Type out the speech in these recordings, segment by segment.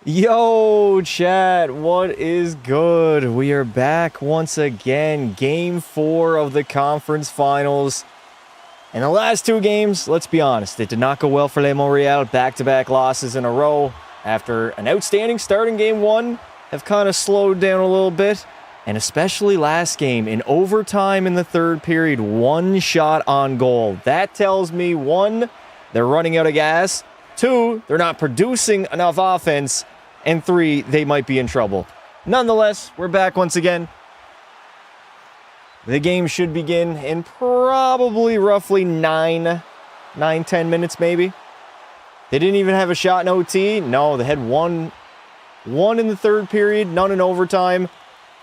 Yo, chat, what is good? We are back once again. Game 4 of the conference finals. And the last two games, let's be honest, it did not go well for Les Montreal. Back-to-back losses in a row. After an outstanding start in Game 1, have kind of slowed down a little bit. And especially last game, in overtime in the third period, one shot on goal. That tells me, one, they're running out of gas. Two, they're not producing enough offense. And three, they might be in trouble. Nonetheless, we're back once again. The game should begin in probably roughly 10 minutes maybe. They didn't even have a shot in OT. No, they had one in the third period, none in overtime.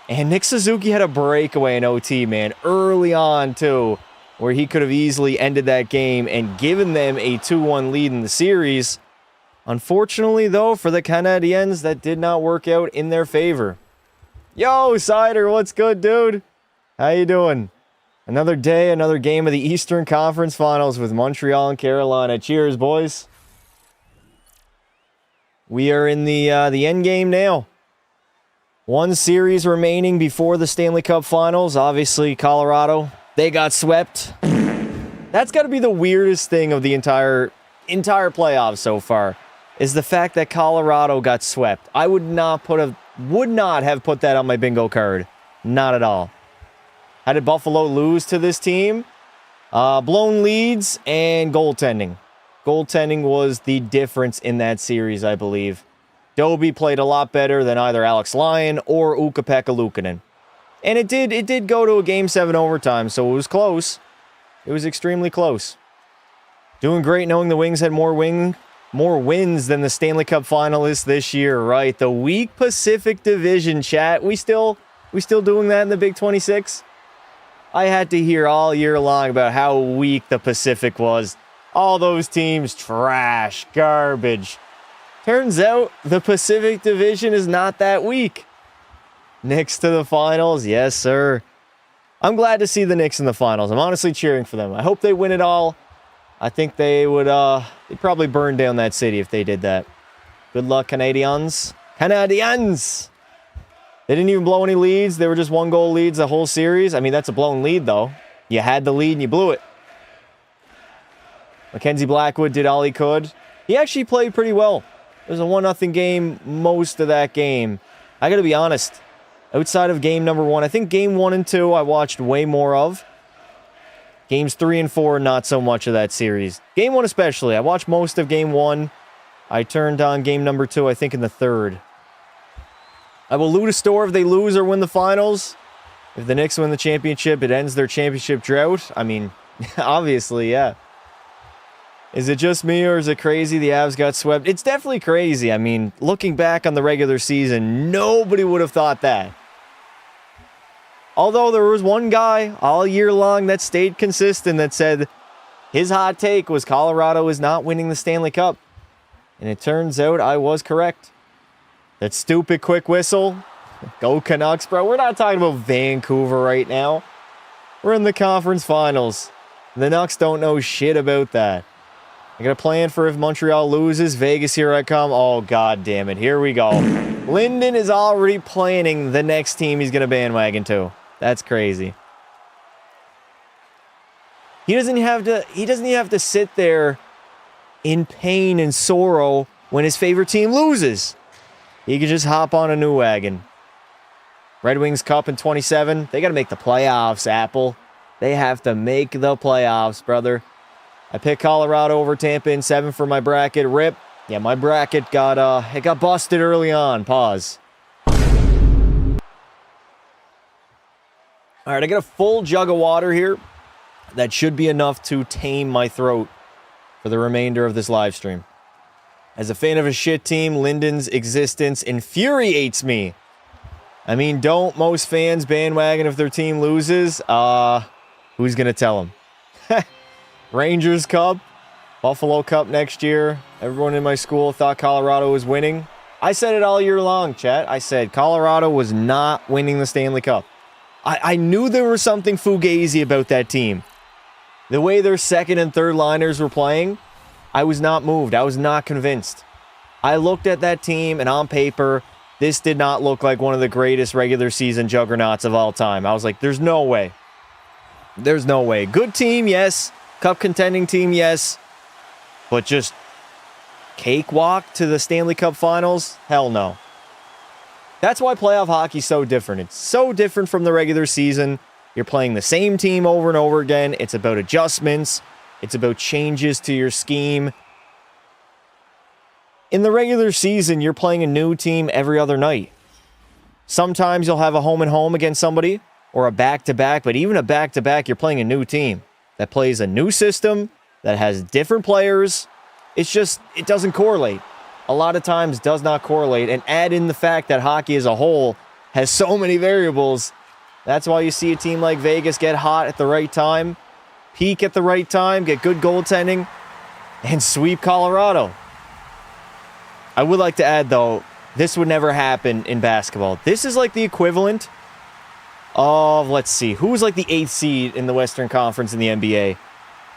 And Nick Suzuki had a breakaway in OT, man, early on too, where he could have easily ended that game and given them a 2-1 lead in the series. Unfortunately, though, for the Canadiens, that did not work out in their favor. Yo, Cider, what's good, dude? How you doing? Another day, another game of the Eastern Conference Finals with Montreal and Carolina. Cheers, boys. We are in the end game now. One series remaining before the Stanley Cup Finals. Obviously, Colorado, they got swept. That's got to be the weirdest thing of the entire playoffs so far, is the fact that Colorado got swept. I would not have put that on my bingo card. Not at all. How did Buffalo lose to this team? Blown leads and goaltending. Goaltending was the difference in that series, I believe. Dobie played a lot better than either Alex Lyon or Ukko-Pekka Luukkonen. And it did go to a Game 7 overtime, so it was close. It was extremely close. Doing great knowing the Wings had more wins than the Stanley Cup finalists this year, right? The weak Pacific Division, chat. We still doing that in the Big 26? I had to hear all year long about how weak the Pacific was. All those teams, trash, garbage. Turns out the Pacific Division is not that weak. Knicks to the finals, yes, sir. I'm glad to see the Knicks in the finals. I'm honestly cheering for them. I hope they win it all. I think they would, they'd probably burn down that city if they did that. Good luck, Canadiens. Canadiens! They didn't even blow any leads. They were just 1-goal leads the whole series. I mean, that's a blown lead, though. You had the lead and you blew it. Mackenzie Blackwood did all he could. He actually played pretty well. It was a 1-0 game most of that game. I gotta be honest. Outside of game number 1, I think game 1 and 2 I watched way more of. Games 3 and 4, not so much of that series. Game 1 especially. I watched most of game 1. I turned on game number 2, I think, in the third. I will loot a store if they lose or win the finals. If the Knicks win the championship, it ends their championship drought. I mean, obviously, yeah. Is it just me or is it crazy the Avs got swept? It's definitely crazy. I mean, looking back on the regular season, nobody would have thought that. Although there was one guy all year long that stayed consistent that said his hot take was Colorado is not winning the Stanley Cup. And it turns out I was correct. That stupid quick whistle. Go Canucks, bro. We're not talking about Vancouver right now. We're in the conference finals. The Canucks don't know shit about that. I got a plan for if Montreal loses. Vegas, here I come. Oh, god damn it. Here we go. Linden is already planning the next team he's going to bandwagon to. That's crazy. He doesn't have to sit there in pain and sorrow when his favorite team loses. He could just hop on a new wagon. Red Wings Cup in 27. They got to make the playoffs, Apple. They have to make the playoffs, brother. I picked Colorado over Tampa in 7 for my bracket. Rip. Yeah, my bracket got busted early on. Pause. All right, I got a full jug of water here. That should be enough to tame my throat for the remainder of this live stream. As a fan of a shit team, Linden's existence infuriates me. I mean, don't most fans bandwagon if their team loses? Who's going to tell them? Rangers Cup, Buffalo Cup next year. Everyone in my school thought Colorado was winning. I said it all year long, chat. I said Colorado was not winning the Stanley Cup. I knew there was something fugazi about that team. The way their second and third liners were playing, I was not moved. I was not convinced. I looked at that team, and on paper, this did not look like one of the greatest regular season juggernauts of all time. I was like, there's no way. There's no way. Good team, yes. Cup contending team, yes. But just cakewalk to the Stanley Cup Finals? Hell no. That's why playoff hockey's so different. It's so different from the regular season. You're playing the same team over and over again. It's about adjustments. It's about changes to your scheme. In the regular season, you're playing a new team every other night. Sometimes you'll have a home-and-home against somebody or a back-to-back, but even a back-to-back, you're playing a new team that plays a new system, that has different players. It's just, it doesn't correlate. A lot of times does not correlate, and add in the fact that hockey as a whole has so many variables. That's why you see a team like Vegas get hot at the right time, peak at the right time, get good goaltending, and sweep Colorado. I would like to add, though, this would never happen in basketball. This is like the equivalent of, let's see, who was like the 8th seed in the Western Conference in the NBA?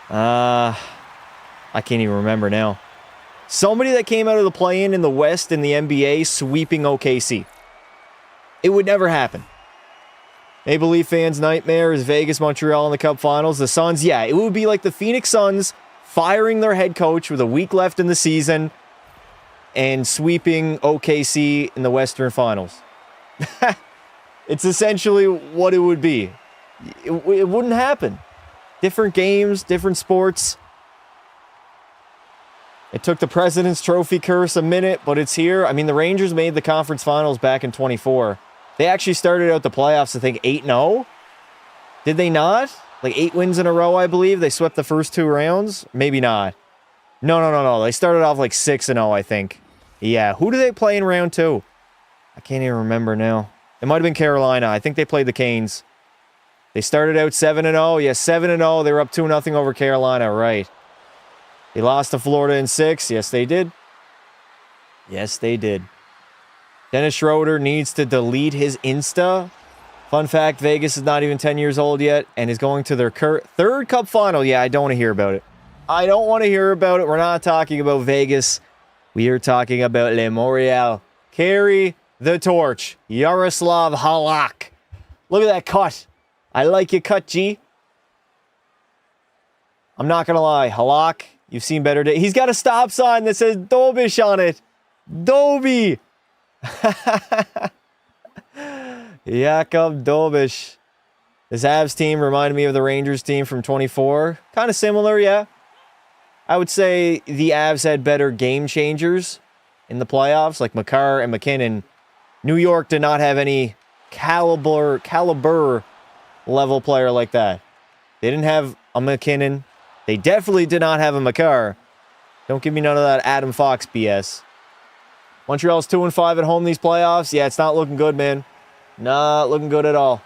I can't even remember now. Somebody that came out of the play-in in the West in the NBA sweeping OKC. It would never happen. Maple Leaf fans' nightmare is Vegas, Montreal in the Cup Finals. The Suns, yeah, it would be like the Phoenix Suns firing their head coach with a week left in the season and sweeping OKC in the Western Finals. It's essentially what it would be. It wouldn't happen. Different games, different sports. It took the President's Trophy curse a minute, but it's here. I mean, the Rangers made the conference finals back in 24. They actually started out the playoffs, I think, 8-0. Did they not? Like 8 wins in a row, I believe. They swept the first 2 rounds. Maybe not. No. They started off like 6-0, I think. Yeah. Who did they play in round 2? I can't even remember now. It might have been Carolina. I think they played the Canes. They started out 7-0. Yeah, 7-0. They were up 2-0 over Carolina. Right. They lost to Florida in 6. Yes, they did. Yes, they did. Dennis Schroeder needs to delete his Insta. Fun fact, Vegas is not even 10 years old yet and is going to their 3rd Cup final. Yeah, I don't want to hear about it. I don't want to hear about it. We're not talking about Vegas. We are talking about Le Montreal. Carry the torch. Yaroslav Halak. Look at that cut. I like your cut, G. I'm not going to lie. Halak, you've seen better days. He's got a stop sign that says Dobish on it. Doby. Jakob Dobish. This Avs team reminded me of the Rangers team from 24. Kind of similar, yeah. I would say the Avs had better game changers in the playoffs, like Makar and McKinnon. New York did not have any caliber level player like that. They didn't have a McKinnon. They definitely did not have a Makar. Don't give me none of that Adam Fox BS. Montreal's 2-5 at home these playoffs. Yeah, it's not looking good, man. Not looking good at all.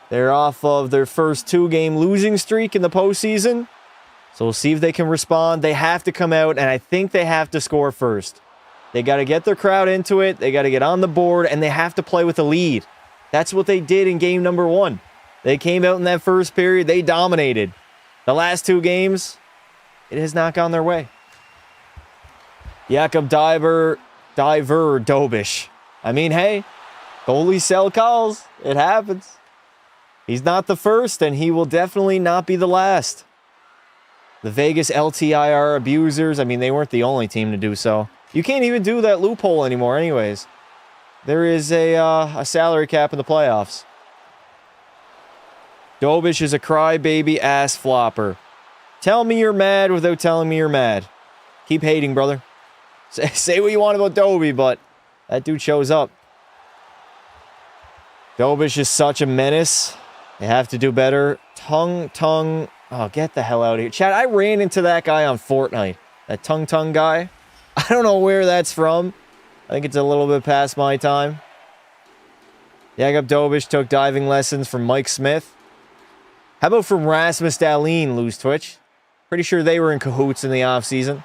They're off of their first 2-game losing streak in the postseason. So we'll see if they can respond. They have to come out, and I think they have to score first. They got to get their crowd into it. They got to get on the board, and they have to play with a lead. That's what they did in game number 1. They came out in that first period. They dominated. The last 2 games, it has not gone their way. Jakob Diver Dobish. I mean, hey, goalies sell calls. It happens. He's not the first, and he will definitely not be the last. The Vegas LTIR abusers, I mean, they weren't the only team to do so. You can't even do that loophole anymore anyways. There is a salary cap in the playoffs. Dobish is a crybaby ass flopper. Tell me you're mad without telling me you're mad. Keep hating, brother. Say what you want about Doby, but that dude shows up. Dobish is such a menace. They have to do better. Tung. Oh, get the hell out of here. Chad, I ran into that guy on Fortnite. That Tung guy. I don't know where that's from. I think it's a little bit past my time. Jakob Dobish took diving lessons from Mike Smith. How about from Rasmus Dahlin, Loose Twitch? Pretty sure they were in cahoots in the offseason.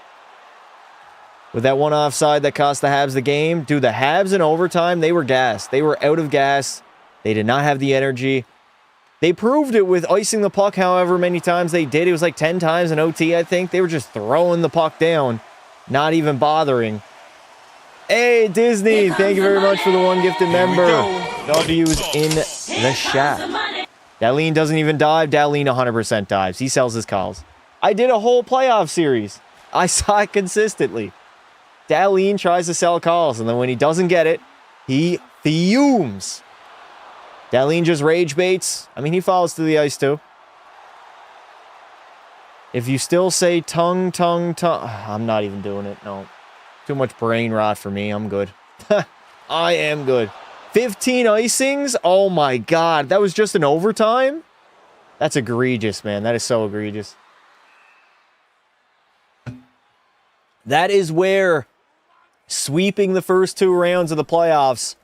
With that one offside that cost the Habs the game. Dude, the Habs in overtime, they were gassed. They were out of gas. They did not have the energy. They proved it with icing the puck however many times they did. It was like 10 times in OT, I think. They were just throwing the puck down, not even bothering. Hey, Disney, thank you very much for the one gifted member. W's in the chat. Darlene doesn't even dive. Darlene 100% dives. He sells his calls. I did a whole playoff series. I saw it consistently. Darlene tries to sell calls, and then when he doesn't get it, he fumes. Darlene just rage baits. I mean, he falls to the ice, too. If you still say tongue, I'm not even doing it. No. Too much brain rot for me. I'm good. I am good. 15 icings? Oh, my God. That was just an overtime? That's egregious, man. That is so egregious. That is where sweeping the first 2 rounds of the playoffs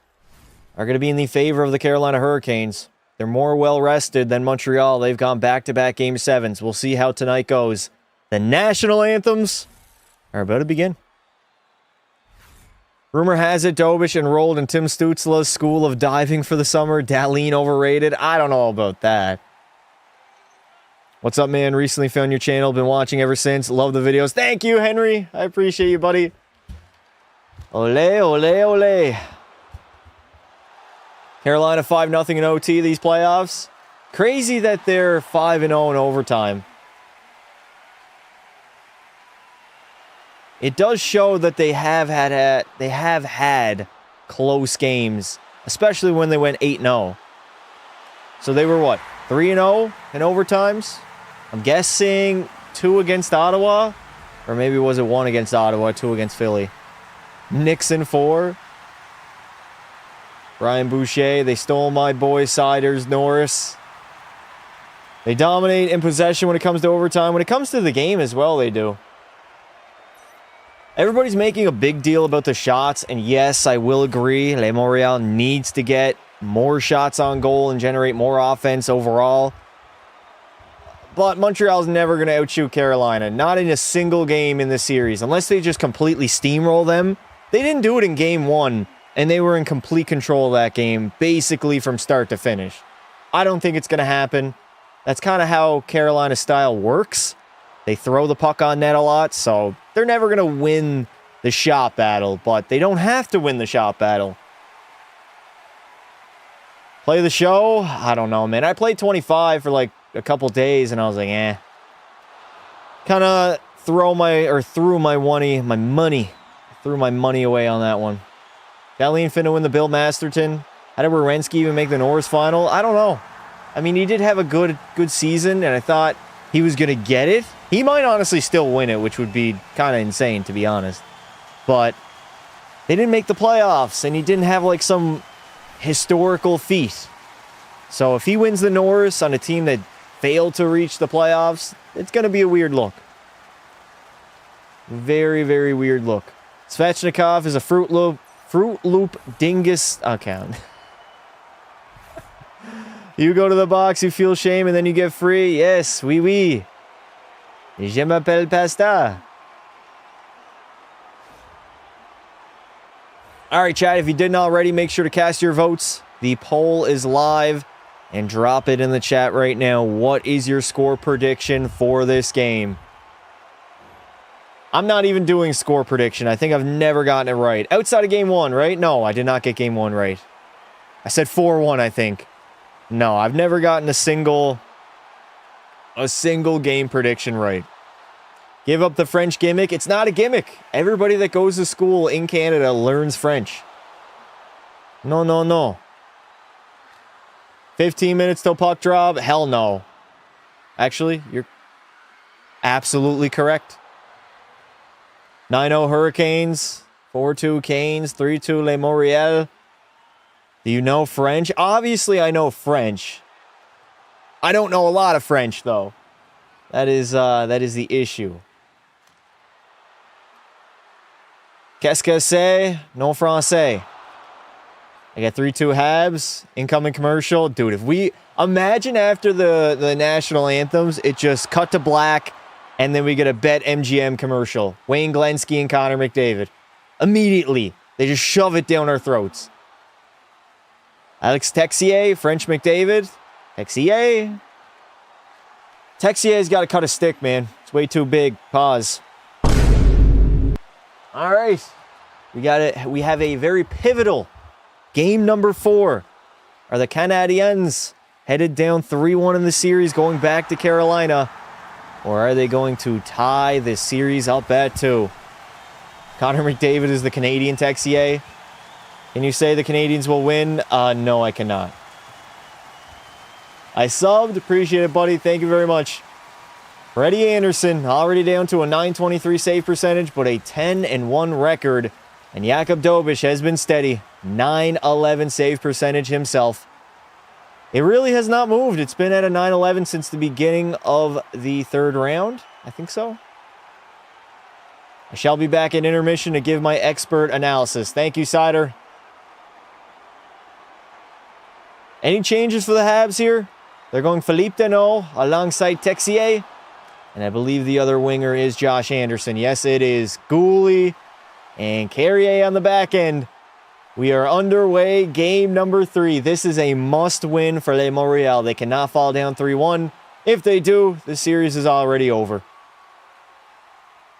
are going to be in the favor of the Carolina Hurricanes. They're more well-rested than Montreal. They've gone back-to-back Game 7s. We'll see how tonight goes. The national anthems are about to begin. Rumor has it Dobish enrolled in Tim Stutzla's school of diving for the summer. Darlene overrated. I don't know about that. What's up, man? Recently found your channel. Been watching ever since. Love the videos. Thank you, Henry. I appreciate you, buddy. Ole, ole, ole. Carolina 5-0 in OT these playoffs. Crazy that they're 5-0 in overtime. It does show that they have had close games, especially when they went 8-0. So they were what? 3-0 in overtimes? I'm guessing 2 against Ottawa, or maybe was it 1 against Ottawa, 2 against Philly. Nixon 4. Brian Boucher, they stole my boy Siders Norris. They dominate in possession when it comes to overtime. When it comes to the game as well, they do. Everybody's making a big deal about the shots, and yes, I will agree. Le Montreal needs to get more shots on goal and generate more offense overall. But Montreal's never going to outshoot Carolina. Not in a single game in this series, unless they just completely steamroll them. They didn't do it in Game 1, and they were in complete control of that game, basically from start to finish. I don't think it's going to happen. That's kind of how Carolina's style works. They throw the puck on net a lot, so they're never going to win the shot battle, but they don't have to win the shot battle. Play the show? I don't know, man. I played 25 for like a couple days, and I was like, eh. Kind of threw my money away on that one. Darlene finna win the Bill Masterton. How did Werenski even make the Norris final? I don't know. I mean, he did have a good season, and I thought he was going to get it. He might honestly still win it, which would be kind of insane, to be honest. But they didn't make the playoffs, and he didn't have like some historical feat. So if he wins the Norris on a team that failed to reach the playoffs, it's going to be a weird look. Very, very weird look. Svechnikov is a Fruit Loop dingus. Okay. You go to the box, you feel shame, and then you get free. Yes, oui, oui. Je m'appelle Pasta. All right, chat, if you didn't already, make sure to cast your votes. The poll is live, and drop it in the chat right now. What is your score prediction for this game? I'm not even doing score prediction. I think I've never gotten it right. Outside of Game 1, right? No, I did not get Game 1 right. I said 4-1, I think. No, I've never gotten a single game prediction right. Give up the French gimmick. It's not a gimmick. Everybody that goes to school in Canada learns French. No, no, no. 15 minutes till puck drop? Hell no. Actually, you're absolutely correct. 9-0 Hurricanes, 4-2 Canes, 3-2 Le Montreal. Do you know French? Obviously, I know French. I don't know a lot of French, though. That is the issue. Qu'est-ce que c'est? Non français. I got 3-2 Habs. Incoming commercial. Dude, if we... Imagine after the national anthems, it just cut to black, and then we get a Bet MGM commercial. Wayne Gretzky and Connor McDavid. Immediately. They just shove it down our throats. Alex Texier, French McDavid. Texier. Texier's got to cut a stick, man. It's way too big. Pause. All right. We have a very pivotal game number 4. Are the Canadiens headed down 3-1 in the series going back to Carolina? Or are they going to tie this series up at 2? Connor McDavid is the Canadian Texier. Can you say the Canadiens will win? No, I cannot. I subbed. Appreciate it, buddy. Thank you very much. Freddie Anderson already down to a .923 save percentage, but a 10-1 record. And Jakub Dobeš has been steady. .911 save percentage himself. It really has not moved. It's been at a .911 since the beginning of the 3rd round. I think so. I shall be back at intermission to give my expert analysis. Thank you, Sider. Any changes for the Habs here? They're going Philippe Deneau alongside Texier. And I believe the other winger is Josh Anderson. Yes, it is. Goulet and Carrier on the back end. We are underway. Game number 3. This is a must-win for Les Montreal. They cannot fall down 3-1. If they do, the series is already over.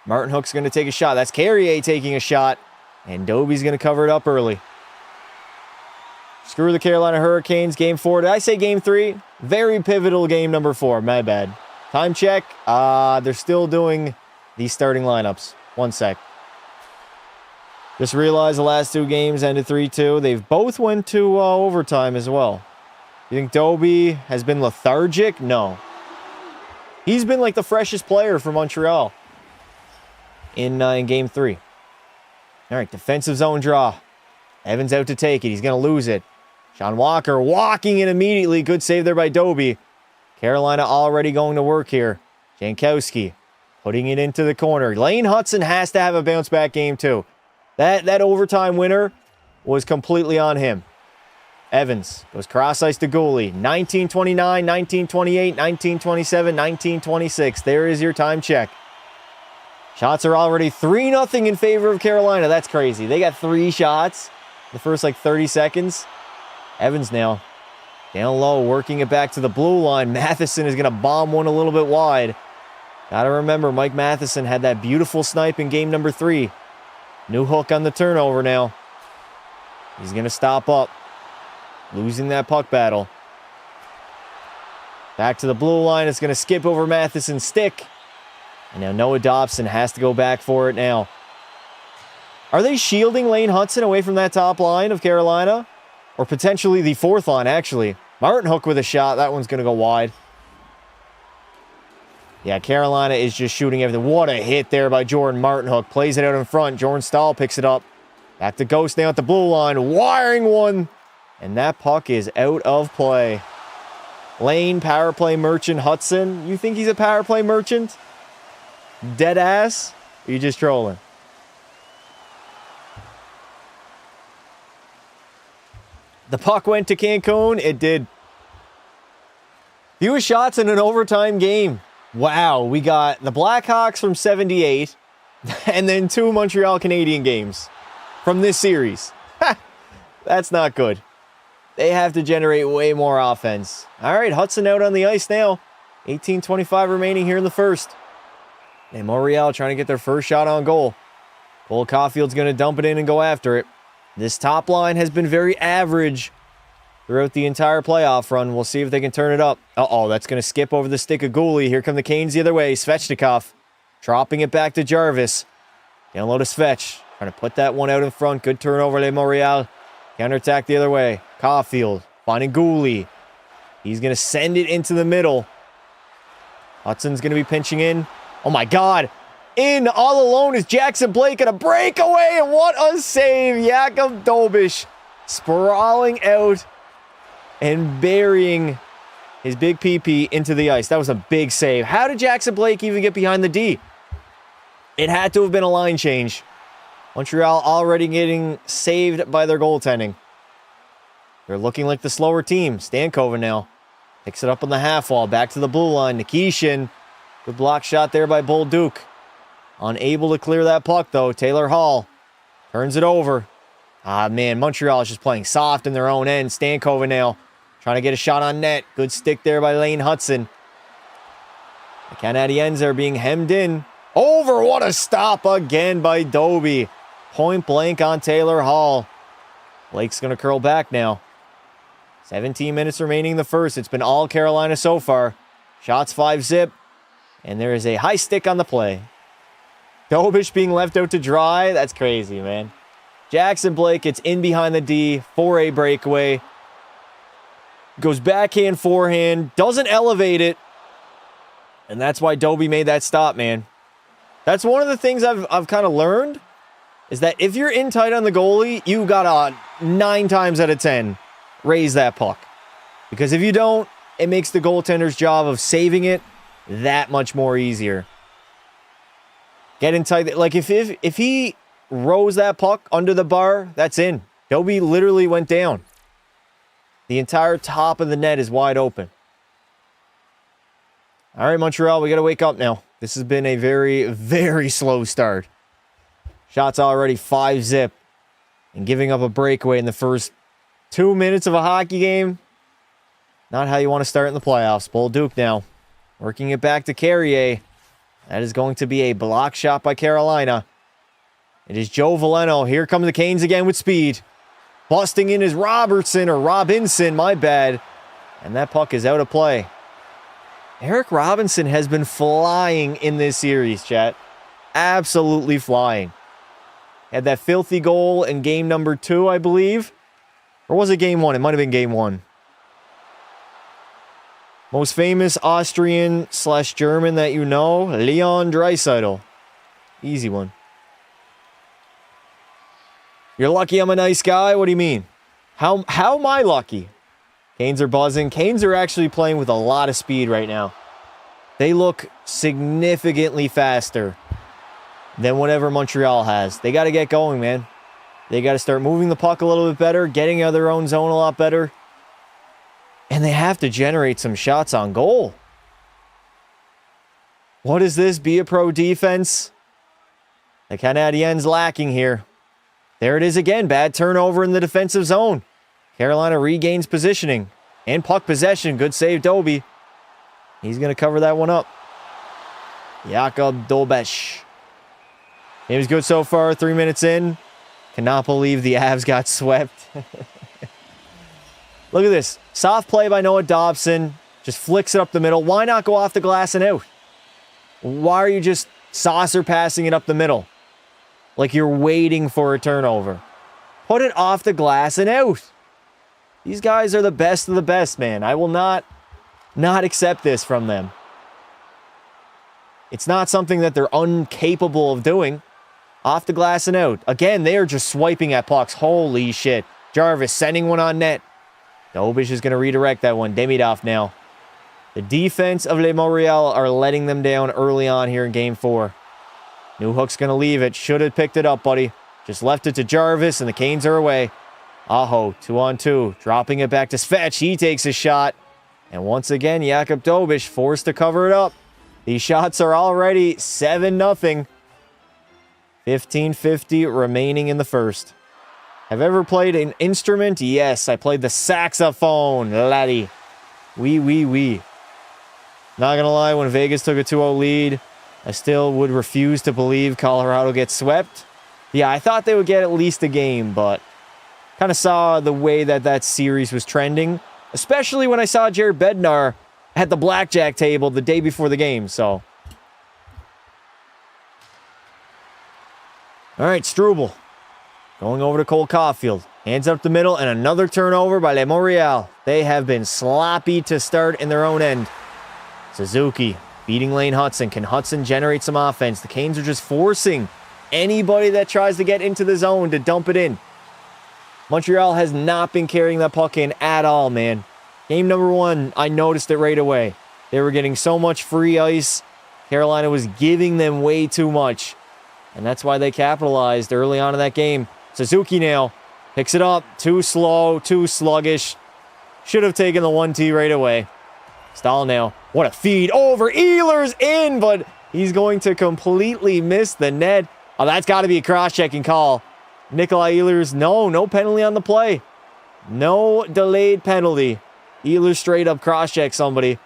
Martin Hook's going to take a shot. That's Carrier taking a shot. And Dobie's going to cover it up early. Screw the Carolina Hurricanes. Game 4. Did I say game 3? Very pivotal game number 4. My bad. Time check. They're still doing these starting lineups. 1 sec. Just realized the last 2 games ended 3-2. They've both went to overtime as well. You think Dobie has been lethargic? No. He's been like the freshest player for Montreal in game 3. All right, defensive zone draw. Evans out to take it. He's going to lose it. Sean Walker walking in immediately. Good save there by Dobie. Carolina already going to work here. Jankowski putting it into the corner. Lane Hutson has to have a bounce-back game too. That overtime winner was completely on him. Evans goes cross-ice to Goulet. 19-29, 19-28, 19-27, 19-26. There is your time check. Shots are already 3-0 in favor of Carolina. That's crazy. They got 3 shots the first 30 seconds. Evans now down low, working it back to the blue line. Matheson is going to bomb one a little bit wide. Got to remember, Mike Matheson had that beautiful snipe in game number 3. New hook on the turnover now. He's going to stop up. Losing that puck battle. Back to the blue line. It's going to skip over Matheson's stick. And now Noah Dobson has to go back for it now. Are they shielding Lane Hutson away from that top line of Carolina? Or potentially the 4th line, actually. Martin Hook with a shot. That one's going to go wide. Yeah, Carolina is just shooting everything. What a hit there by Jordan Martin Hook. Plays it out in front. Jordan Stahl picks it up. Back to Ghost now at the blue line. Wiring one. And that puck is out of play. Lane, power play merchant. Hutson, you think he's a power play merchant? Dead ass? Or you just trolling? The puck went to Cancun. It did. Fewest shots in an overtime game. Wow, we got the Blackhawks from 78 and then 2 Montreal Canadian games from this series. That's not good. They have to generate way more offense. All right, Hutson out on the ice now. 18:25 remaining here in the first. And Montreal trying to get their first shot on goal. Cole Caulfield's going to dump it in and go after it. This top line has been very average throughout the entire playoff run. We'll see if they can turn it up. Uh-oh, that's going to skip over the stick of Goulet. Here come the Canes the other way. Svechnikov dropping it back to Jarvis. Down low to Svech. Trying to put that one out in front. Good turnover, Les Montreal. Counterattack the other way. Caulfield finding Goulet. He's going to send it into the middle. Hudson's going to be pinching in. Oh my God. In all alone is Jackson Blake, and a breakaway, and what a save. Jakub Dobeš sprawling out and burying his big PP into the ice. That was a big save. How did Jackson Blake even get behind the D? It had to have been a line change. Montreal already getting saved by their goaltending. They're looking like the slower team. Stankoven now picks it up on the half wall. Back to the blue line. Nikishin. Good block shot there by Bull Duke. Unable to clear that puck, though. Taylor Hall turns it over. Ah, man, Montreal is just playing soft in their own end. Stankoven now trying to get a shot on net. Good stick there by Lane Hutson. The Canadiens are being hemmed in. Over, what a stop again by Dobie. point blank on Taylor Hall. Blake's going to curl back now. 17 minutes remaining in the first. It's been all Carolina so far. Shots 5-zip. And there is a high stick on the play. Dobish being left out to dry. That's crazy, man. Jackson Blake gets in behind the D for a breakaway. Goes backhand, forehand. Doesn't elevate it. And that's why Dobie made that stop, man. That's one of the things I've kind of learned. Is that if you're in tight on the goalie, you gotta 9 times out of 10 raise that puck. Because if you don't, it makes the goaltender's job of saving it that much more easier. Get in tight. Like if he rose that puck under the bar, that's in. Dobie literally went down. The entire top of the net is wide open. All right, Montreal, we got to wake up now. This has been a very, very slow start. Shots already 5-zip. And giving up a breakaway in the first 2 minutes of a hockey game. Not how you want to start in the playoffs. Bolduc now. Working it back to Carrier. That is going to be a block shot by Carolina. It is Joe Veleno. Here come the Canes again with speed. Busting in is Robinson, my bad. And that puck is out of play. Eric Robinson has been flying in this series, chat. Absolutely flying. Had that filthy goal in game number 2, I believe. Or was it game 1? It might have been game 1. Most famous Austrian/German that you know, Leon Draisaitl. Easy one. You're lucky I'm a nice guy? What do you mean? How am I lucky? Canes are buzzing. Canes are actually playing with a lot of speed right now. They look significantly faster than whatever Montreal has. They got to get going, man. They got to start moving the puck a little bit better, getting out of their own zone a lot better. And they have to generate some shots on goal. What is this? Be a pro defense? The Canadiens lacking here. There it is again. Bad turnover in the defensive zone. Carolina regains positioning and puck possession. Good save, Dobie. He's going to cover that one up. Jakub Dobesh. It was good so far. 3 minutes in. Cannot believe the Avs got swept. Look at this. Soft play by Noah Dobson. Just flicks it up the middle. Why not go off the glass and out? Why are you just saucer passing it up the middle? Like you're waiting for a turnover. Put it off the glass and out. These guys are the best of the best, man. I will not accept this from them. It's not something that they're incapable of doing. Off the glass and out. Again, they are just swiping at pucks. Holy shit. Jarvis sending one on net. Dobish is going to redirect that one. Demidov now. The defense of Le Montreal are letting them down early on here in Game 4. Newhook's going to leave it. Should have picked it up, buddy. Just left it to Jarvis, and the Canes are away. Aho, 2-on-2. Dropping it back to Svetch. He takes a shot. And once again, Jakub Dobish forced to cover it up. These shots are already 7-0. 15:50 remaining in the first. Have ever played an instrument? Yes, I played the saxophone, laddie. Wee. Not gonna lie, when Vegas took a 2-0 lead, I still would refuse to believe Colorado gets swept. Yeah, I thought they would get at least a game, but kind of saw the way that series was trending, especially when I saw Jared Bednar at the blackjack table the day before the game, so. All right, Struble going over to Cole Caulfield. Hands up the middle, and another turnover by Le Montreal. They have been sloppy to start in their own end. Suzuki beating Lane Hudson. Can Hudson generate some offense? The Canes are just forcing anybody that tries to get into the zone to dump it in. Montreal has not been carrying that puck in at all, man. Game number 1, I noticed it right away. They were getting so much free ice. Carolina was giving them way too much. And that's why they capitalized early on in that game. Suzuki now picks it up. Too slow, too sluggish. Should have taken the 1T right away. Stahl now. What a feed over. Ehlers in, but he's going to completely miss the net. Oh, that's got to be a cross-checking call. Nikolai Ehlers, no penalty on the play. No delayed penalty. Ehlers straight up cross-check somebody.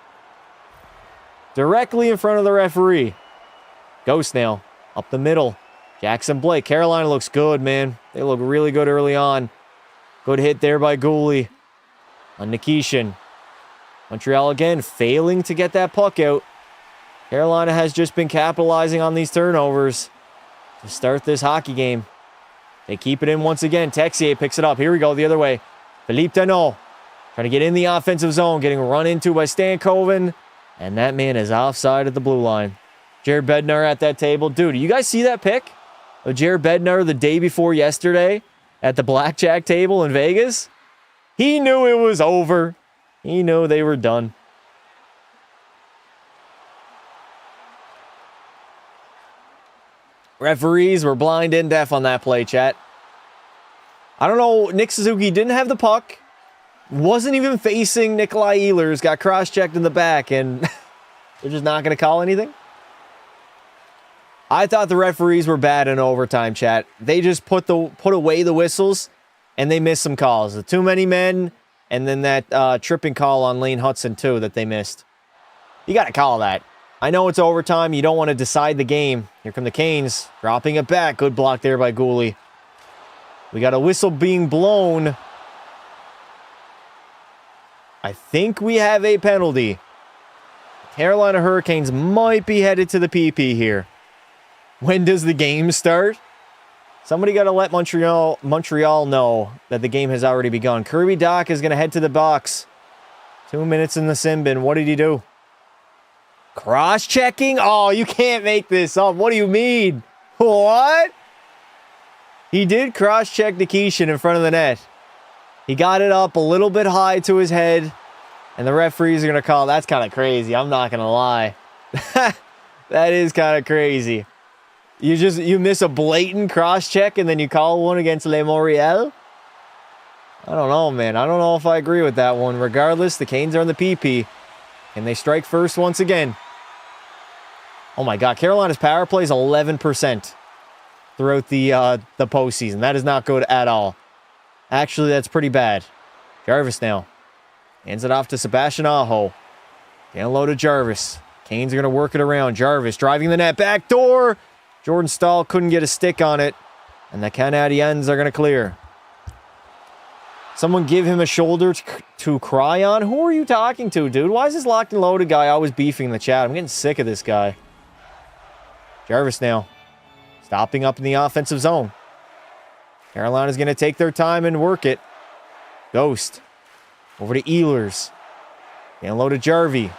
Directly in front of the referee. Ghost now. Up the middle. Jackson Blake. Carolina looks good, man. They look really good early on. Good hit there by Gooley on Nikishin. Montreal again failing to get that puck out. Carolina has just been capitalizing on these turnovers to start this hockey game. They keep it in once again. Texier picks it up. Here we go the other way. Philippe Danault trying to get in the offensive zone. Getting run into by Stankoven. And that man is offside at the blue line. Jared Bednar at that table. Dude, you guys see that pic of Jared Bednar the day before yesterday at the blackjack table in Vegas? He knew it was over. He knew they were done. Referees were blind and deaf on that play, chat. I don't know. Nick Suzuki didn't have the puck. Wasn't even facing Nikolai Ehlers. Got cross-checked in the back, and they're just not going to call anything? I thought the referees were bad in overtime, chat. They just put away the whistles, and they missed some calls. The too many men, and then that tripping call on Lane Hudson, too, that they missed. You got to call that. I know it's overtime. You don't want to decide the game. Here come the Canes, dropping it back. Good block there by Gooley. We got a whistle being blown. I think we have a penalty. Carolina Hurricanes might be headed to the PP here. When does the game start? Somebody got to let Montreal know that the game has already begun. Kirby Dach is going to head to the box. 2 minutes in the sin bin. What did he do? Cross-checking? Oh, you can't make this up. What do you mean? What? He did cross-check Nikishin in front of the net. He got it up a little bit high to his head, and the referees are going to call. That's kind of crazy. I'm not going to lie. That is kind of crazy. You miss a blatant cross-check, and then you call one against Le Montreal? I don't know, man. I don't know if I agree with that one. Regardless, the Canes are in the PP, and they strike first once again. Oh, my God. Carolina's power play is 11% throughout the postseason. That is not good at all. Actually, that's pretty bad. Jarvis now. Hands it off to Sebastian Aho. Down low to Jarvis. Canes are going to work it around. Jarvis driving the net. Back door. Jordan Stahl couldn't get a stick on it. And the Canadiens are going to clear. Someone give him a shoulder to cry on? Who are you talking to, dude? Why is this locked and loaded guy always beefing in the chat? I'm getting sick of this guy. Jarvis now. Stopping up in the offensive zone. Carolina's going to take their time and work it. Ghost. Over to Ehlers. Down low to Jarvie.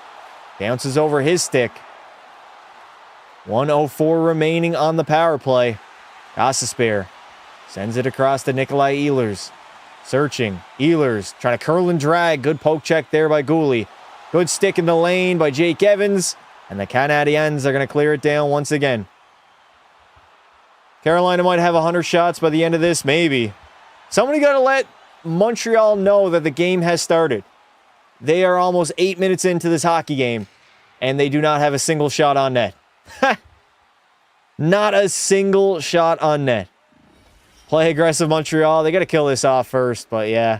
Bounces over his stick. 1:04 remaining on the power play. Gostisbehere sends it across to Nikolai Ehlers. Searching. Ehlers trying to curl and drag. Good poke check there by Gooley. Good stick in the lane by Jake Evans. And the Canadiens are going to clear it down once again. Carolina might have 100 shots by the end of this, maybe. Somebody got to let Montreal know that the game has started. They are almost 8 minutes into this hockey game, and they do not have a single shot on net. Not a single shot on net. Play aggressive Montreal. They got to kill this off first, but yeah.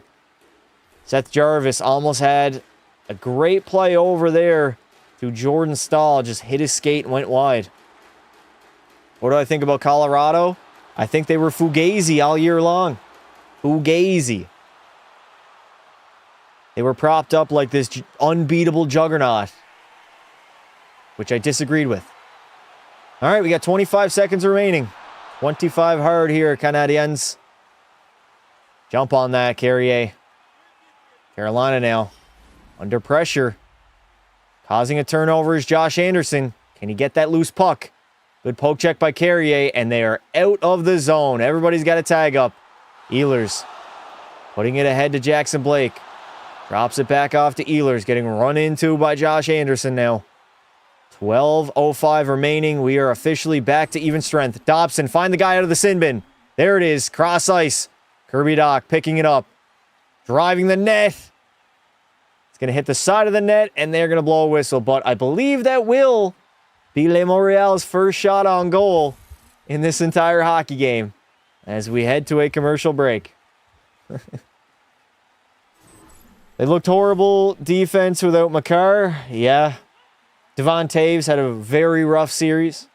Seth Jarvis almost had a great play over there to Jordan Stahl. Just hit his skate and went wide. What do I think about Colorado? I think they were fugazi all year long. Fugazi. They were propped up like this unbeatable juggernaut, which I disagreed with. All right, we got 25 seconds remaining. 25 hard here, Canadiens. Jump on that, Carrier. Carolina now under pressure. Causing a turnover is Josh Anderson. Can he get that loose puck? Good poke check by Carrier, and they are out of the zone. Everybody's got a tag up. Ehlers putting it ahead to Jackson Blake. Drops it back off to Ehlers, getting run into by Josh Anderson now. 12:05 remaining. We are officially back to even strength. Dobson, find the guy out of the sin bin. There it is, cross ice. Kirby Dach picking it up. Driving the net. It's going to hit the side of the net, and they're going to blow a whistle. But I believe that will be Le Montreal's first shot on goal in this entire hockey game as we head to a commercial break. They looked horrible defense without Makar. Yeah. Devon Taves had a very rough series.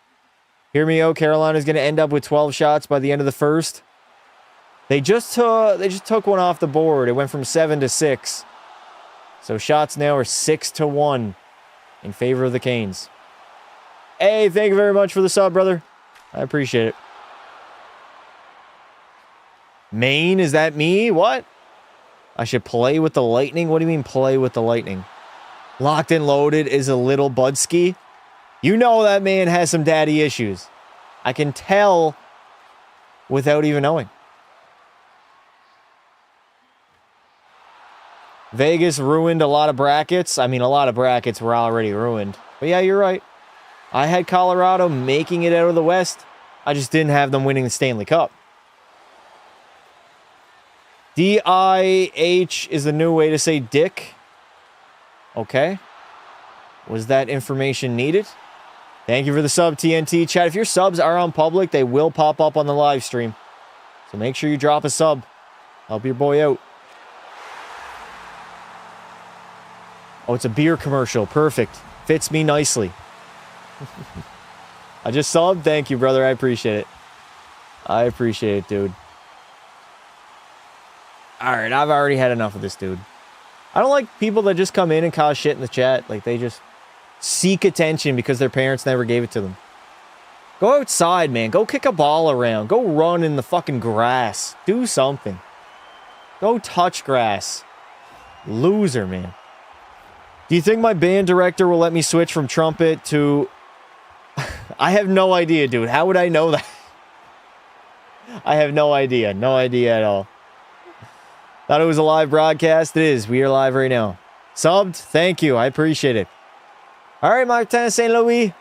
Hear me out. Carolina's going to end up with 12 shots by the end of the first. They just took one off the board. It went from 7 to 6. So shots now are 6-1 in favor of the Canes. Hey, thank you very much for the sub, brother. I appreciate it. Maine, is that me? What? I should play with the Lightning? What do you mean play with the Lightning? Locked and loaded is a little Budsky. You know that man has some daddy issues. I can tell without even knowing. Vegas ruined a lot of brackets. I mean, a lot of brackets were already ruined. But yeah, you're right. I had Colorado making it out of the West. I just didn't have them winning the Stanley Cup. D-I-H is the new way to say dick. Okay. Was that information needed? Thank you for the sub, TNT. Chat, if your subs are on public, they will pop up on the live stream. So make sure you drop a sub. Help your boy out. Oh, it's a beer commercial. Perfect. Fits me nicely. I just subbed. Thank you, brother. I appreciate it. I appreciate it, dude. Alright, I've already had enough of this, dude. I don't like people that just come in and cause shit in the chat. Like, they just seek attention because their parents never gave it to them. Go outside, man. Go kick a ball around. Go run in the fucking grass. Do something. Go touch grass. Loser, man. Do you think my band director will let me switch from trumpet to... I have no idea, dude. How would I know that? I have no idea. No idea at all. Thought it was a live broadcast. It is. We are live right now. Subbed. Thank you. I appreciate it. All right, Martin St. Louis.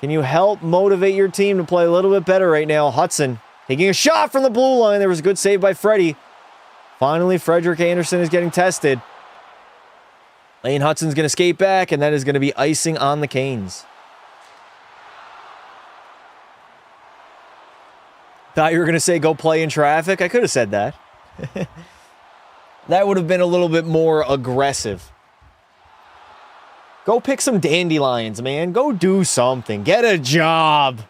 Can you help motivate your team to play a little bit better right now? Hudson taking a shot from the blue line. There was a good save by Freddie. Finally, Frederick Anderson is getting tested. Lane Hudson's going to skate back, and that is going to be icing on the Canes. Thought you were going to say go play in traffic. I could have said that. That would have been a little bit more aggressive. Go pick some dandelions, man. Go do something. Get a job.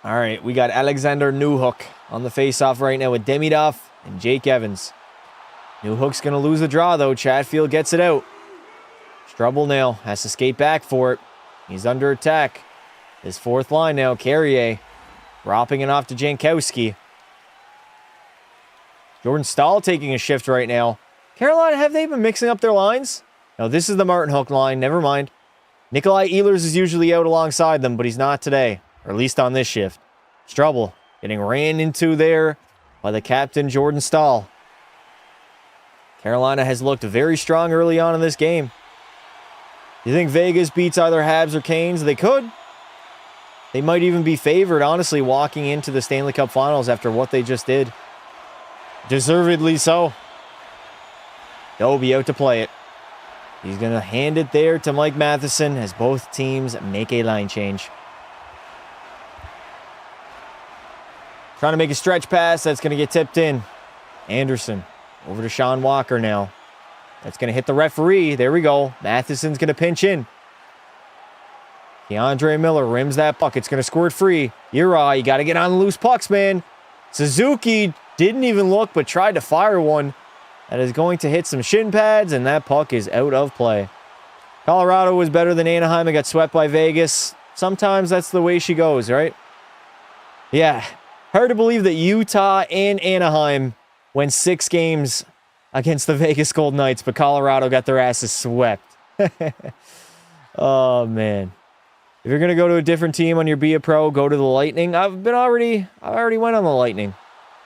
All right, we got Alexander Newhook on the faceoff right now with Demidov and Jake Evans. Newhook's going to lose the draw, though. Chatfield gets it out. Strubble now has to skate back for it. He's under attack. His fourth line now, Carrier. Dropping it off to Jankowski. Jordan Stahl taking a shift right now. Carolina, have they been mixing up their lines? No, this is the Martin Hook line. Never mind. Nikolai Ehlers is usually out alongside them, but he's not today. Or at least on this shift. Strubble getting ran into there by the captain, Jordan Stahl. Carolina has looked very strong early on in this game. You think Vegas beats either Habs or Canes? They could. They might even be favored, honestly, walking into the Stanley Cup Finals after what they just did. Deservedly so. Dobie out to play it. He's going to hand it there to Mike Matheson as both teams make a line change. Trying to make a stretch pass. That's going to get tipped in. Anderson over to Sean Walker now. That's going to hit the referee. There we go. Matheson's going to pinch in. DeAndre Miller rims that puck. It's going to squirt free. Uri, you got to get on the loose pucks, man. Suzuki didn't even look, but tried to fire one. That is going to hit some shin pads, and that puck is out of play. Colorado was better than Anaheim and got swept by Vegas. Sometimes that's the way she goes, right? Yeah. Hard to believe that Utah and Anaheim went 6 games against the Vegas Golden Knights, but Colorado got their asses swept. Oh, man. If you're going to go to a different team on your Be a Pro, go to the Lightning. I already went on the Lightning.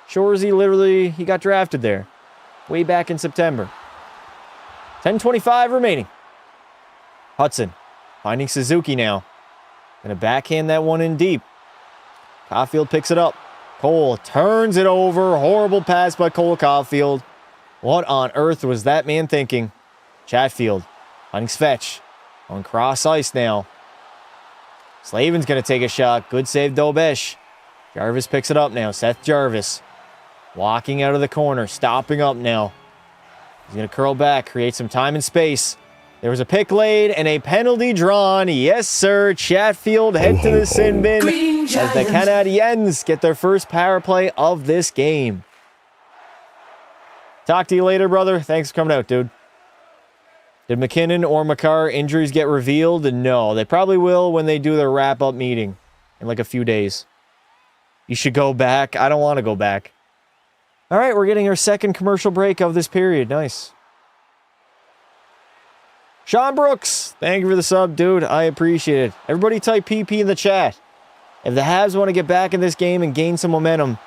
Shoresy, he got drafted there way back in September. 10:25 remaining. Hudson finding Suzuki now. Going to backhand that one in deep. Caulfield picks it up. Cole turns it over. Horrible pass by Cole Caulfield. What on earth was that man thinking? Chatfield finding Svetch on cross ice now. Slavin's going to take a shot. Good save, Dobesh. Jarvis picks it up now. Seth Jarvis walking out of the corner. Stopping up now. He's going to curl back. Create some time and space. There was a pick laid and a penalty drawn. Yes, sir. Chatfield head to the sin bin as the Canadiens get their first power play of this game. Talk to you later, brother. Thanks for coming out, dude. Did McKinnon or Makar injuries get revealed? No, they probably will when they do their wrap-up meeting in like a few days. You should go back. I don't want to go back. All right, we're getting our second commercial break of this period. Nice. Sean Brooks, thank you for the sub, dude. I appreciate it. Everybody type PP in the chat. If the Habs want to get back in this game and gain some momentum,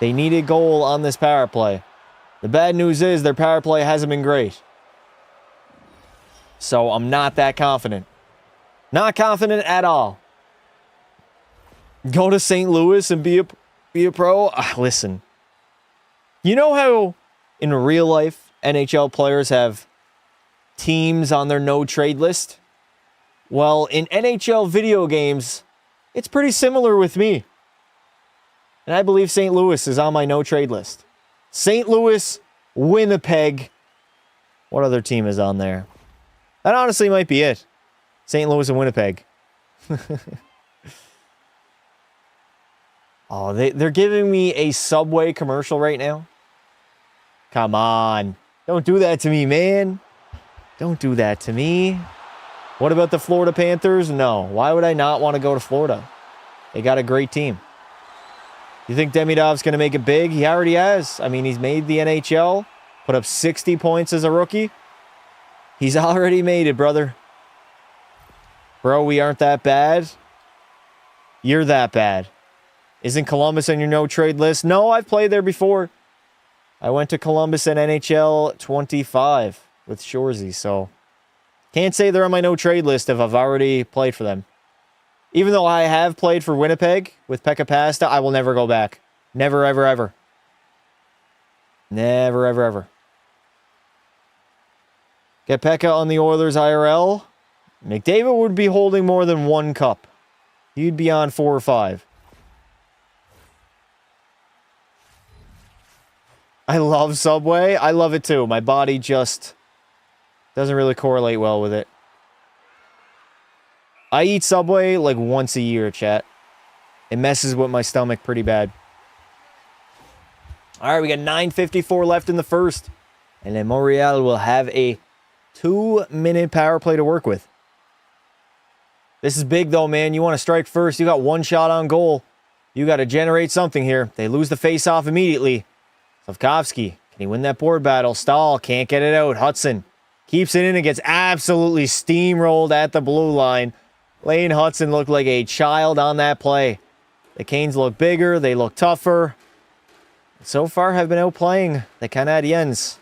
they need a goal on this power play. The bad news is their power play hasn't been great. So I'm not that confident. Not confident at all. Go to St. Louis and be a pro? Listen. You know how in real life NHL players have teams on their no-trade list? Well, in NHL video games, it's pretty similar with me. And I believe St. Louis is on my no-trade list. St. Louis, Winnipeg. What other team is on there? That honestly might be it. St. Louis and Winnipeg. Oh, they're giving me a Subway commercial right now. Come on. Don't do that to me, man. Don't do that to me. What about the Florida Panthers? No. Why would I not want to go to Florida? They got a great team. You think Demidov's going to make it big? He already has. I mean, he's made the NHL. Put up 60 points as a rookie. He's already made it, brother. Bro, we aren't that bad. You're that bad. Isn't Columbus on your no-trade list? No, I've played there before. I went to Columbus in NHL 25 with Shoresy, so can't say they're on my no-trade list if I've already played for them. Even though I have played for Winnipeg with Pekka Pasta, I will never go back. Never, ever, ever. Never, ever, ever. Get Pekka on the Oilers IRL. McDavid would be holding more than one cup. He'd be on 4 or 5. I love Subway. I love it too. My body just doesn't really correlate well with it. I eat Subway like once a year, chat. It messes with my stomach pretty bad. All right, we got 9:54 left in the first. And then Montreal will have a 2-minute power play to work with. This is big though, man. You want to strike first. You got one shot on goal. You got to generate something here. They lose the face-off immediately. Slavkovsky, can he win that board battle? Stahl can't get it out. Hudson keeps it in and gets absolutely steamrolled at the blue line. Lane Hudson looked like a child on that play. The Canes look bigger. They look tougher. So far have been outplaying the Canadiens.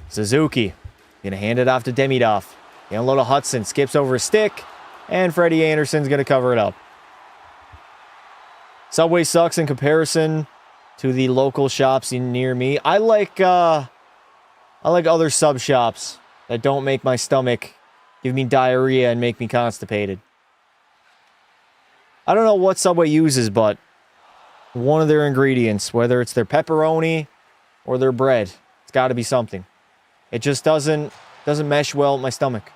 Suzuki going to hand it off to Demidov. The unload of Hudson skips over a stick. And Freddie Anderson's going to cover it up. Subway sucks in comparison to the local shops near me. I like other sub shops that don't make my stomach give me diarrhea and make me constipated. I don't know what Subway uses, but one of their ingredients, whether it's their pepperoni or their bread, it's got to be something. It just doesn't mesh well with my stomach.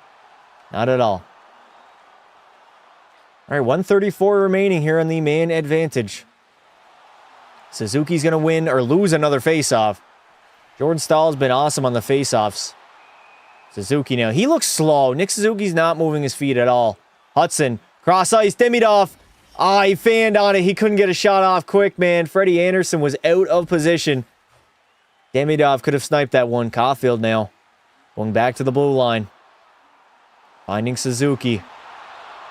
Not at all. All right, 134 remaining here on the man advantage. Suzuki's going to win or lose another faceoff. Jordan Stahl's been awesome on the faceoffs. Suzuki now. He looks slow. Nick Suzuki's not moving his feet at all. Hudson. Cross ice. Demidov. He fanned on it. He couldn't get a shot off quick, man. Freddie Anderson was out of position. Demidov could have sniped that one. Caulfield now. Going back to the blue line. Finding Suzuki.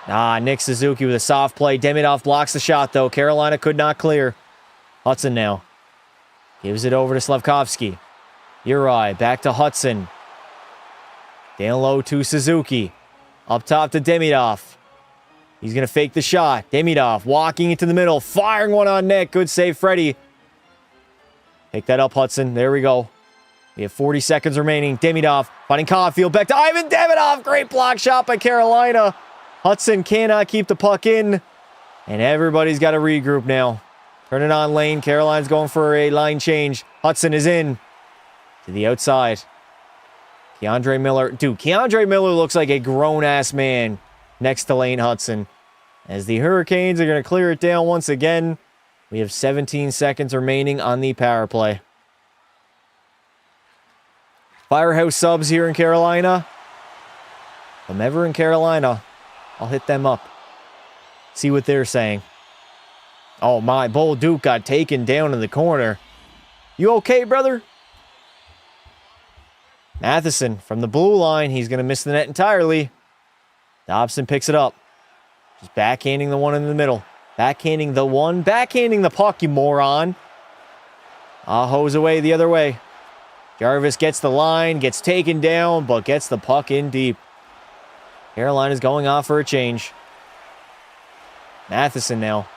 Nick Suzuki with a soft play. Demidov blocks the shot, though. Carolina could not clear. Hudson now. Gives it over to Slavkovsky. Uri back to Hudson. Down low to Suzuki. Up top to Demidov. He's going to fake the shot. Demidov walking into the middle. Firing one on net. Good save, Freddie. Pick that up, Hudson. There we go. We have 40 seconds remaining. Demidov finding Caulfield. Back to Ivan Demidov. Great block shot by Carolina. Hudson cannot keep the puck in. And everybody's got to regroup now. Turn it on lane. Caroline's going for a line change. Hudson is in. To the outside. Keandre Miller. Dude, Keandre Miller looks like a grown-ass man next to Lane Hudson. As the Hurricanes are going to clear it down once again. We have 17 seconds remaining on the power play. Firehouse subs here in Carolina. If I'm ever in Carolina, I'll hit them up. See what they're saying. Oh my, Bolduc got taken down in the corner. You okay, brother? Matheson from the blue line. He's going to miss the net entirely. Dobson picks it up. Just backhanding the one in the middle. Backhanding the one. Backhanding the puck, you moron. Aho's away the other way. Jarvis gets the line, gets taken down, but gets the puck in deep. Carolina's going off for a change. Matheson now.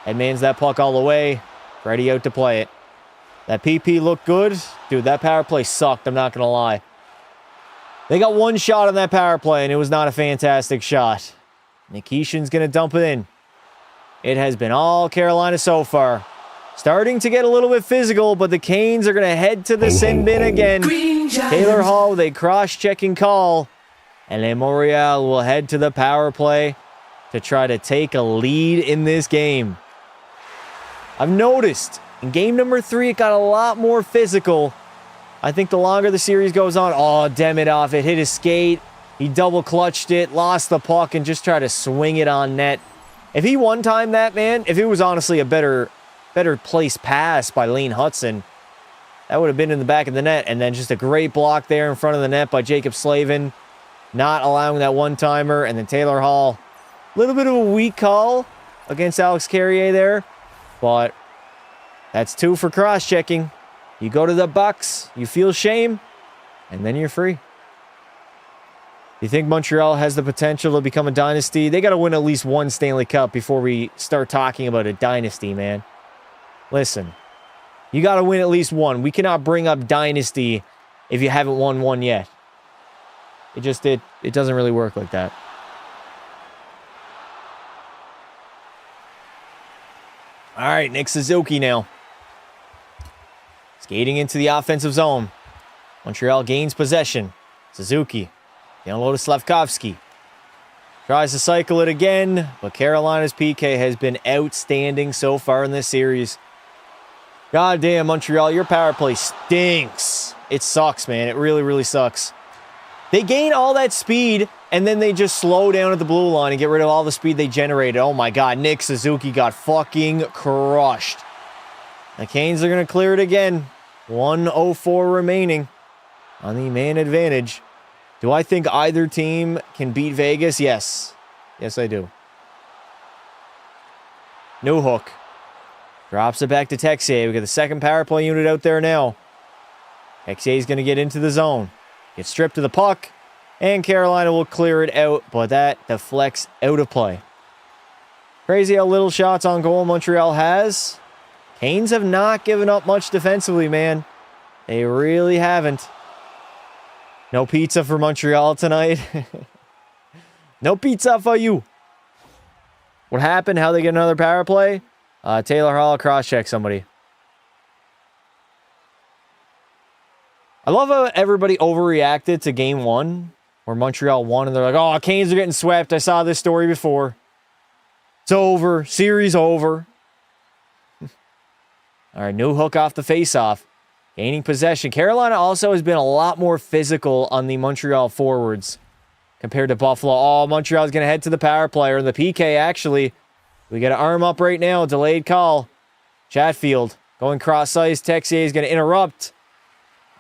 Headmans that puck all the way. Ready out to play it. That PP looked good. Dude, that power play sucked, I'm not going to lie. They got one shot on that power play, and it was not a fantastic shot. Nikishin's going to dump it in. It has been all Carolina so far. Starting to get a little bit physical, but the Canes are going to head to the sin bin again. Taylor Hall with a cross-checking call. And then Montreal will head to the power play to try to take a lead in this game. I've noticed in game number 3, it got a lot more physical. I think the longer the series goes on, oh, Demidov, it hit his skate. He double clutched it, lost the puck, and just tried to swing it on net. If he one-timed that, man, if it was honestly a better placed pass by Lane Hudson, that would have been in the back of the net. And then just a great block there in front of the net by Jacob Slavin, not allowing that one-timer. And then Taylor Hall, a little bit of a weak call against Alex Carrier there, but that's 2 for cross-checking. You go to the Bucks, you feel shame, and then you're free. You think Montreal has the potential to become a dynasty? They got to win at least one Stanley Cup before we start talking about a dynasty, man. Listen, you got to win at least one. We cannot bring up dynasty if you haven't won one yet. It doesn't really work like that. All right, Nick Suzuki now. Skating into the offensive zone. Montreal gains possession. Suzuki. Down low to Slavkovsky. Tries to cycle it again, but Carolina's PK has been outstanding so far in this series. God damn, Montreal, your power play stinks. It sucks, man. It really, really sucks. They gain all that speed, and then they just slow down at the blue line and get rid of all the speed they generated. Oh my God, Nick Suzuki got fucking crushed. The Canes are going to clear it again. 1:04 remaining on the man advantage. Do I think either team can beat Vegas? Yes. Yes, I do. No hook. Drops it back to Texier. We got the second power play unit out there now. Texier's going to get into the zone. Get stripped to the puck. And Carolina will clear it out, but that deflects out of play. Crazy how little shots on goal Montreal has. Canes have not given up much defensively, man. They really haven't. No pizza for Montreal tonight. No pizza for you. What happened? How they get another power play? Taylor Hall cross-check somebody. I love how everybody overreacted to game 1 where Montreal won and they're like, oh, Canes are getting swept. I saw this story before. It's over. Series over. All right, new hook off the face-off. Gaining possession. Carolina also has been a lot more physical on the Montreal forwards compared to Buffalo. Oh, Montreal's going to head to the power play, or the PK, actually. We got an arm up right now. Delayed call. Chatfield going cross-ice. Texier is going to interrupt.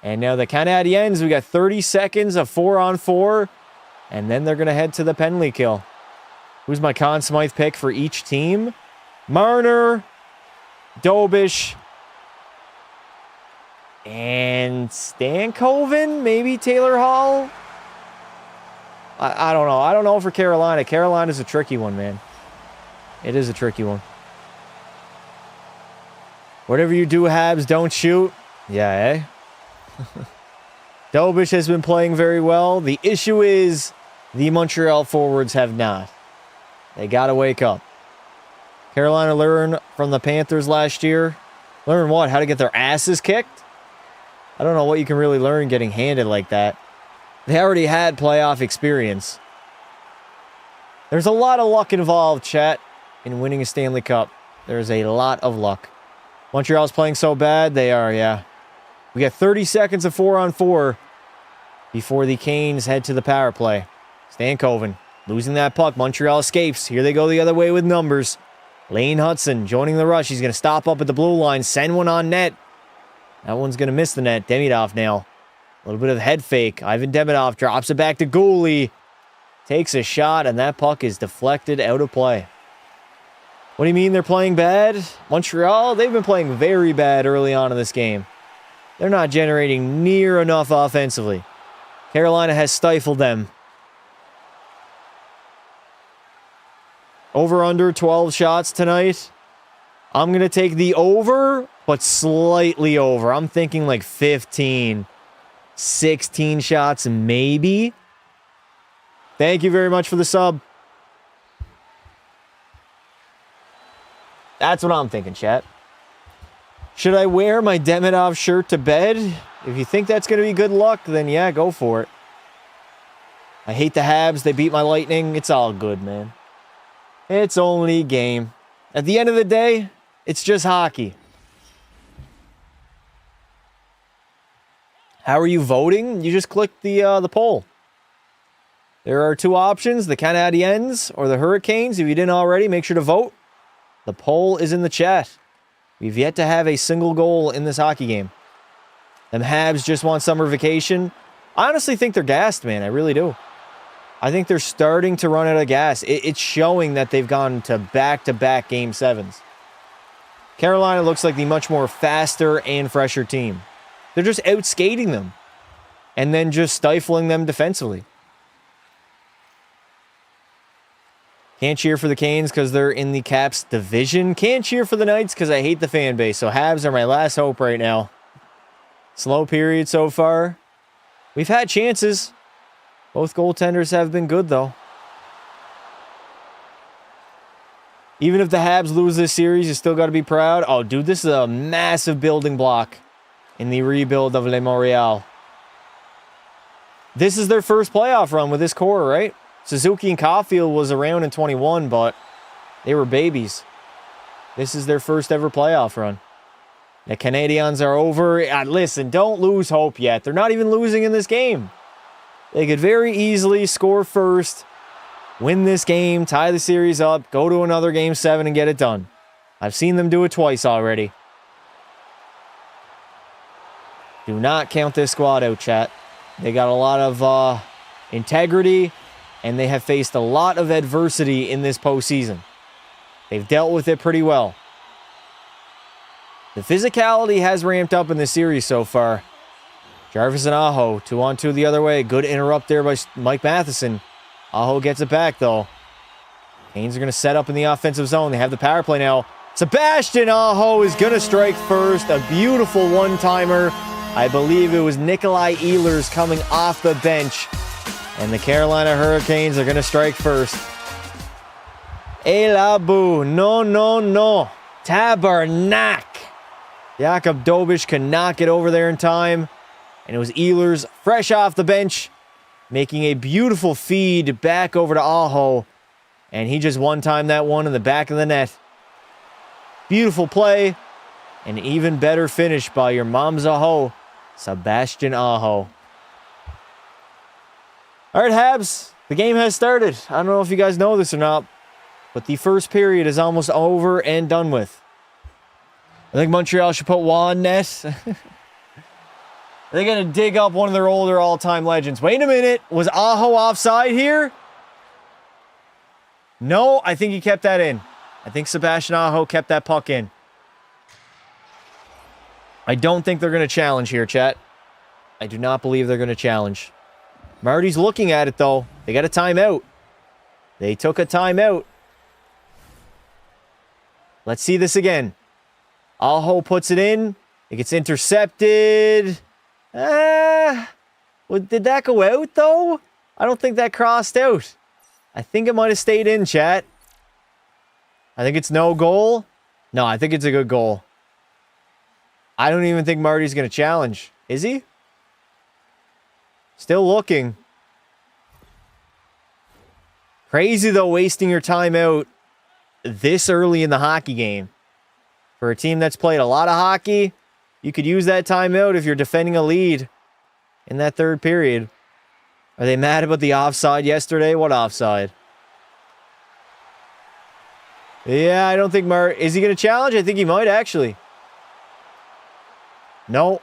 And now the Canadiens, we got 30 seconds of 4-on-4. And then they're going to head to the penalty kill. Who's my Conn Smythe pick for each team? Marner, Dobish, and Stankoven, maybe Taylor Hall. I don't know. I don't know for Carolina. Carolina's a tricky one, man. It is a tricky one. Whatever you do, Habs, don't shoot. Yeah, eh? Dobish has been playing very well. The issue is the Montreal forwards have not. They got to wake up. Carolina learned from the Panthers last year. Learn what? How to get their asses kicked? I don't know what you can really learn getting handed like that. They already had playoff experience. There's a lot of luck involved, chat, in winning a Stanley Cup. There's a lot of luck. Montreal's playing so bad. They are, yeah. We got 30 seconds of 4-on-4 before the Canes head to the power play. Stankoven losing that puck. Montreal escapes. Here they go the other way with numbers. Lane Hudson joining the rush. He's going to stop up at the blue line. Send one on net. That one's going to miss the net. Demidov now. A little bit of head fake. Ivan Demidov drops it back to Gooley. Takes a shot, and that puck is deflected out of play. What do you mean they're playing bad? Montreal, they've been playing very bad early on in this game. They're not generating near enough offensively. Carolina has stifled them. Over under 12 shots tonight. I'm going to take the over, but slightly over. I'm thinking like 15, 16 shots maybe. Thank you very much for the sub. That's what I'm thinking, chat. Should I wear my Demidov shirt to bed? If you think that's going to be good luck, then yeah, go for it. I hate the Habs. They beat my Lightning. It's all good, man. It's only a game. At the end of the day, it's just hockey. How are you voting? You just click the poll. There are two options, the Canadiens or the Hurricanes. If you didn't already, make sure to vote. The poll is in the chat. We've yet to have a single goal in this hockey game. Them Habs just want summer vacation. I honestly think they're gassed, man. I really do. I think they're starting to run out of gas. It's showing that they've gone to back-to-back Game 7s. Carolina looks like the much more faster and fresher team. They're just out-skating them and then just stifling them defensively. Can't cheer for the Canes because they're in the Caps division. Can't cheer for the Knights because I hate the fan base. So Habs are my last hope right now. Slow period so far. We've had chances. Both goaltenders have been good, though. Even if the Habs lose this series, you still got to be proud. Oh, dude, this is a massive building block in the rebuild of Le Montreal. This is their first playoff run with this core, right? Suzuki and Caulfield was around in 21, but they were babies. This is their first ever playoff run. The Canadiens are over. Listen, don't lose hope yet. They're not even losing in this game. They could very easily score first, win this game, tie the series up, go to another Game 7 and get it done. I've seen them do it twice already. Do not count this squad out, chat. They got a lot of integrity, and they have faced a lot of adversity in this postseason. They've dealt with it pretty well. The physicality has ramped up in the series so far. Jarvis and Aho, 2-on-2 the other way. Good interrupt there by Mike Matheson. Aho gets it back, though. Canes are going to set up in the offensive zone. They have the power play now. Sebastian Aho is going to strike first. A beautiful one-timer. I believe it was Nikolai Ehlers coming off the bench. And the Carolina Hurricanes are going to strike first. Elabu. No. Tabernac. Jakub Dobish cannot get over there in time. And it was Ehlers, fresh off the bench, making a beautiful feed back over to Aho. And he just one-timed that one in the back of the net. Beautiful play. An even better finish by your mom's Aho, Sebastian Aho. All right, Habs, the game has started. I don't know if you guys know this or not, but the first period is almost over and done with. I think Montreal should put Juan net. They're going to dig up one of their older all-time legends. Wait a minute. Was Aho offside here? No, I think he kept that in. I think Sebastian Aho kept that puck in. I don't think they're going to challenge here, chat. I do not believe they're going to challenge. Marty's looking at it, though. They got a timeout. They took a timeout. Let's see this again. Aho puts it in. It gets intercepted. Well, did that go out, though? I don't think that crossed out. I think it might have stayed in, chat. I think it's no goal. No, I think it's a good goal. I don't even think Marty's going to challenge. Is he? Still looking. Crazy, though, wasting your time out this early in the hockey game. For a team that's played a lot of hockey, you could use that timeout if you're defending a lead in that third period. Are they mad about the offside yesterday? What offside? Yeah, I don't think is he going to challenge? I think he might, actually. No.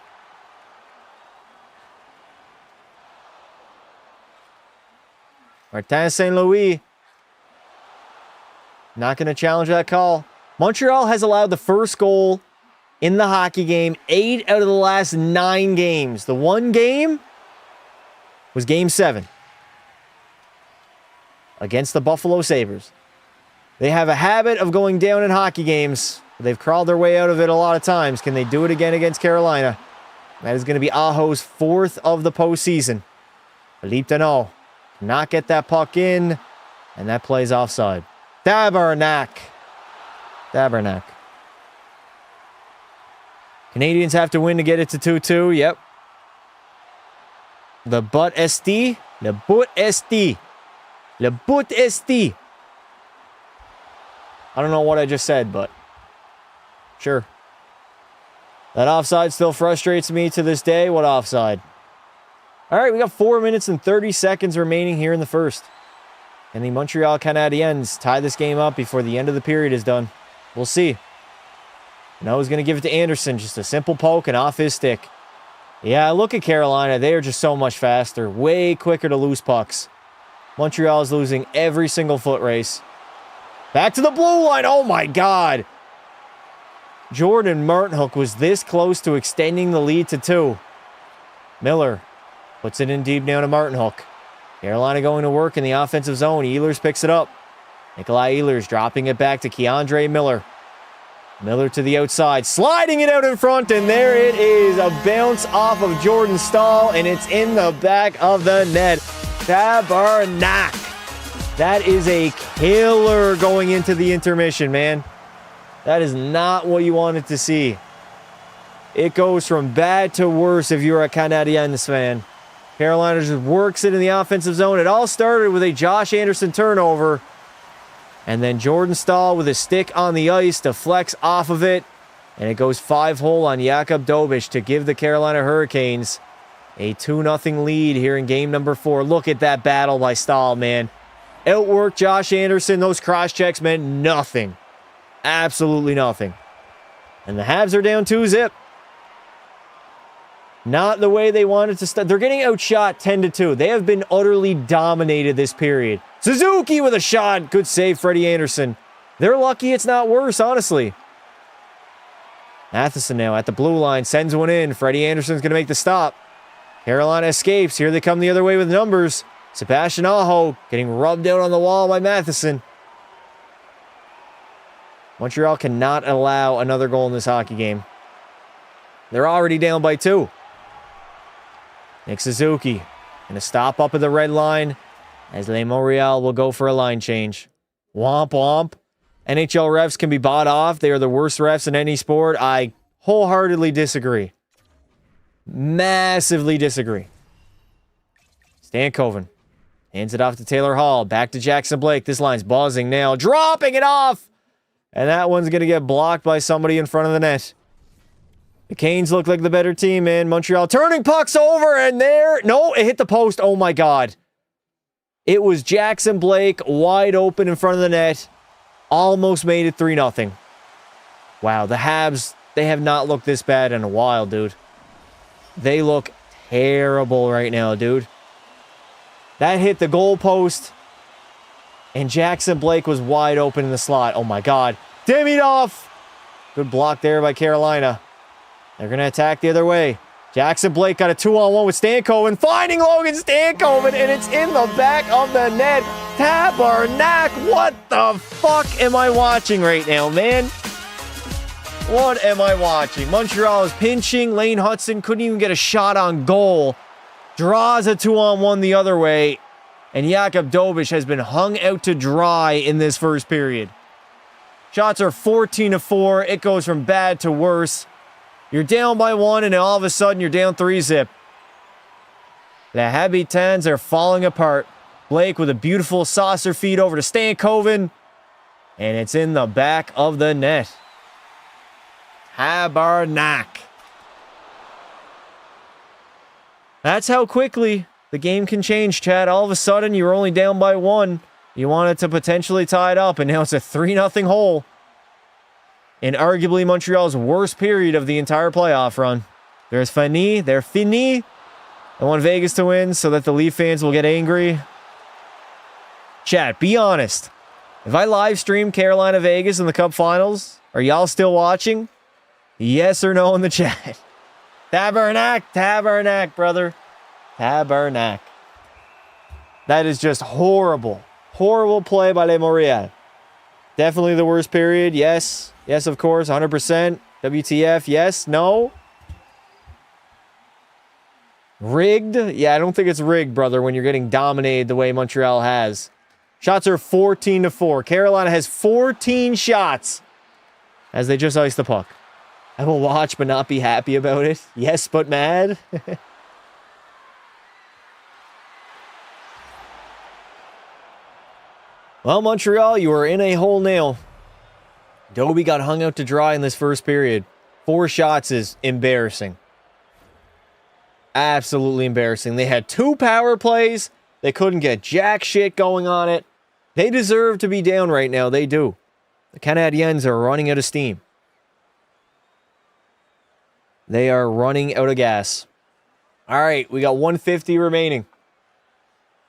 Martin St. Louis. Not going to challenge that call. Montreal has allowed the first goal in the hockey game 8 out of the last 9 games. The one game was Game 7 against the Buffalo Sabres. They have a habit of going down in hockey games. They've crawled their way out of it a lot of times. Can they do it again against Carolina? That is going to be Aho's 4th of the postseason. Philippe Danault cannot get that puck in, and that plays offside. Tabernac. Canadiens have to win to get it to 2-2. Yep. Le but esti. I don't know what I just said, but sure. That offside still frustrates me to this day. What offside? All right, we got 4 minutes and 30 seconds remaining here in the first. And the Montreal Canadiens tie this game up before the end of the period is done. We'll see. And I was going to give it to Anderson. Just a simple poke and off his stick. Yeah, look at Carolina. They are just so much faster. Way quicker to lose pucks. Montreal is losing every single foot race. Back to the blue line. Oh, my God. Jordan Martinhook was this close to extending the lead to 2. Miller puts it in deep now to Martinhook. Carolina going to work in the offensive zone. Ehlers picks it up. Nikolai Ehlers dropping it back to Keandre Miller. Miller to the outside, sliding it out in front, and there it is. A bounce off of Jordan Staal, and it's in the back of the net. Tabernac. That is a killer going into the intermission, man. That is not what you wanted to see. It goes from bad to worse if you're a Canadiens fan. Carolina just works it in the offensive zone. It all started with a Josh Anderson turnover. And then Jordan Staal with a stick on the ice deflects off of it. And it goes 5-hole on Jakub Dobeš to give the Carolina Hurricanes a 2-0 lead here in game number 4. Look at that battle by Staal, man. Outworked Josh Anderson. Those cross checks meant nothing. Absolutely nothing. And the Habs are down 2-0. Not the way they wanted to start. They're getting outshot 10-2. They have been utterly dominated this period. Suzuki with a shot. Good save, Freddie Anderson. They're lucky it's not worse, honestly. Matheson now at the blue line. Sends one in. Freddie Anderson's going to make the stop. Carolina escapes. Here they come the other way with numbers. Sebastian Aho getting rubbed out on the wall by Matheson. Montreal cannot allow another goal in this hockey game. They're already down by 2. Nick Suzuki going to stop up at the red line as Le Montreal will go for a line change. Womp womp. NHL refs can be bought off. They are the worst refs in any sport. I wholeheartedly disagree. Massively disagree. Stankoven hands it off to Taylor Hall. Back to Jackson Blake. This line's buzzing now. Dropping it off. And that one's going to get blocked by somebody in front of the net. The Canes look like the better team, man. Montreal turning pucks over, and there... No, it hit the post. Oh, my God. It was Jackson Blake wide open in front of the net. Almost made it 3-0. Wow, the Habs, they have not looked this bad in a while, dude. They look terrible right now, dude. That hit the goalpost, and Jackson Blake was wide open in the slot. Oh, my God. Demidov! Good block there by Carolina. They're going to attack the other way. Jackson Blake got a 2-on-1 with Stankoven, finding Logan Stankoven, and it's in the back of the net. Tabernac, what the fuck am I watching right now, man? What am I watching? Montreal is pinching. Lane Hudson couldn't even get a shot on goal. Draws a 2-on-1 the other way, and Jakub Dobeš has been hung out to dry in this first period. Shots are 14-4. It goes from bad to worse. You're down by 1, and all of a sudden, you're down 3-0. The Habitants are falling apart. Blake with a beautiful saucer feed over to Stankoven. And it's in the back of the net. Habernack. That's how quickly the game can change, Chad. All of a sudden, you were only down by 1. You wanted to potentially tie it up, and now it's a 3-0 hole. In arguably Montreal's worst period of the entire playoff run. There's fini. They're fini. I want Vegas to win so that the Leaf fans will get angry. Chat, be honest. If I live stream Carolina Vegas in the Cup Finals, are y'all still watching? Yes or no in the chat. Tabernac, brother. Tabernac. That is just horrible. Horrible play by Le Montreal. Definitely the worst period. Yes. Yes, of course. 100%. WTF. Yes. No. Rigged? Yeah, I don't think it's rigged, brother, when you're getting dominated the way Montreal has. Shots are 14-4. Carolina has 14 shots as they just iced the puck. I will watch but not be happy about it. Yes, but mad. Well, Montreal, you are in a hole now. Dobie got hung out to dry in this first period. 4 shots is embarrassing. Absolutely embarrassing. They had 2 power plays. They couldn't get jack shit going on it. They deserve to be down right now. They do. The Canadiens are running out of steam. They are running out of gas. All right, we got 150 remaining.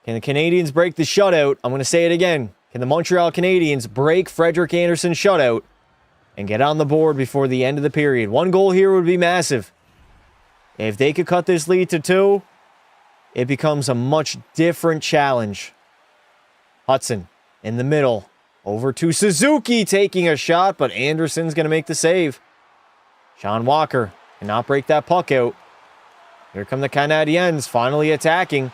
Can the Canadiens break the shutout? I'm going to say it again. Can the Montreal Canadiens break Frederik Andersen's shutout and get on the board before the end of the period? 1 goal here would be massive. If they could cut this lead to 2, it becomes a much different challenge. Hudson in the middle. Over to Suzuki taking a shot, but Andersen's going to make the save. Sean Walker cannot break that puck out. Here come the Canadiens finally attacking.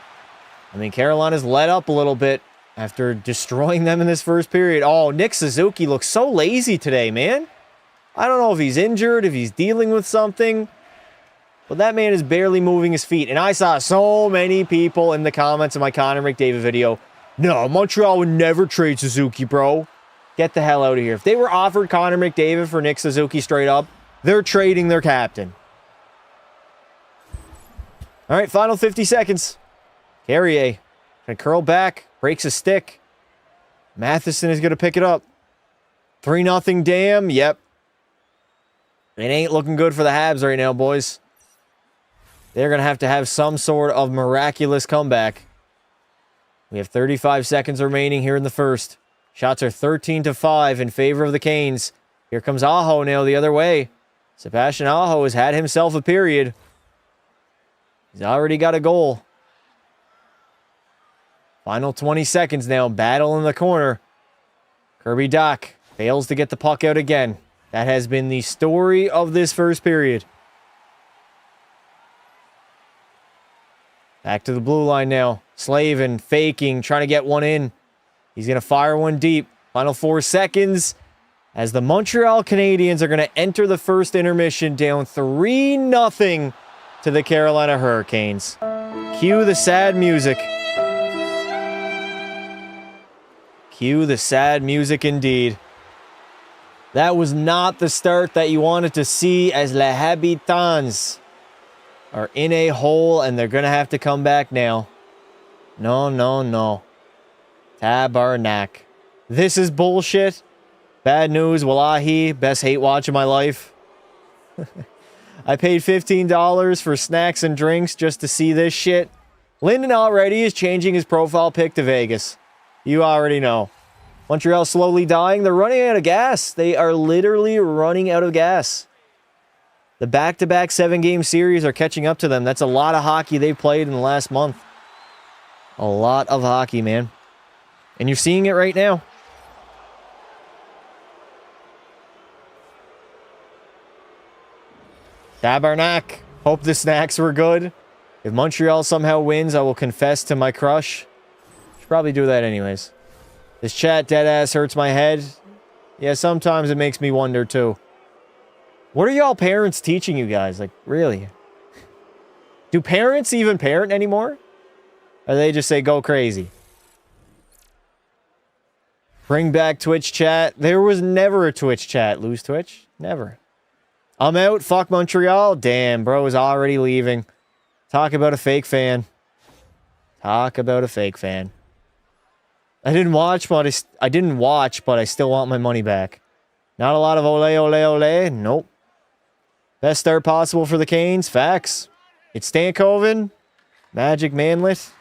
I mean, Carolina's let up a little bit after destroying them in this first period. Oh, Nick Suzuki looks so lazy today, man. I don't know if he's injured, if he's dealing with something, but that man is barely moving his feet. And I saw so many people in the comments of my Connor McDavid video. No, Montreal would never trade Suzuki, bro. Get the hell out of here. If they were offered Connor McDavid for Nick Suzuki straight up, they're trading their captain. All right, final 50 seconds. Carrier can curl back, breaks a stick. Matheson is going to pick it up. 3-0 Dam. Yep. It ain't looking good for the Habs right now, boys. They're going to have some sort of miraculous comeback. We have 35 seconds remaining here in the first. Shots are 13-5 in favor of the Canes. Here comes Aho now the other way. Sebastian Aho has had himself a period. He's already got a goal. Final 20 seconds now. Battle in the corner. Kirby Dach fails to get the puck out again. That has been the story of this first period. Back to the blue line now. Slavin faking, trying to get one in. He's going to fire one deep. Final 4 seconds as the Montreal Canadiens are going to enter the first intermission down 3-0 to the Carolina Hurricanes. Cue the sad music. Cue the sad music indeed. That was not the start that you wanted to see as Les Habitants are in a hole and they're going to have to come back now. No. Tabarnak. This is bullshit. Bad news, wallahi. Best hate watch of my life. I paid $15 for snacks and drinks just to see this shit. Linden already is changing his profile pic to Vegas. You already know. Montreal slowly dying. They're running out of gas. They are literally running out of gas. The back-to-back 7-game series are catching up to them. That's a lot of hockey they've played in the last month. A lot of hockey, man. And you're seeing it right now. Tabarnak. Hope the snacks were good. If Montreal somehow wins, I will confess to my crush. Should probably do that anyways. This chat deadass hurts my head. Yeah, sometimes it makes me wonder too. What are y'all parents teaching you guys? Like, really? Do parents even parent anymore? Or they just say, go crazy. Bring back Twitch chat. There was never a Twitch chat. Lose Twitch? Never. I'm out. Fuck Montreal. Damn, bro is already leaving. Talk about a fake fan. Talk about a fake fan. I didn't watch, but I still want my money back. Not a lot of ole, ole, ole. Nope. Best start possible for the Canes. Facts. It's Stankoven. Magic Manlet.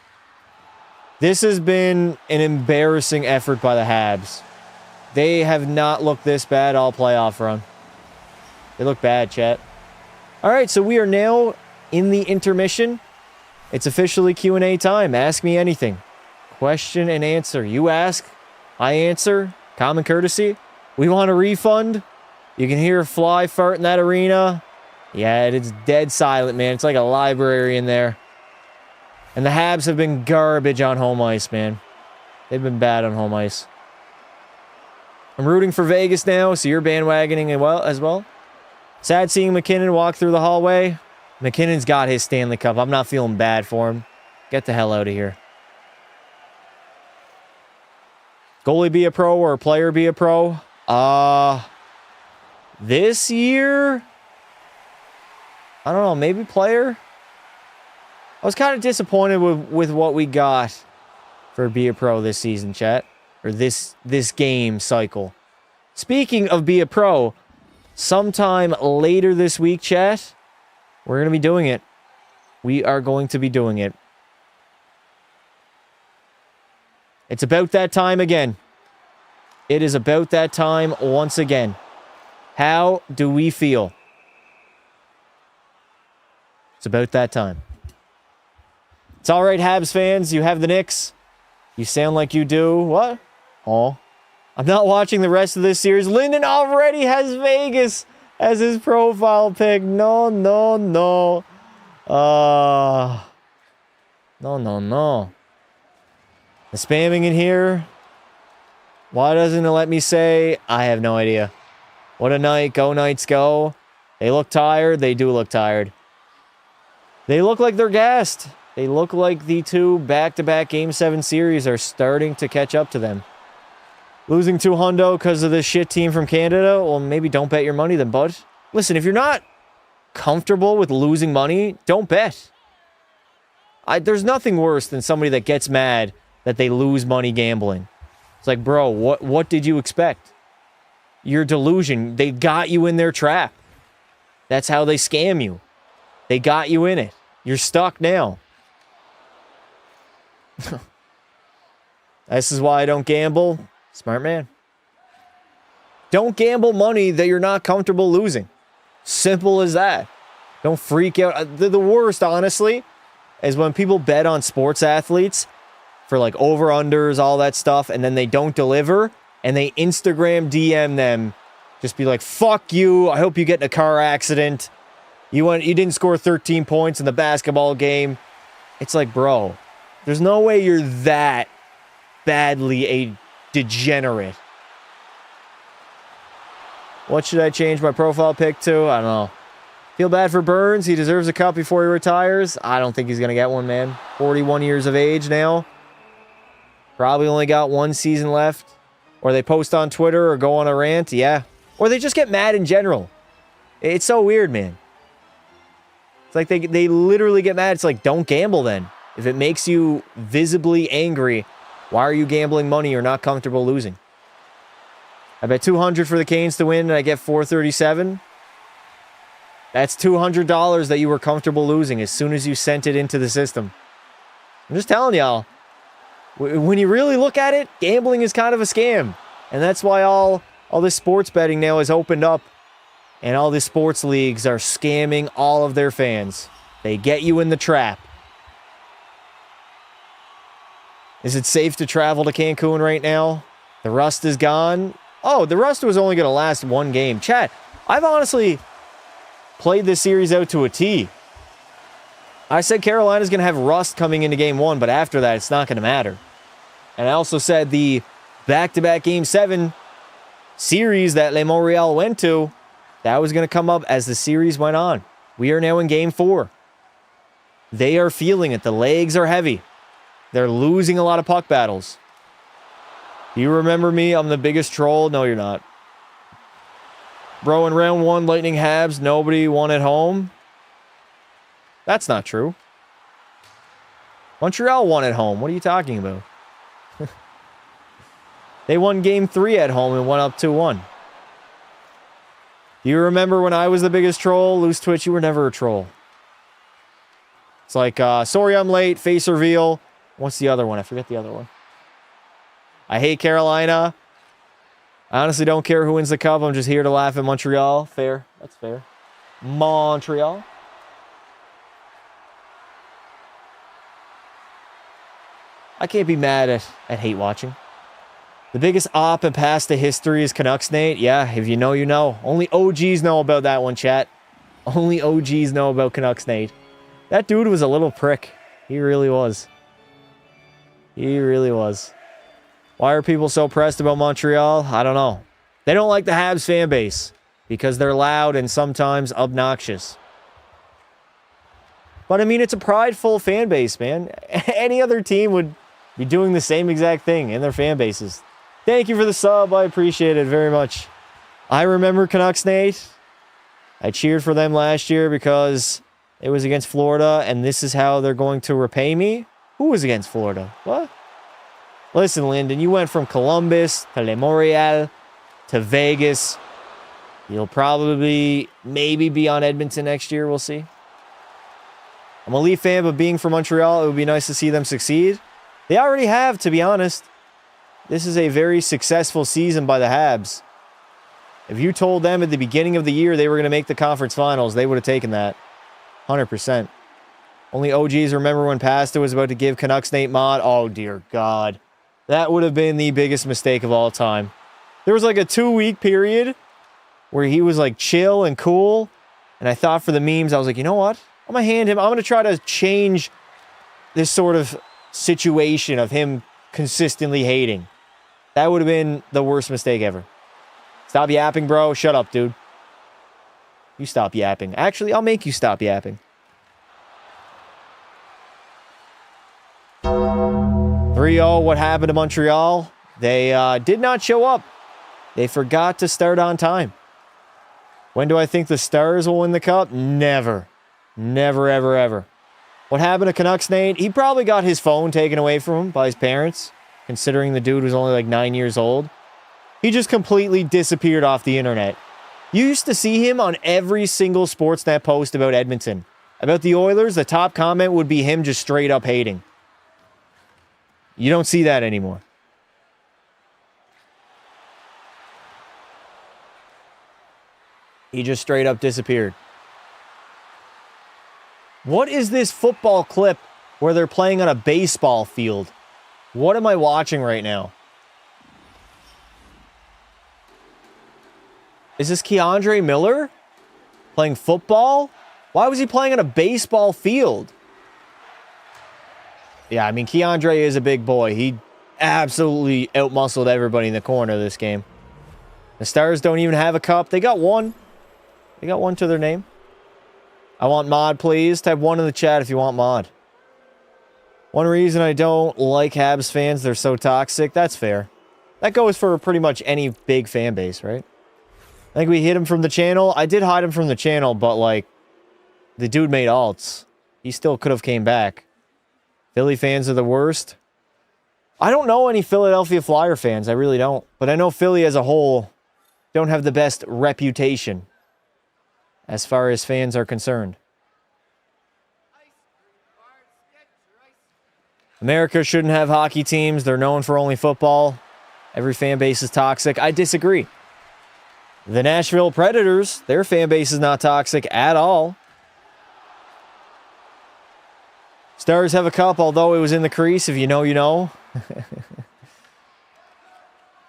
This has been an embarrassing effort by the Habs. They have not looked this bad all playoff run. They look bad, chat. All right, so we are now in the intermission. It's officially Q&A time. Ask me anything. Question and answer. You ask, I answer. Common courtesy. We want a refund. You can hear a fly fart in that arena. Yeah, it's dead silent, man. It's like a library in there. And the Habs have been garbage on home ice, man. They've been bad on home ice. I'm rooting for Vegas now, so you're bandwagoning as well. Sad seeing McKinnon walk through the hallway. McKinnon's got his Stanley Cup. I'm not feeling bad for him. Get the hell out of here. Goalie be a pro or a player be a pro? This year? I don't know, maybe player? I was kind of disappointed with what we got for Be a Pro this season, chat. Or this game cycle. Speaking of Be a Pro, sometime later this week, chat, we're going to be doing it. We are going to be doing it. It's about that time again. It is about that time once again. How do we feel? It's about that time. It's all right, Habs fans. You have the Knicks. You sound like you do. What? Oh. I'm not watching the rest of this series. Lyndon already has Vegas as his profile pick. No, no, no. No, no, no. The spamming in here. Why doesn't it let me say? I have no idea. What a night. Go Knights, go. They look tired. They do look tired. They look like they're gassed. They look like the two back-to-back Game 7 series are starting to catch up to them. Losing 200 because of this shit team from Canada? Well, maybe don't bet your money then, bud. Listen, if you're not comfortable with losing money, don't bet. There's nothing worse than somebody that gets mad that they lose money gambling. It's like, bro, what did you expect? Your delusion. They got you in their trap. That's how they scam you. They got you in it. You're stuck now. This is why I don't gamble. Smart man. Don't gamble money that you're not comfortable losing. Simple as that. Don't freak out. The worst, honestly, is when people bet on sports athletes for like over-unders, all that stuff, and then they don't deliver, and they Instagram DM them. Just be like, fuck you. I hope you get in a car accident. You didn't score 13 points in the basketball game. It's like, bro, there's no way you're that badly a degenerate. What should I change my profile pic to? I don't know. Feel bad for Burns. He deserves a cup before he retires. I don't think he's going to get one, man. 41 years of age now. Probably only got one season left. Or they post on Twitter or go on a rant. Yeah. Or they just get mad in general. It's so weird, man. It's like they literally get mad. It's like, don't gamble then. If it makes you visibly angry, why are you gambling money you're not comfortable losing? I bet 200 for the Canes to win and I get 437. That's $200 that you were comfortable losing as soon as you sent it into the system. I'm just telling y'all, when you really look at it, gambling is kind of a scam. And that's why all this sports betting now is opened up. And all the sports leagues are scamming all of their fans. They get you in the trap. Is it safe to travel to Cancun right now? The rust is gone. Oh, the rust was only going to last one game. Chat, I've honestly played this series out to a T. I said Carolina's going to have rust coming into game 1, but after that, it's not going to matter. And I also said the back-to-back Game 7 series that Le Montreal went to, that was going to come up as the series went on. We are now in Game 4. They are feeling it. The legs are heavy. They're losing a lot of puck battles. You remember me? I'm the biggest troll. No, you're not. Bro, in round 1, Lightning Habs, nobody won at home. That's not true. Montreal won at home. What are you talking about? They won game 3 at home and went up 2-1. Do you remember when I was the biggest troll? Loose Twitch, you were never a troll. It's like, sorry I'm late, face reveal. What's the other one? I forget the other one. I hate Carolina. I honestly don't care who wins the cup. I'm just here to laugh at Montreal. Fair. That's fair. Montreal. I can't be mad at hate watching. The biggest op and past the history is Canucks Nate. Yeah, if you know, you know. Only OGs know about that one, chat. Only OGs know about Canucks Nate. That dude was a little prick. He really was. He really was. Why are people so pressed about Montreal? I don't know. They don't like the Habs fan base because they're loud and sometimes obnoxious. But I mean, it's a prideful fan base, man. Any other team would be doing the same exact thing in their fan bases. Thank you for the sub. I appreciate it very much. I remember Canucks Nate. I cheered for them last year because it was against Florida, and this is how they're going to repay me. Who was against Florida? What? Listen, Lyndon, you went from Columbus to Montreal to Vegas. You'll probably maybe be on Edmonton next year. We'll see. I'm a Leaf fan, but being from Montreal, it would be nice to see them succeed. They already have, to be honest. This is a very successful season by the Habs. If you told them at the beginning of the year they were going to make the conference finals, they would have taken that. 100%. Only OGs remember when Pasta was about to give Canucks Nate mod. Oh, dear God. That would have been the biggest mistake of all time. There was like a 2-week period where he was like chill and cool. And I thought for the memes, I was like, you know what? I'm going to hand him. I'm going to try to change this sort of situation of him consistently hating. That would have been the worst mistake ever. Stop yapping, bro. Shut up, dude. You stop yapping. Actually, I'll make you stop yapping. 3-0, what happened to Montreal? They did not show up. They forgot to start on time. When do I think the Stars will win the cup? Never. Never, ever, ever. What happened to Canucks Nate? He probably got his phone taken away from him by his parents, considering the dude was only like 9 years old. He just completely disappeared off the internet. You used to see him on every single Sportsnet post about Edmonton. About the Oilers, the top comment would be him just straight up hating. You don't see that anymore. He just straight up disappeared. What is this football clip where they're playing on a baseball field? What am I watching right now? Is this Keandre Miller playing football? Why was he playing on a baseball field? Yeah, I mean, Keandre is a big boy. He absolutely outmuscled everybody in the corner of this game. The Stars don't even have a cup. They got one. They got one to their name. I want mod, please. Type 1 in the chat if you want mod. One reason I don't like Habs fans, they're so toxic. That's fair. That goes for pretty much any big fan base, right? I think we hid him from the channel. I did hide him from the channel, but, like, the dude made alts. He still could have came back. Philly fans are the worst. I don't know any Philadelphia Flyer fans. I really don't. But I know Philly as a whole don't have the best reputation as far as fans are concerned. America shouldn't have hockey teams. They're known for only football. Every fan base is toxic. I disagree. The Nashville Predators, their fan base is not toxic at all. Stars have a cup, although it was in the crease. If you know, you know.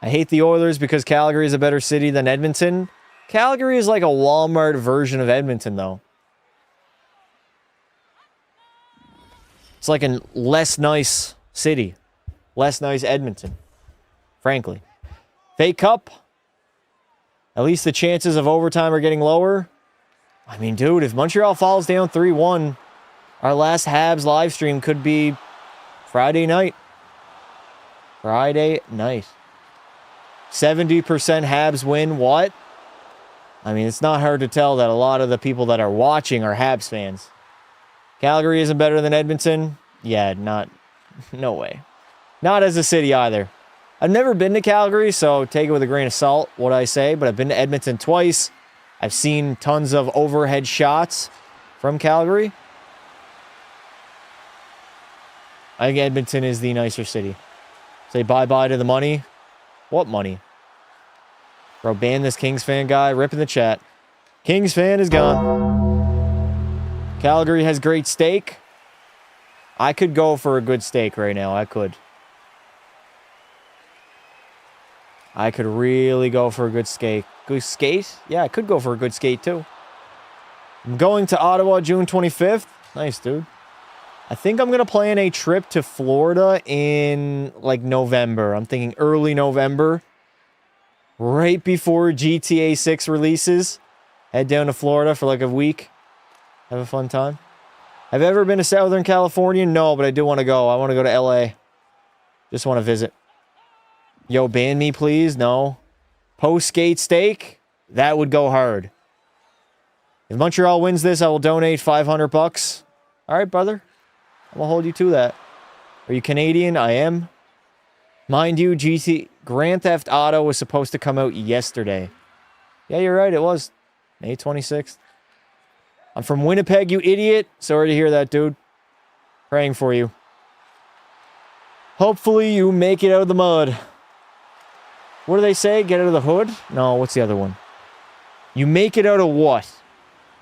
I hate the Oilers because Calgary is a better city than Edmonton. Calgary is like a Walmart version of Edmonton, though. It's like a less nice city. Less nice Edmonton. Frankly. Fake Cup. At least the chances of overtime are getting lower. I mean, dude, if Montreal falls down 3-1, our last Habs live stream could be Friday night. Friday night. 70% Habs win. What? I mean, it's not hard to tell that a lot of the people that are watching are Habs fans. Calgary isn't better than Edmonton? Yeah, no way. Not as a city either. I've never been to Calgary, so take it with a grain of salt, what I say, but I've been to Edmonton twice. I've seen tons of overhead shots from Calgary. I think Edmonton is the nicer city. Say bye-bye to the money. What money? Bro, ban this Kings fan guy. Rip in the chat. Kings fan is gone. Calgary has great steak. I could go for a good steak right now. I could really go for a good skate. Good skate? Yeah, I could go for a good skate too. I'm going to Ottawa June 25th. Nice, dude. I think I'm going to plan a trip to Florida in like November. I'm thinking early November. Right before GTA 6 releases. Head down to Florida for like a week. Have a fun time. Have you ever been to Southern California? No, but I do want to go. I want to go to LA. Just want to visit. Yo, ban me, please. No. Post-skate steak? That would go hard. If Montreal wins this, I will donate $500. All right, brother. I'm going to hold you to that. Are you Canadian? I am. Mind you, Grand Theft Auto was supposed to come out yesterday. Yeah, you're right. It was. May 26th. I'm from Winnipeg, you idiot. Sorry to hear that, dude. Praying for you. Hopefully you make it out of the mud. What do they say? Get out of the hood? No, what's the other one? You make it out of what?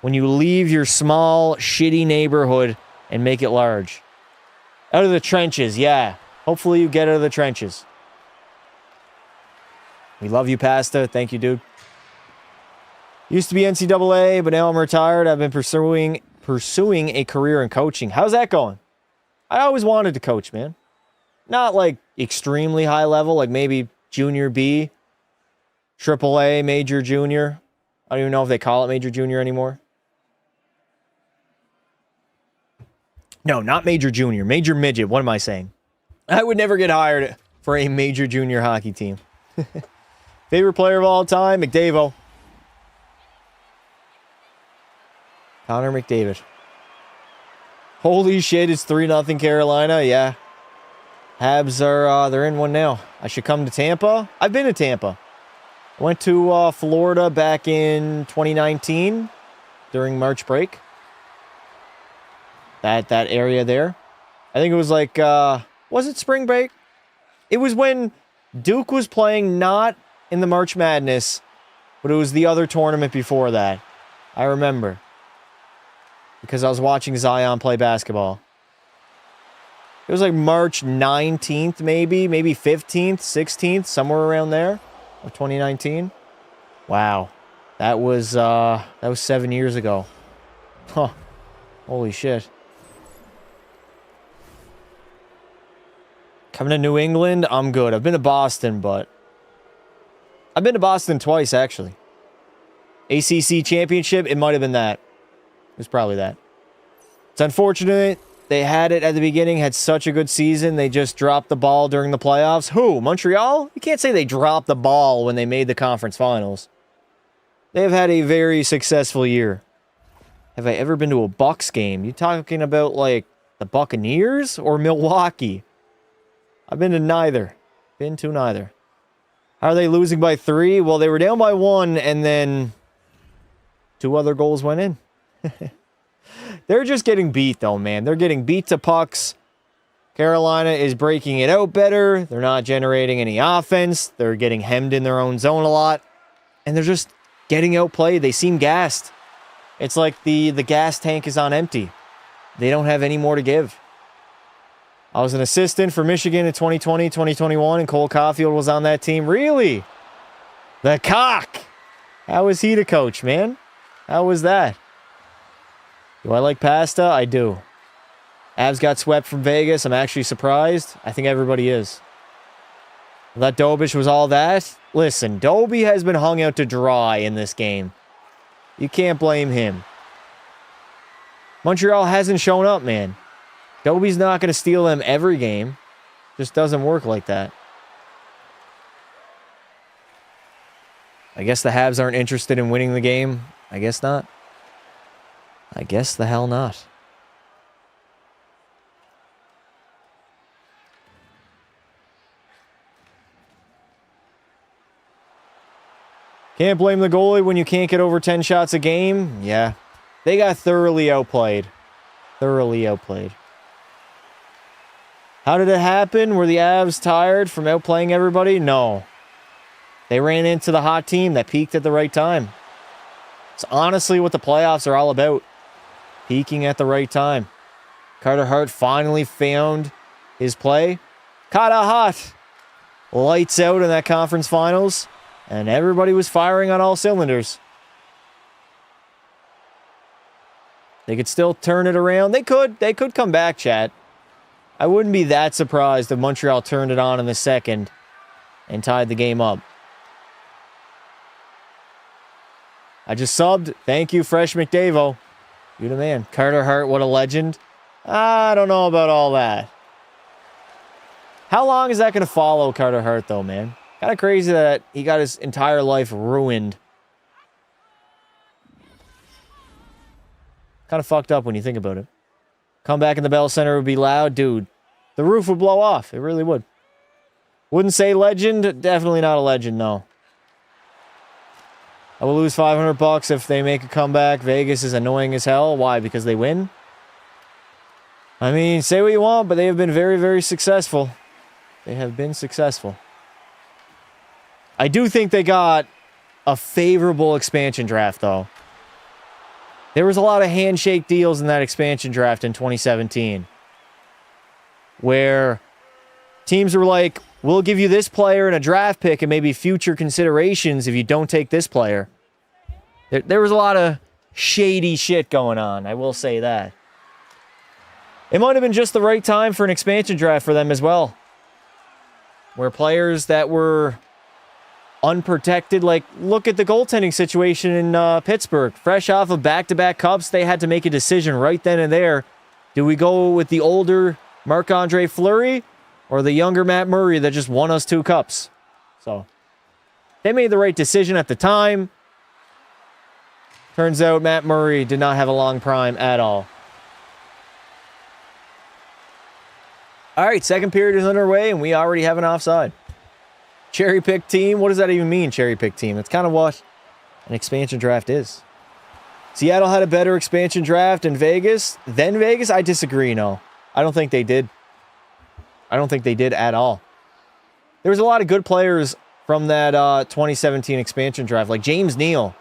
When you leave your small, shitty neighborhood and make it large. Out of the trenches, yeah. Hopefully you get out of the trenches. We love you, Pasta. Thank you, dude. Used to be NCAA, but now I'm retired. I've been pursuing a career in coaching. How's that going? I always wanted to coach, man. Not like extremely high level, like maybe Junior B, Triple A, Major Junior. I don't even know if they call it Major Junior anymore. No, not Major Junior. Major Midget. What am I saying? I would never get hired for a Major Junior hockey team. Favorite player of all time? McDavid. Connor McDavid. Holy shit, it's 3-0 Carolina. Yeah. Habs are, they're in one now. I should come to Tampa. I've been to Tampa. I went to Florida back in 2019 during March break. That area there. I think it was like, was it spring break? It was when Duke was playing not in the March Madness, but it was the other tournament before that. I remember. Because I was watching Zion play basketball. It was like March 19th, maybe 15th, 16th, somewhere around there of 2019. Wow. That was 7 years ago. Huh. Holy shit. Coming to New England, I'm good. I've been to Boston, but I've been to Boston twice, actually. ACC championship, it might have been that. It was probably that. It's unfortunate. They had it at the beginning, had such a good season. They just dropped the ball during the playoffs. Who? Montreal? You can't say they dropped the ball when they made the conference finals. They have had a very successful year. Have I ever been to a Bucks game? You talking about, like, the Buccaneers or Milwaukee? I've been to neither. Been to neither. How are they losing by 3? Well, they were down by 1, and then 2 other goals went in. They're just getting beat, though, man. They're getting beat to pucks. Carolina is breaking it out better. They're not generating any offense. They're getting hemmed in their own zone a lot. And they're just getting outplayed. They seem gassed. It's like the gas tank is on empty. They don't have any more to give. I was an assistant for Michigan in 2020, 2021, and Cole Caulfield was on that team. Really? The cock! How was he to coach, man? How was that? Do I like pasta? I do. Avs got swept from Vegas. I'm actually surprised. I think everybody is. That Dobish was all that. Listen, Dobie has been hung out to dry in this game. You can't blame him. Montreal hasn't shown up, man. Dobie's not going to steal them every game. Just doesn't work like that. I guess the Habs aren't interested in winning the game. I guess not. I guess the hell not. Can't blame the goalie when you can't get over 10 shots a game. Yeah. They got thoroughly outplayed. Thoroughly outplayed. How did it happen? Were the Avs tired from outplaying everybody? No. They ran into the hot team that peaked at the right time. It's honestly what the playoffs are all about. Peaking at the right time. Carter Hart finally found his play. Caught a hot. Lights out in that conference finals. And everybody was firing on all cylinders. They could still turn it around. They could. They could come back, chat. I wouldn't be that surprised if Montreal turned it on in the second and tied the game up. I just subbed. Thank you, Fresh McDavo. You the man. Carter Hart, what a legend. I don't know about all that. How long is that going to follow Carter Hart, though, man? Kind of crazy that he got his entire life ruined. Kind of fucked up when you think about it. Come back in the Bell Center would be loud. Dude, the roof would blow off. It really would. Wouldn't say legend. Definitely not a legend, no. I will lose $500 if they make a comeback. Vegas is annoying as hell. Why? Because they win? I mean, say what you want, but they have been very, very successful. They have been successful. I do think they got a favorable expansion draft, though. There was a lot of handshake deals in that expansion draft in 2017 where teams were like, we'll give you this player and a draft pick and maybe future considerations if you don't take this player. There was a lot of shady shit going on, I will say that. It might have been just the right time for an expansion draft for them as well, where players that were unprotected, like look at the goaltending situation in Pittsburgh. Fresh off of back-to-back cups, they had to make a decision right then and there. Do we go with the older Marc-Andre Fleury or the younger Matt Murray that just won us 2 cups? So they made the right decision at the time. Turns out Matt Murray did not have a long prime at all. All right, second period is underway, and we already have an offside. Cherry pick team? What does that even mean, cherry pick team? That's kind of what an expansion draft is. Seattle had a better expansion draft than Vegas. I disagree, no. I don't think they did. I don't think they did at all. There was a lot of good players from that 2017 expansion draft, like James Neal.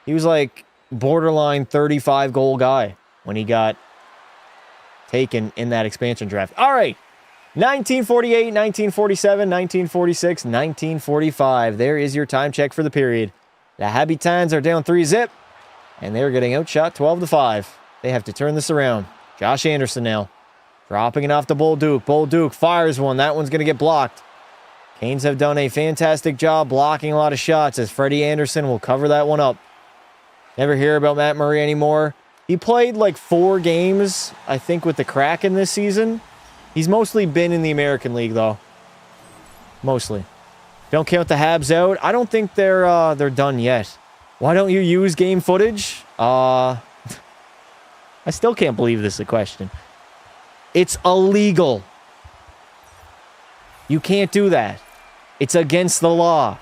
He was like borderline 35-goal guy when he got taken in that expansion draft. All right. 1948, 1947, 1946, 1945. There is your time check for the period. The Habitants are down 3-0, and they're getting outshot 12-5. They have to turn this around. Josh Anderson now. Dropping it off to Bolduc. Bolduc fires one. That one's going to get blocked. Canes have done a fantastic job blocking a lot of shots as Freddie Anderson will cover that one up. Never hear about Matt Murray anymore. He played like 4 games, I think, with the Kraken this season. He's mostly been in the American League, though. Mostly. Don't count the Habs out. I don't think they're done yet. Why don't you use game footage? I still can't believe this is a question. It's illegal. You can't do that. It's against the law.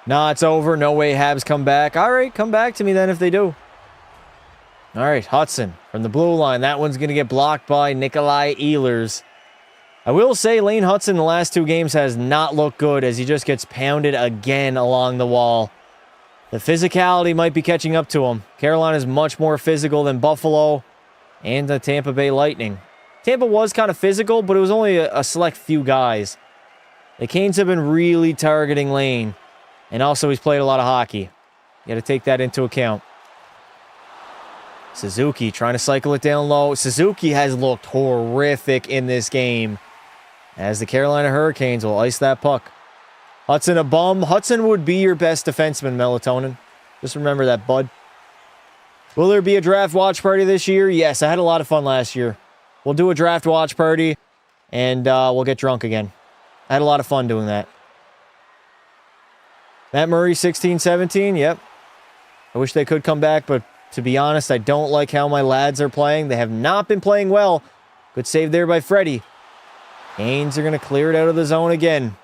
Nah, it's over. No way Habs come back. All right, come back to me then if they do. All right, Hudson from the blue line. That one's going to get blocked by Nikolai Ehlers. I will say Lane Hudson the last 2 games has not looked good as he just gets pounded again along the wall. The physicality might be catching up to him. Carolina is much more physical than Buffalo and the Tampa Bay Lightning. Tampa was kind of physical, but it was only a select few guys. The Canes have been really targeting Lane. And also, he's played a lot of hockey. You got to take that into account. Suzuki trying to cycle it down low. Suzuki has looked horrific in this game as the Carolina Hurricanes will ice that puck. Hudson a bum. Hudson would be your best defenseman, Melatonin. Just remember that, bud. Will there be a draft watch party this year? Yes, I had a lot of fun last year. We'll do a draft watch party, and we'll get drunk again. I had a lot of fun doing that. Matt Murray, 16-17, yep. I wish they could come back, but to be honest, I don't like how my lads are playing. They have not been playing well. Good save there by Freddie. Canes are going to clear it out of the zone again.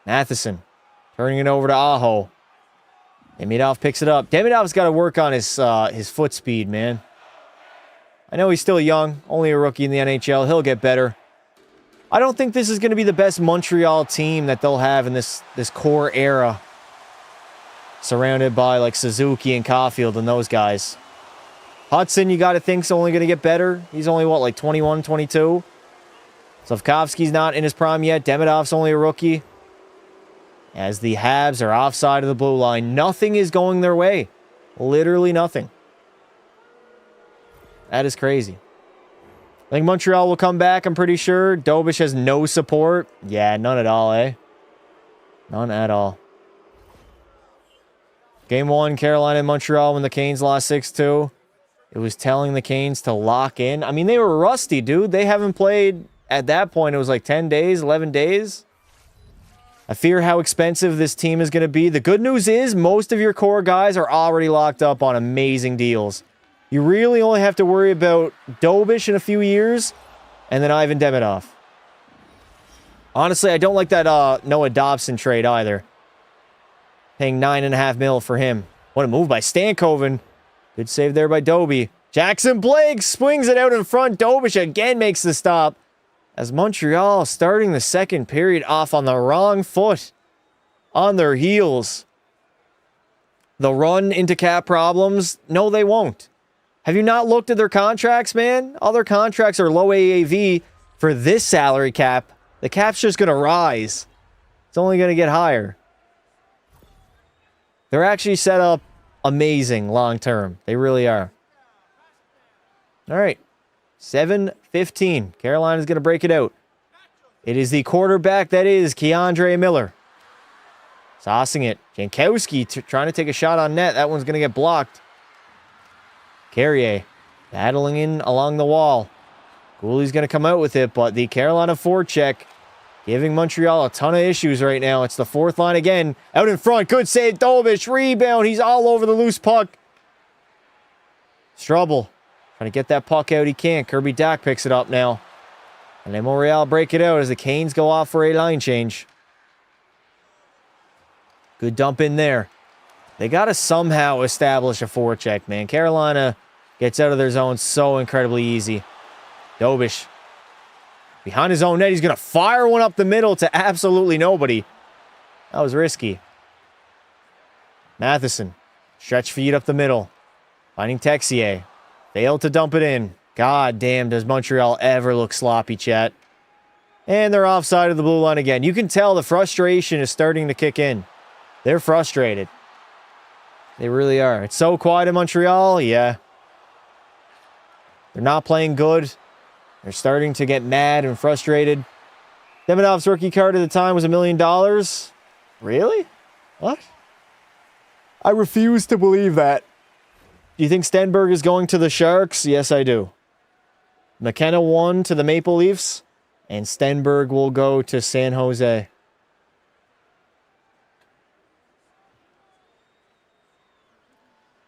Matheson turning it over to Aho. Demidov picks it up. Demidov's got to work on his foot speed, man. I know he's still young, only a rookie in the NHL. He'll get better. I don't think this is going to be the best Montreal team that they'll have in this core era. Surrounded by, like, Suzuki and Caulfield and those guys. Hudson, you got to think, is only going to get better. He's only, what, like 21, 22? Slavkovsky's not in his prime yet. Demidov's only a rookie. As the Habs are offside of the blue line, nothing is going their way. Literally nothing. That is crazy. I think Montreal will come back, I'm pretty sure. Dobish has no support. Yeah, none at all, eh? None at all. Game 1, Carolina and Montreal when the Canes lost 6-2. It was telling the Canes to lock in. I mean, they were rusty, dude. They haven't played, at that point, it was like 10 days, 11 days. I fear how expensive this team is going to be. The good news is most of your core guys are already locked up on amazing deals. You really only have to worry about Dobish in a few years and then Ivan Demidov. Honestly, I don't like that Noah Dobson trade either. Paying $9.5 million for him. What a move by Stankoven. Good save there by Doby. Jackson Blake swings it out in front. Dobish again makes the stop. As Montreal starting the second period off on the wrong foot. On their heels. They'll run into cap problems. No, they won't. Have you not looked at their contracts, man? All their contracts are low AAV for this salary cap. The cap's just going to rise. It's only going to get higher. They're actually set up amazing long term. They really are. All right. 7-15. Carolina's going to break it out. It is the quarterback that is Keandre Miller. Saucing it. Jankowski trying to take a shot on net. That one's going to get blocked. Carrier battling in along the wall. Cooley's going to come out with it, but the Carolina forecheck giving Montreal a ton of issues right now. It's the fourth line again. Out in front. Good save. Dobish. Rebound. He's all over the loose puck. Strubble. Trying to get that puck out. He can't. Kirby Dach picks it up now. And then Montreal break it out as the Canes go off for a line change. Good dump in there. They got to somehow establish a forecheck, man. Carolina gets out of their zone so incredibly easy. Dobish. Behind his own net, he's going to fire one up the middle to absolutely nobody. That was risky. Matheson. Stretch feed up the middle. Finding Texier. Failed to dump it in. God damn, does Montreal ever look sloppy, chat. And they're offside of the blue line again. You can tell the frustration is starting to kick in. They're frustrated. They really are. It's so quiet in Montreal. Yeah. They're not playing good. They're starting to get mad and frustrated. Demidov's rookie card at the time was $1 million. Really? What? I refuse to believe that. Do you think Stenberg is going to the Sharks? Yes, I do. McKenna won to the Maple Leafs, and Stenberg will go to San Jose.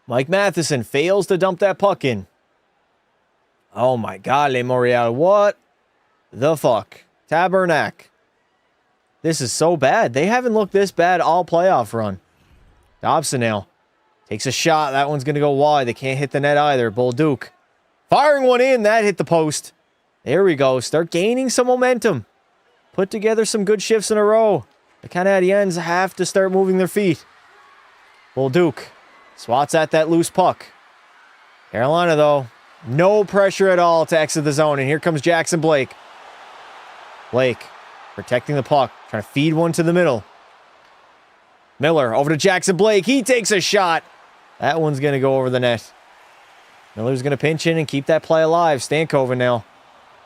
Mike Matheson fails to dump that puck in. Oh my God, Le Montreal. What the fuck? Tabernac. This is so bad. They haven't looked this bad all playoff run. Dobson now. Takes a shot. That one's going to go wide. They can't hit the net either. Bolduc. Firing one in. That hit the post. There we go. Start gaining some momentum. Put together some good shifts in a row. The Canadiens have to start moving their feet. Bolduc. Swats at that loose puck. Carolina, though. No pressure at all to exit the zone. And here comes Jackson Blake. Blake. Protecting the puck. Trying to feed one to the middle. Miller over to Jackson Blake. He takes a shot. That one's going to go over the net. Miller's going to pinch in and keep that play alive. Stankoven now.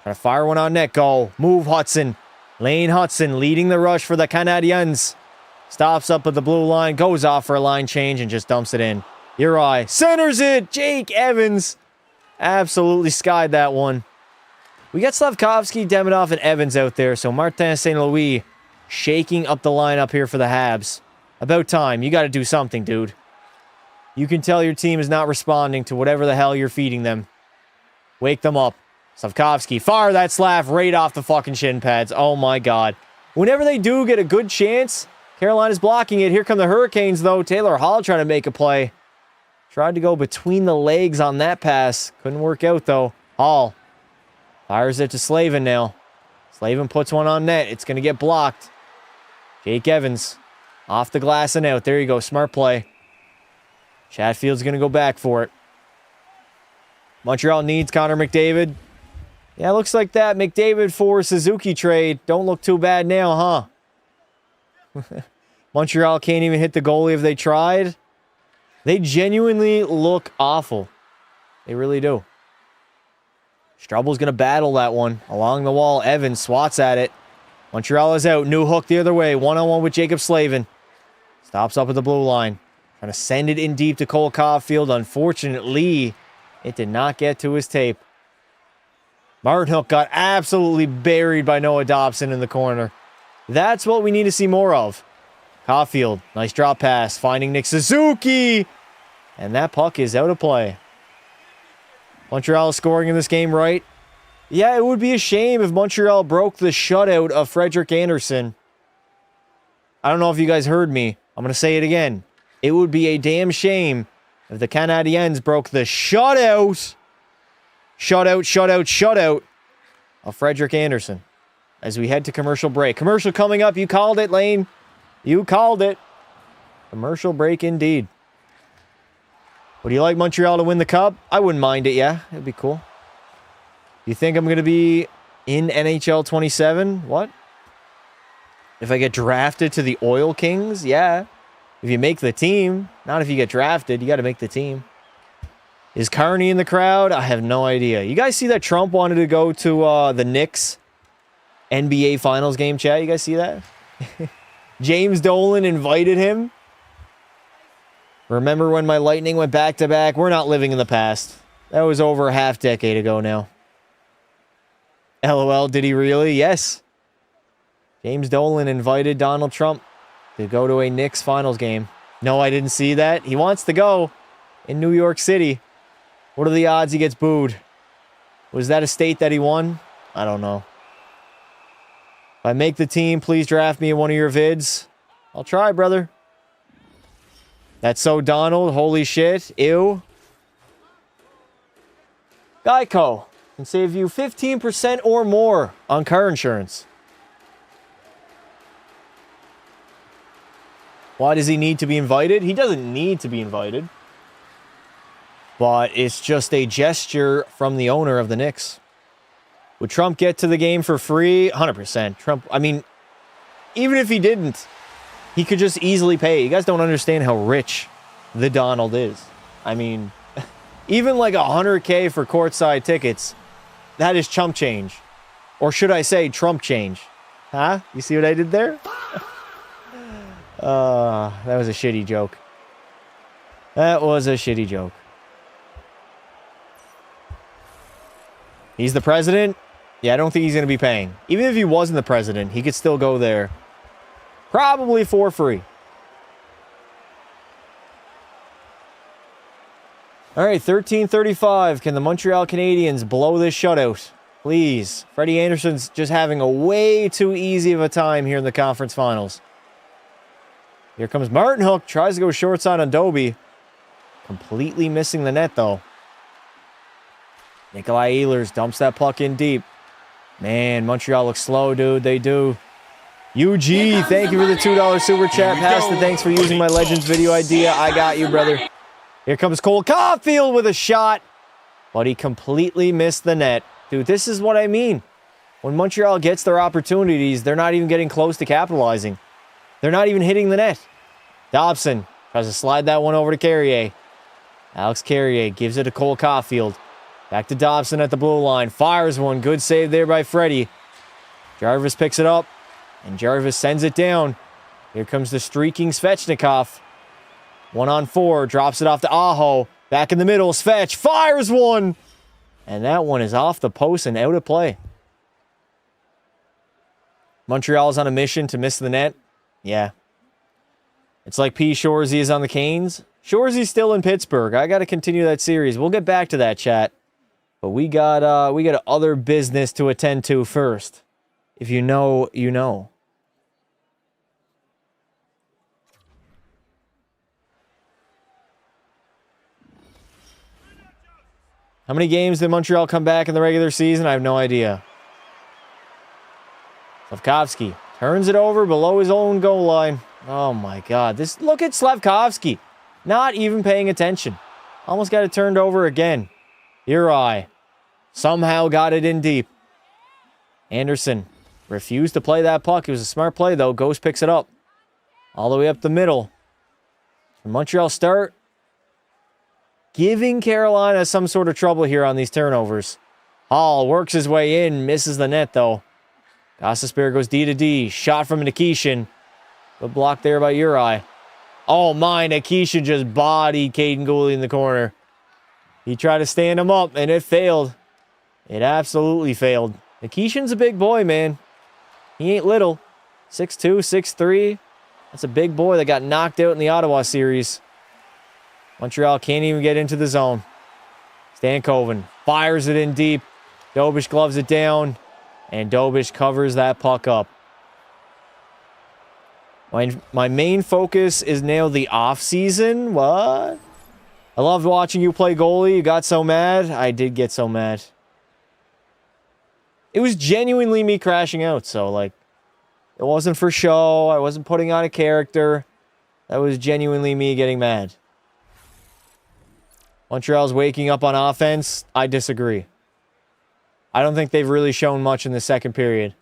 Trying to fire one on net. Go. Move Hudson. Lane Hudson leading the rush for the Canadiens. Stops up at the blue line, goes off for a line change, and just dumps it in. Uri centers it. Jake Evans absolutely skied that one. We got Slavkovsky, Demidov, and Evans out there. So Martin St. Louis shaking up the lineup here for the Habs. About time. You got to do something, dude. You can tell your team is not responding to whatever the hell you're feeding them. Wake them up. Slavkovsky, fire that Slav right off the fucking shin pads. Oh my god. Whenever they do get a good chance, Carolina's blocking it. Here come the Hurricanes, though. Taylor Hall trying to make a play. Tried to go between the legs on that pass. Couldn't work out, though. Hall fires it to Slavin now. Slavin puts one on net. It's going to get blocked. Jake Evans off the glass and out. There you go. Smart play. Chatfield's going to go back for it. Montreal needs Connor McDavid. Yeah, looks like that McDavid for Suzuki trade. Don't look too bad now, huh? Montreal can't even hit the goalie if they tried. They genuinely look awful. They really do. Strubble's going to battle that one. Along the wall, Evans swats at it. Montreal is out. New hook the other way. One-on-one with Jacob Slavin. Stops up at the blue line. Trying to send it in deep to Cole Caulfield. Unfortunately, it did not get to his tape. Martin Hook got absolutely buried by Noah Dobson in the corner. That's what we need to see more of. Caulfield, nice drop pass, finding Nick Suzuki. And that puck is out of play. Montreal is scoring in this game, right? Yeah, it would be a shame if Montreal broke the shutout of Frederik Andersen. I don't know if you guys heard me. I'm going to say it again. It would be a damn shame if the Canadiens broke the shutout of Frederik Andersen as we head to commercial break. Commercial coming up. You called it, Lane. You called it. Commercial break indeed. Would you like Montreal to win the Cup? I wouldn't mind it, yeah. It'd be cool. You think I'm going to be in NHL 27? What? If I get drafted to the Oil Kings? Yeah. If you make the team. Not if you get drafted. You got to make the team. Is Carney in the crowd? I have no idea. You guys see that Trump wanted to go to the Knicks NBA Finals game, chat? You guys see that? James Dolan invited him. Remember when my Lightning went back-to-back? We're not living in the past. That was over a half-decade ago now. LOL, did he really? Yes. James Dolan invited Donald Trump to go to a Knicks Finals game. No, I didn't see that. He wants to go in New York City. What are the odds he gets booed? Was that a state that he won? I don't know. If I make the team, please draft me in one of your vids. I'll try, brother. That's so Donald. Holy shit. Ew. Geico can save you 15% or more on car insurance. Why does he need to be invited? He doesn't need to be invited. But it's just a gesture from the owner of the Knicks. Would Trump get to the game for free? 100%. Trump, I mean, even if he didn't, he could just easily pay. You guys don't understand how rich the Donald is. I mean, even like $100K for courtside tickets, that is chump change. Or should I say Trump change? Huh? You see what I did there? That was a shitty joke. That was a shitty joke. He's the president? Yeah, I don't think he's going to be paying. Even if he wasn't the president, he could still go there. Probably for free. All right, 13:35. Can the Montreal Canadiens blow this shutout? Please. Freddie Andersen's just having a way too easy of a time here in the conference finals. Here comes Martin Hook. Tries to go short side on Dobie. Completely missing the net, though. Nikolai Ehlers dumps that puck in deep. Man, Montreal looks slow, dude. They do. UG, thank you for the $2 super chat. Pastor, thanks for using my Legends video idea. I got you, brother. Here comes Cole Caulfield with a shot. But he completely missed the net. Dude, this is what I mean. When Montreal gets their opportunities, they're not even getting close to capitalizing. They're not even hitting the net. Dobson tries to slide that one over to Carrier. Alex Carrier gives it to Cole Caulfield. Back to Dobson at the blue line. Fires one. Good save there by Freddie. Jarvis picks it up. And Jarvis sends it down. Here comes the streaking Svechnikov. 1-on-4, drops it off to Aho. Back in the middle, Svech fires one. And that one is off the post and out of play. Montreal's on a mission to miss the net. Yeah. It's like P. Shorzy is on the Canes. Shorzy's still in Pittsburgh. I got to continue that series. We'll get back to that, chat. But we got other business to attend to first. If you know, you know. How many games did Montreal come back in the regular season? I have no idea. Slavkovsky turns it over below his own goal line. Oh my God. Look at Slavkovsky. Not even paying attention. Almost got it turned over again. Uri somehow got it in deep. Anderson refused to play that puck. It was a smart play though. Ghost picks it up. All the way up the middle. Montreal start giving Carolina some sort of trouble here on these turnovers. Hall works his way in. Misses the net though. Gostisbehere goes D to D. Shot from Nikishin. But blocked there by Uri. Oh my, Nikishin just bodied Caden Gooley in the corner. He tried to stand him up and it failed. It absolutely failed. Nikishin's a big boy, man. He ain't little. 6'2", 6'3". That's a big boy that got knocked out in the Ottawa series. Montreal can't even get into the zone. Stankoven fires it in deep. Dobish gloves it down. And Dobish covers that puck up. My main focus is now the offseason. What? I loved watching you play goalie. You got so mad. I did get so mad. It was genuinely me crashing out. So, like, it wasn't for show. I wasn't putting on a character. That was genuinely me getting mad. Montreal's waking up on offense. I disagree. I don't think they've really shown much in the second period.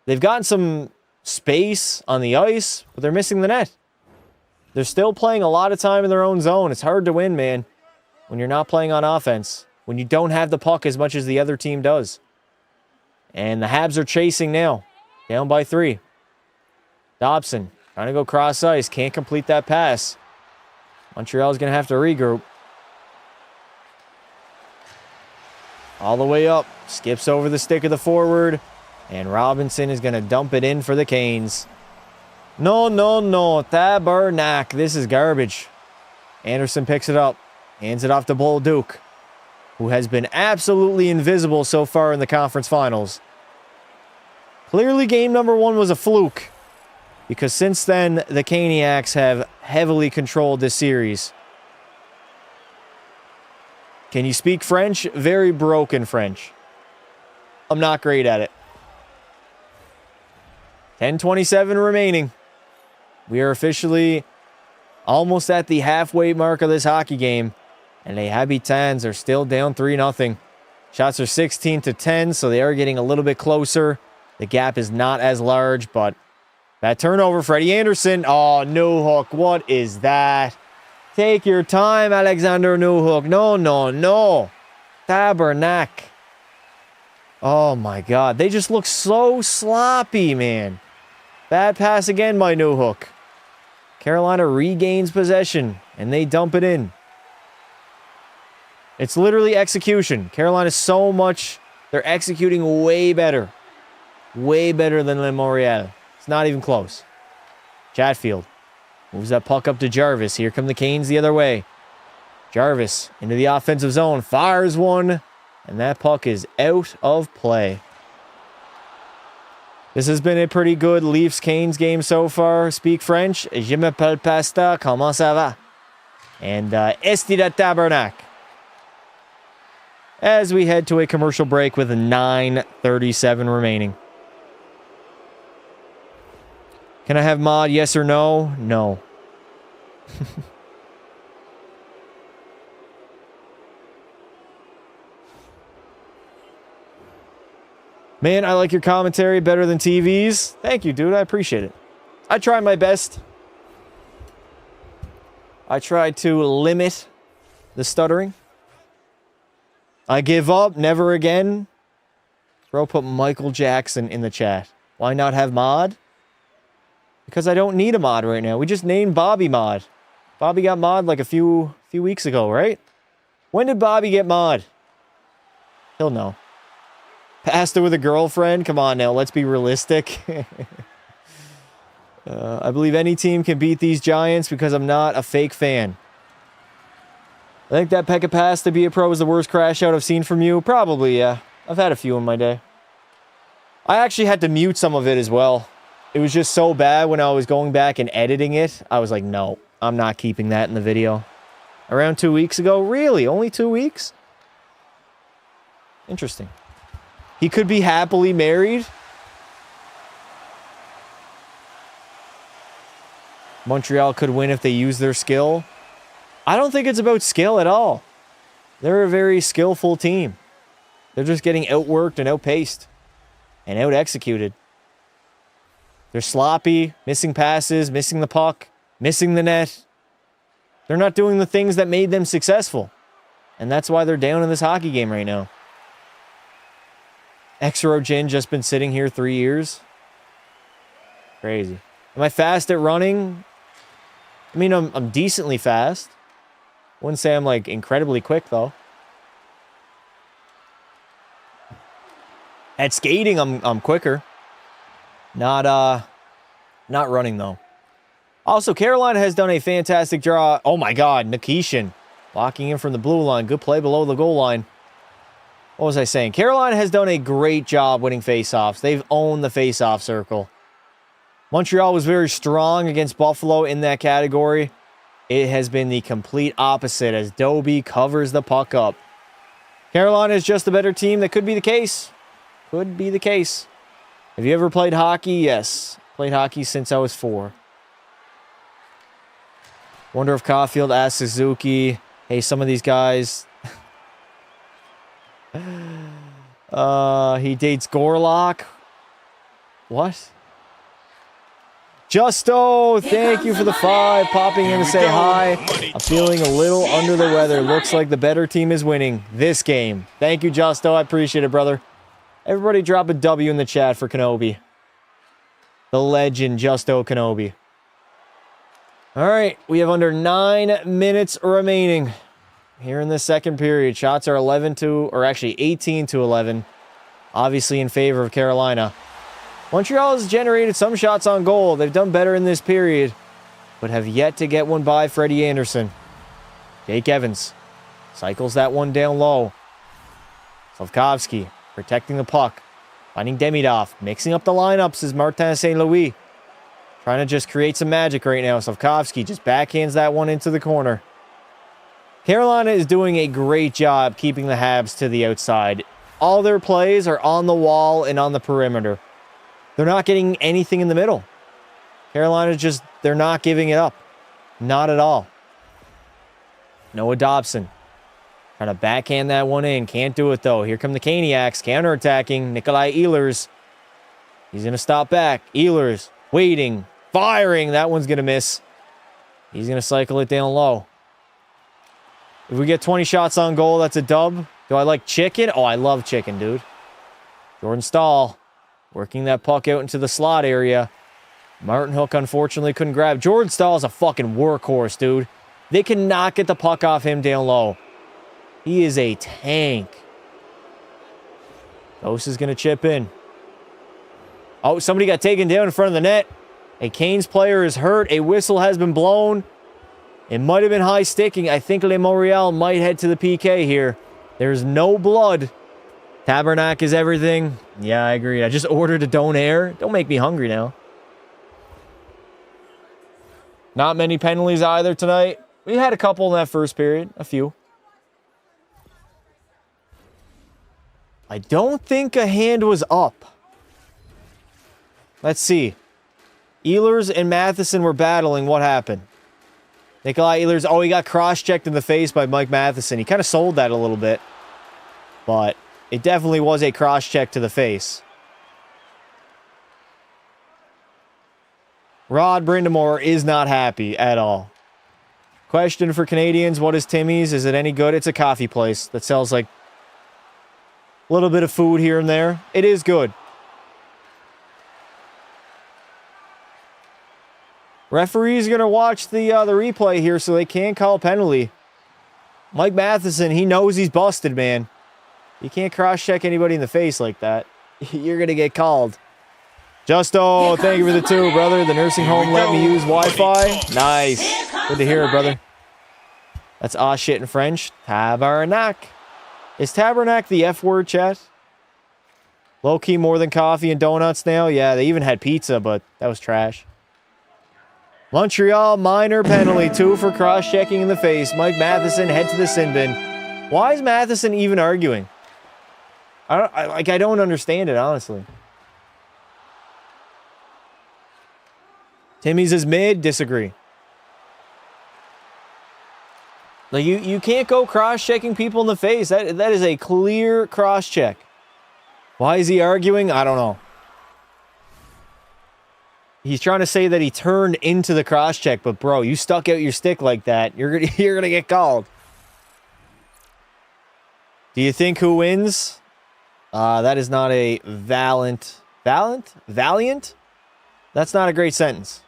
They've gotten some space on the ice, but they're missing the net. They're still playing a lot of time in their own zone. It's hard to win, man, when you're not playing on offense, when you don't have the puck as much as the other team does. And the Habs are chasing now, down by 3. Dobson trying to go cross ice, can't complete that pass. Montreal's going to have to regroup. All the way up, skips over the stick of the forward, and Robinson is going to dump it in for the Canes. No, Tabernac. This is garbage. Anderson picks it up, hands it off to Bolduc, who has been absolutely invisible so far in the conference finals. Clearly game number 1 was a fluke, because since then, the Caniacs have heavily controlled this series. Can you speak French? Very broken French. I'm not great at it. 10:27 remaining. We are officially almost at the halfway mark of this hockey game. And the Habitants are still down 3-0. Shots are 16-10, so they are getting a little bit closer. The gap is not as large, but that turnover, Freddie Anderson. Oh, Newhook. What is that? Take your time, Alexander Newhook. No. Tabernac. Oh, my God. They just look so sloppy, man. Bad pass again by Newhook. Carolina regains possession, and they dump it in. It's literally execution. Carolina so much. They're executing way better. Way better than Le Montreal. It's not even close. Chatfield moves that puck up to Jarvis. Here come the Canes the other way. Jarvis into the offensive zone. Fires one. And that puck is out of play. This has been a pretty good Leafs-Canes game so far. Speak French. Je m'appelle Pasta. Comment ça va? And Esti de Tabernac. As we head to a commercial break with 9:37 remaining. Can I have mod, yes or no? No. Man, I like your commentary better than TV's. Thank you, dude. I appreciate it. I try my best. I try to limit the stuttering. I give up. Never again. Bro, put Michael Jackson in the chat. Why not have mod? Because I don't need a mod right now. We just named Bobby mod. Bobby got mod like a few weeks ago, right? When did Bobby get mod? He'll know. Pastor with a girlfriend? Come on now, let's be realistic. I believe any team can beat these Giants because I'm not a fake fan. I think that Pekka pass to be a pro is the worst crash out I've seen from you. Probably, yeah. I've had a few in my day. I actually had to mute some of it as well. It was just so bad when I was going back and editing it. I was like, no, I'm not keeping that in the video. Around 2 weeks ago? Really? Only 2 weeks? Interesting. He could be happily married. Montreal could win if they use their skill. I don't think it's about skill at all. They're a very skillful team. They're just getting outworked and outpaced. And out-executed. They're sloppy, missing passes, missing the puck, missing the net. They're not doing the things that made them successful. And that's why they're down in this hockey game right now. Exorogin just been sitting here 3 years. Crazy. Am I fast at running? I mean, I'm decently fast. Wouldn't say I'm like incredibly quick though. At skating, I'm quicker. Not running though. Also, Carolina has done a fantastic draw. Oh my God, Nikishin locking in from the blue line. Good play below the goal line. What was I saying? Carolina has done a great job winning faceoffs. They've owned the faceoff circle. Montreal was very strong against Buffalo in that category. It has been the complete opposite as Doby covers the puck up. Carolina is just a better team. That could be the case. Could be the case. Have you ever played hockey? Yes. Played hockey since I was 4. Wonder if Caulfield asked Suzuki, hey, some of these guys... he dates Gorlock. What? Justo, thank you for the 5. Popping in to say hi. I'm feeling a little under the weather. Looks like the better team is winning this game. Thank you, Justo. I appreciate it, brother. Everybody drop a W in the chat for Kenobi. The legend, Justo Kenobi. All right, we have under 9 minutes remaining here in the second period. Shots are 18-11. Obviously in favor of Carolina. Montreal has generated some shots on goal. They've done better in this period, but have yet to get one by Freddie Anderson. Jake Evans cycles that one down low. Slavkovsky protecting the puck. Finding Demidov. Mixing up the lineups is Martin St. Louis. Trying to just create some magic right now. Slavkovsky just backhands that one into the corner. Carolina is doing a great job keeping the Habs to the outside. All their plays are on the wall and on the perimeter. They're not getting anything in the middle. Carolina just, they're not giving it up. Not at all. Noah Dobson. Trying to backhand that one in. Can't do it though. Here come the Caniacs. Counterattacking. Nikolai Ehlers. He's going to stop back. Ehlers. Waiting. Firing. That one's going to miss. He's going to cycle it down low. If we get 20 shots on goal, that's a dub. Do I like chicken? Oh, I love chicken, dude. Jordan Stahl. Working that puck out into the slot area. Martin Hook, unfortunately, couldn't grab. Jordan Stahl is a fucking workhorse, dude. They cannot get the puck off him down low. He is a tank. Ghost is going to chip in. Oh, somebody got taken down in front of the net. A Canes player is hurt. A whistle has been blown. It might have been high sticking. I think Le Montreal might head to the PK here. There's no blood. Tabernac is everything. Yeah, I agree. I just ordered a Donair. Don't make me hungry now. Not many penalties either tonight. We had a couple in that first period. A few. I don't think a hand was up. Let's see. Ehlers and Matheson were battling. What happened? Nikolai Ehlers. Oh, he got cross-checked in the face by Mike Matheson. He kind of sold that a little bit. But it definitely was a cross-check to the face. Rod Brindamore is not happy at all. Question for Canadians. What is Timmy's? Is it any good? It's a coffee place that sells like a little bit of food here and there. It is good. Referee's going to watch the replay here so they can't call a penalty. Mike Matheson, he knows he's busted, man. You can't cross-check anybody in the face like that. You're going to get called. Justo, thank you for the 2, brother. The nursing home let me use Wi-Fi. Nice. Good to hear it, brother. That's aw shit in French. Tabarnak. Is tabarnak the F word, chat? Low-key more than coffee and donuts now? Yeah, they even had pizza, but that was trash. Montreal, minor penalty. 2 for cross-checking in the face. Mike Matheson, head to the sin bin. Why is Matheson even arguing? I don't understand it, honestly. Timmy's is mid. Disagree. Like, you can't go cross-checking people in the face. That is a clear cross-check. Why is he arguing? I don't know. He's trying to say that he turned into the cross-check, but bro, you stuck out your stick like that. You're gonna get called. Do you think who wins? That is not a valiant? That's not a great sentence.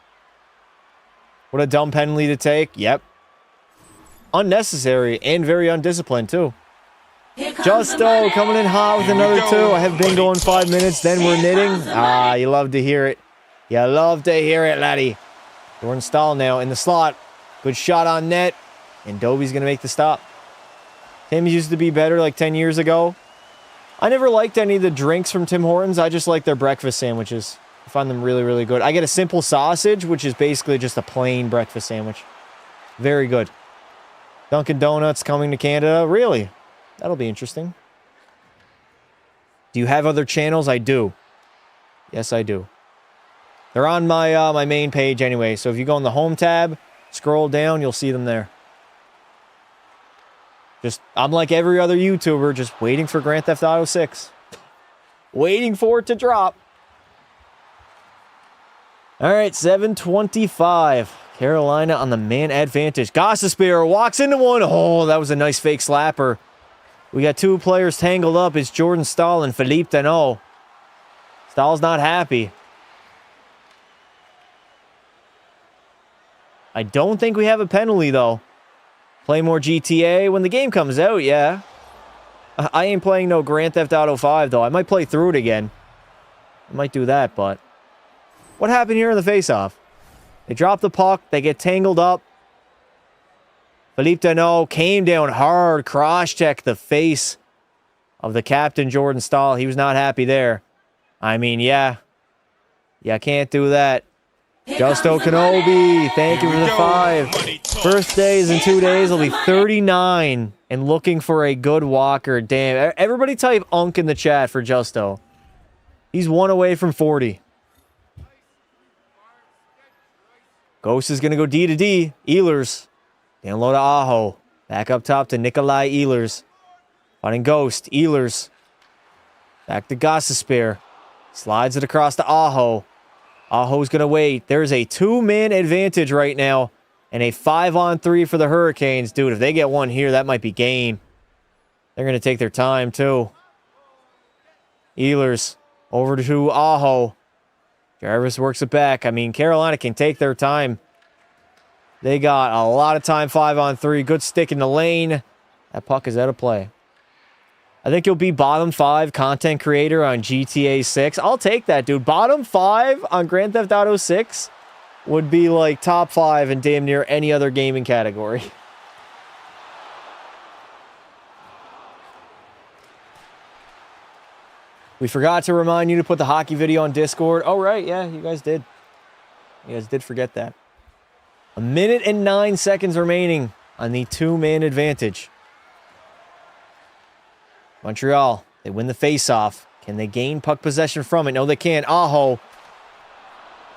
What a dumb penalty to take. Yep. Unnecessary and very undisciplined, too. Justo coming in hot with another 2. I have been going 5 minutes, then we're knitting. You love to hear it. You love to hear it, laddie. Jordan Stahl now in the slot. Good shot on net. And Dobie's going to make the stop. Tim used to be better like 10 years ago. I never liked any of the drinks from Tim Hortons. I just like their breakfast sandwiches. I find them really, really good. I get a simple sausage, which is basically just a plain breakfast sandwich. Very good. Dunkin' Donuts coming to Canada. Really? That'll be interesting. Do you have other channels? I do. Yes, I do. They're on my my main page anyway, so if you go on the home tab, scroll down, you'll see them there. I'm like every other YouTuber, just waiting for Grand Theft Auto 6. Waiting for it to drop. All right, 7:25. Carolina on the man advantage. Gossespierre walks into one. Oh, that was a nice fake slapper. We got 2 players tangled up. It's Jordan Stahl and Philippe Danault. Stahl's not happy. I don't think we have a penalty, though. Play more GTA when the game comes out, yeah. I ain't playing no Grand Theft Auto 5, though. I might play through it again. I might do that, but... What happened here in the face-off? They drop the puck. They get tangled up. Philippe Danault came down hard. Cross-checked the face of the captain, Jordan Stahl. He was not happy there. I mean, yeah. Yeah, can't do that. Justo Kenobi, thank you for the 5. Birthdays in 2 days. I'll be 39 and looking for a good walker. Damn. Everybody type Unk in the chat for Justo. He's 1 away from 40. Ghost is going to go D to D. Ehlers. Down low to Aho. Back up top to Nikolai Ehlers. Fighting Ghost. Ehlers. Back to Gossespierre. Slides it across to Aho. Aho's going to wait. There's a 2-man advantage right now. And a 5-on-3 for the Hurricanes. Dude, if they get one here, that might be game. They're going to take their time, too. Ehlers. Over to Aho. Jarvis works it back. I mean, Carolina can take their time. They got a lot of time, 5-on-3. Good stick in the lane. That puck is out of play. I think you'll be bottom 5 content creator on GTA 6. I'll take that, dude. Bottom 5 on Grand Theft Auto 6 would be like top 5 in damn near any other gaming category. We forgot to remind you to put the hockey video on Discord. Oh, right. Yeah, you guys did. You guys did forget that. 1 minute and 9 seconds remaining on the 2-man advantage. Montreal, they win the faceoff. Can they gain puck possession from it? No, they can't. Aho.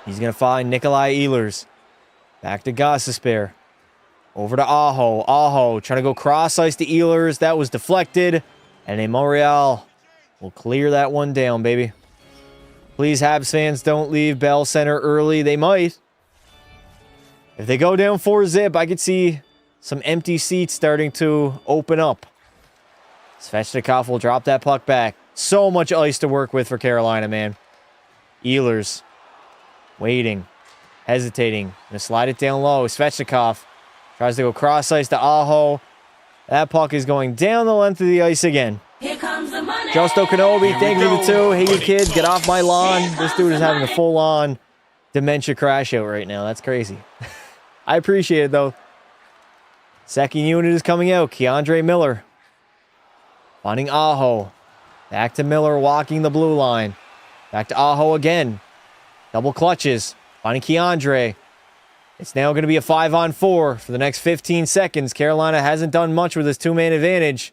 He's going to find Nikolai Ehlers. Back to Gossespierre. Over to Aho. Aho trying to go cross-ice to Ehlers. That was deflected. And a Montreal will clear that one down, baby. Please, Habs fans, don't leave Bell Center early. They might. If they go down 4-zip, I could see some empty seats starting to open up. Svechnikov will drop that puck back. So much ice to work with for Carolina, man. Ehlers. Waiting. hesitating. Gonna slide it down low. Svechnikov tries to go cross ice to Aho. That puck is going down the length of the ice again. Here comes the money. Justo Kenobi, thank you for the 2. Hey, you kids, get off my lawn. This dude is having a full-on dementia crash out right now. That's crazy. I appreciate it, though. Second unit is coming out. Keandre Miller. Finding Aho. Back to Miller, walking the blue line. Back to Aho again. Double clutches. Finding Keandre. It's now going to be a 5-on-4 for the next 15 seconds. Carolina hasn't done much with this 2-man advantage.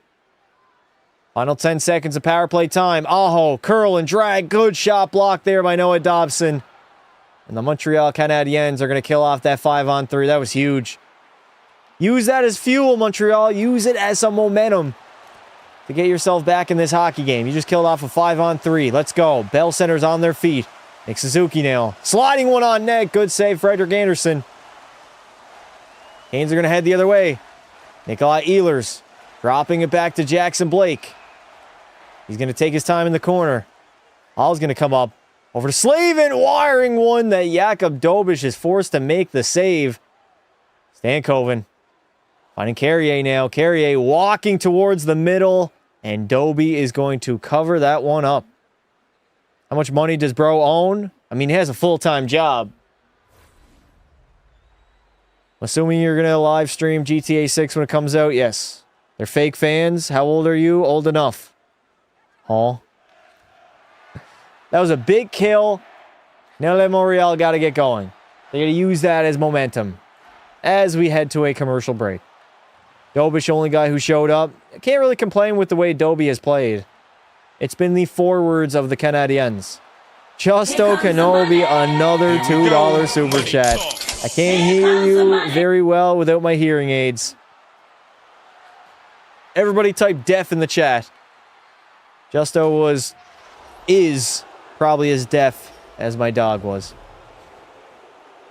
Final 10 seconds of power play time. Aho, curl and drag. Good shot block there by Noah Dobson. And the Montreal Canadiens are going to kill off that 5-on-3. That was huge. Use that as fuel, Montreal. Use it as some momentum to get yourself back in this hockey game. You just killed off a 5-on-3. Let's go. Bell Center's on their feet. Nick Suzuki now. Sliding one on net. Good save, Frederick Anderson. Canes are going to head the other way. Nikolai Ehlers dropping it back to Jackson Blake. He's going to take his time in the corner. Hall's going to come up. Over to Slavin, wiring one that Jakub Dobish is forced to make the save. Stankoven finding Carrier now. Carrier walking towards the middle, and Doby is going to cover that one up. How much money does bro own? I mean, he has a full-time job. Assuming you're going to live stream GTA 6 when it comes out, yes. They're fake fans. How old are you? Old enough. Hall. That was a big kill. Now let Montreal got to get going. They got to use that as momentum as we head to a commercial break. Dobish, only guy who showed up. I can't really complain with the way Doby has played. It's been the forwards of the Canadiens. Justo Kenobi, another $2 super chat. I can't hear you very well without my hearing aids. Everybody type deaf in the chat. Justo is probably as deaf as my dog was.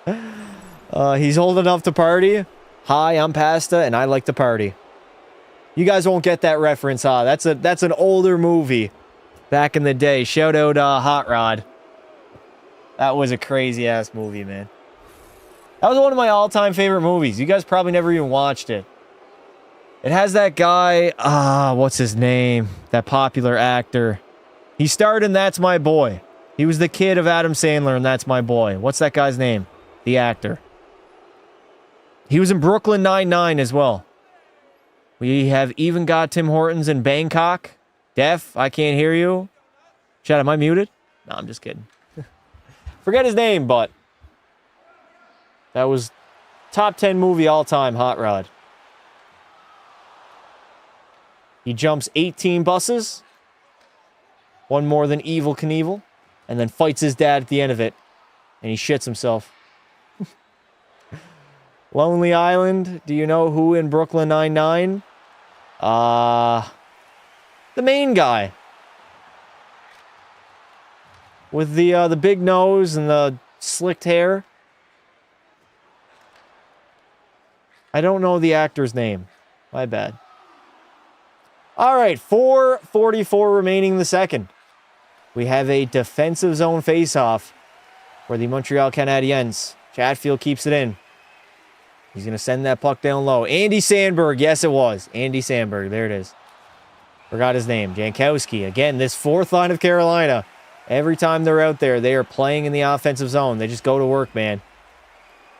He's old enough to party. Hi, I'm Pasta, and I like to party. You guys won't get that reference, huh? That's an older movie back in the day. Shout out Hot Rod. That was a crazy-ass movie, man. That was one of my all-time favorite movies. You guys probably never even watched it. It has that guy, what's his name? That popular actor. He starred in That's My Boy. He was the kid of Adam Sandler in That's My Boy. What's that guy's name? The actor. He was in Brooklyn Nine-Nine as well. We have even got Tim Hortons in Bangkok. Deaf, I can't hear you. Chat, am I muted? No, I'm just kidding. Forget his name, but that was top 10 movie all-time, Hot Rod. He jumps 18 buses. One more than Evel Knievel. And then fights his dad at the end of it. And he shits himself. Lonely Island. Do you know who in Brooklyn Nine-Nine? The main guy. With the big nose and the slicked hair. I don't know the actor's name. My bad. All right, 4:44 remaining in the second. We have a defensive zone faceoff for the Montreal Canadiens. Chatfield keeps it in. He's going to send that puck down low. Andy Sandberg. Yes, it was. Andy Sandberg. There it is. Forgot his name. Jankowski. Again, this fourth line of Carolina. Every time they're out there, they are playing in the offensive zone. They just go to work, man.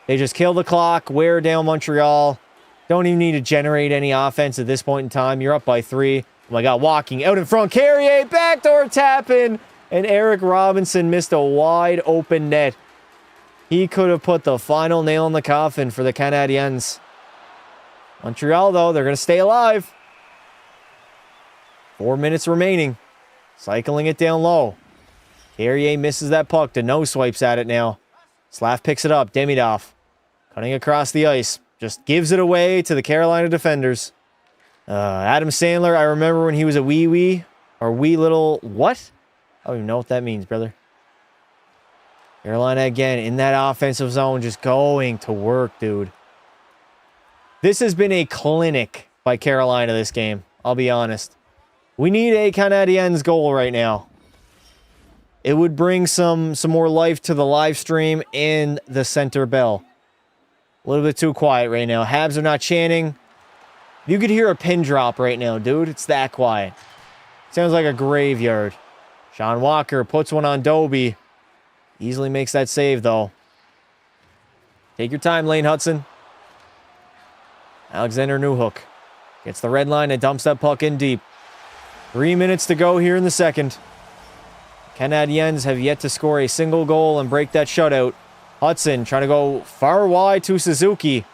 They just kill the clock, wear down Montreal. Don't even need to generate any offense at this point in time. You're up by 3. Oh my God, walking out in front. Carrier, backdoor tap in. And Eric Robinson missed a wide open net. He could have put the final nail in the coffin for the Canadiens. Montreal, though, they're going to stay alive. 4 minutes remaining. Cycling it down low. Carrier misses that puck. Deneau swipes at it now. Slav picks it up. Demidov cutting across the ice. Just gives it away to the Carolina defenders. Adam Sandler, I remember when he was a wee little... What? I don't even know what that means, brother. Carolina again in that offensive zone, just going to work, dude. This has been a clinic by Carolina this game. I'll be honest. We need a Canadiens goal right now. It would bring some more life to the live stream and the center bell. A little bit too quiet right now. Habs are not chanting. You could hear a pin drop right now, dude. It's that quiet. Sounds like a graveyard. Sean Walker puts one on Doby. Easily makes that save, though. Take your time, Lane Hudson. Alexander Newhook gets the red line and dumps that puck in deep. 3 minutes to go here in the second. Canadiens have yet to score a single goal and break that shutout. Hudson trying to go far wide to Suzuki.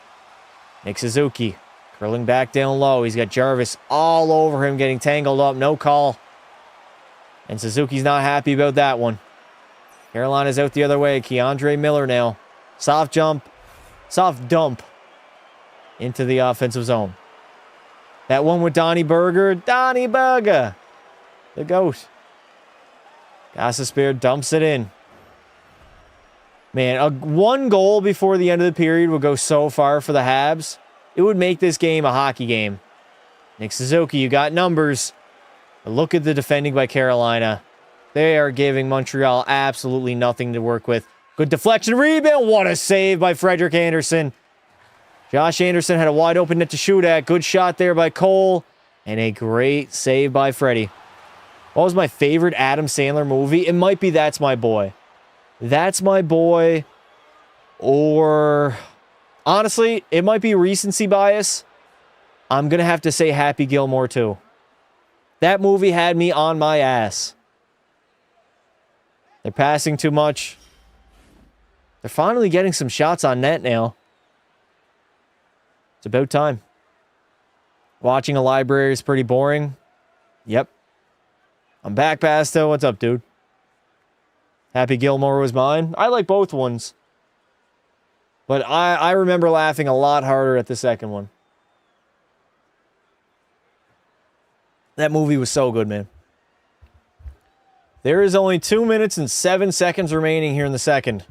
Nick Suzuki curling back down low. He's got Jarvis all over him, getting tangled up. No call. And Suzuki's not happy about that one. Carolina's out the other way. Keandre Miller now. Soft dump into the offensive zone. That one with Donnie Berger. Donnie Berger. The GOAT. Gostisbehere dumps it in. Man, one goal before the end of the period would go so far for the Habs. It would make this game a hockey game. Nick Suzuki, you got numbers. But look at the defending by Carolina. They are giving Montreal absolutely nothing to work with. Good deflection, rebound. What a save by Frederik Andersen. Josh Anderson had a wide open net to shoot at. Good shot there by Cole. And a great save by Freddie. What was my favorite Adam Sandler movie? It might be That's My Boy. That's My Boy. Or, honestly, it might be recency bias. I'm going to have to say Happy Gilmore too. That movie had me on my ass. They're passing too much. They're finally getting some shots on net now. It's about time. Watching a library is pretty boring. Yep. I'm back, Pasto. What's up, dude? Happy Gilmore was mine. I like both ones. But I remember laughing a lot harder at the second one. That movie was so good, man. There is only 2 minutes and 7 seconds remaining here in the second.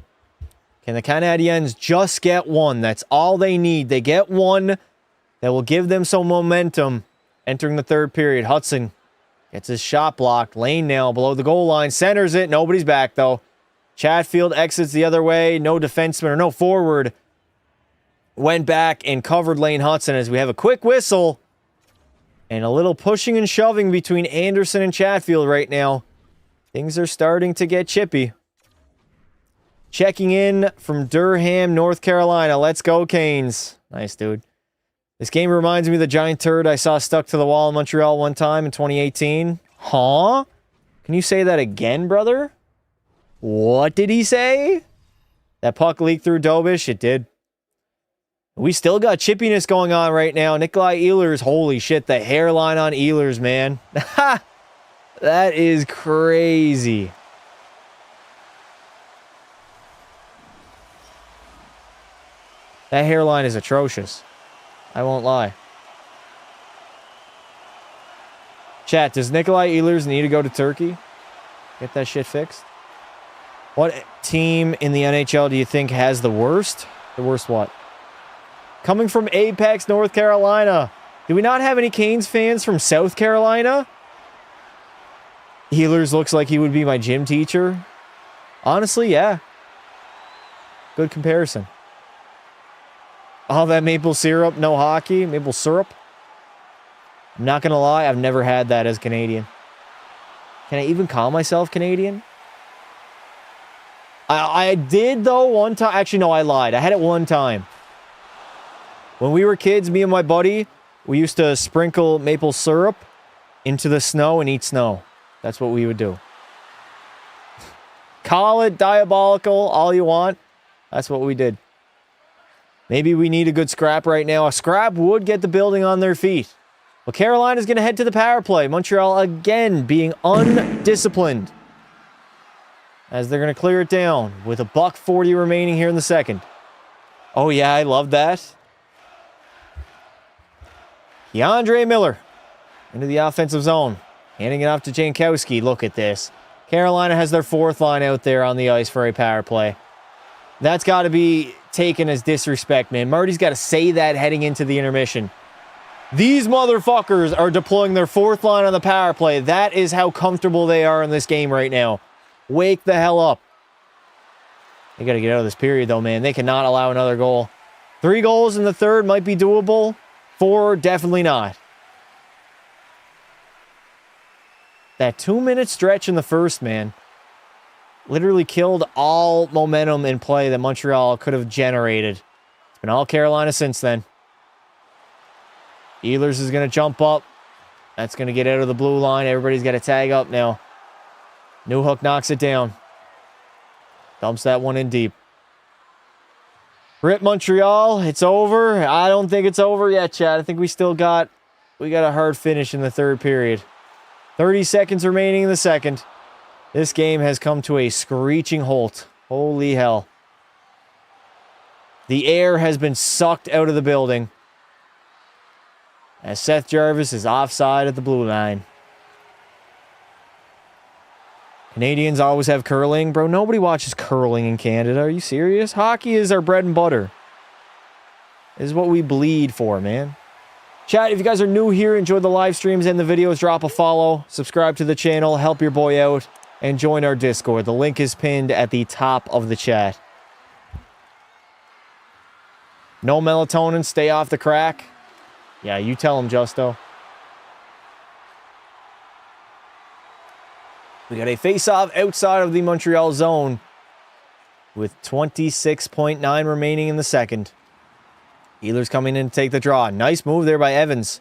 Can the Canadiens just get one? That's all they need. They get one that will give them some momentum entering the third period. Hudson gets his shot blocked. Lane now below the goal line. Centers it. Nobody's back, though. Chatfield exits the other way. No defenseman or no forward went back and covered Lane Hudson as we have a quick whistle and a little pushing and shoving between Anderson and Chatfield right now. Things are starting to get chippy. Checking in from Durham, North Carolina. Let's go, Canes. Nice, dude. This game reminds me of the giant turd I saw stuck to the wall in Montreal one time in 2018. Huh? Can you say that again, brother? What did he say? That puck leaked through Dobish? It did. We still got chippiness going on right now. Nikolai Ehlers, holy shit, the hairline on Ehlers, man. That is crazy. That hairline is atrocious. I won't lie. Chat, does Nikolai Ehlers need to go to Turkey? Get that shit fixed? What team in the NHL do you think has the worst? The worst what? Coming from Apex, North Carolina. Do we not have any Canes fans from South Carolina? Ehlers looks like he would be my gym teacher. Honestly, yeah. Good comparison. All that maple syrup, no hockey, maple syrup. I'm not going to lie, I've never had that as Canadian. Can I even call myself Canadian? I did, though, one time. Actually, no, I lied. I had it one time. When we were kids, me and my buddy, we used to sprinkle maple syrup into the snow and eat snow. That's what we would do. Call it diabolical all you want. That's what we did. Maybe we need a good scrap right now. A scrap would get the building on their feet. Well, Carolina's going to head to the power play. Montreal again being undisciplined. As they're going to clear it down with $1:40 remaining here in the second. Oh, yeah, I love that. Keandre Miller into the offensive zone. Handing it off to Jankowski. Look at this. Carolina has their fourth line out there on the ice for a power play. That's got to be taken as disrespect, man. Marty's got to say that heading into the intermission. These motherfuckers are deploying their fourth line on the power play. That is how comfortable they are in this game right now. Wake the hell up. They got to get out of this period, though, man. They cannot allow another goal. 3 goals in the third might be doable. 4, definitely not. That 2-minute stretch in the first, man, literally killed all momentum in play that Montreal could have generated. It's been all Carolina since then. Ehlers is going to jump up. That's going to get out of the blue line. Everybody's got to tag up now. Newhook knocks it down. Dumps that one in deep. Rip Montreal. It's over. I don't think it's over yet, Chad. I think we got a hard finish in the third period. 30 seconds remaining in the second. This game has come to a screeching halt. Holy hell. The air has been sucked out of the building as Seth Jarvis is offside at the blue line. Canadians always have curling. Bro, nobody watches curling in Canada. Are you serious? Hockey is our bread and butter. This is what we bleed for, man. Chat, if you guys are new here, enjoy the live streams and the videos, drop a follow, subscribe to the channel, help your boy out, and join our Discord. The link is pinned at the top of the chat. No melatonin, stay off the crack. Yeah, you tell him, Justo. We got a face-off outside of the Montreal zone with 26.9 remaining in the second. Ehlers coming in to take the draw. Nice move there by Evans.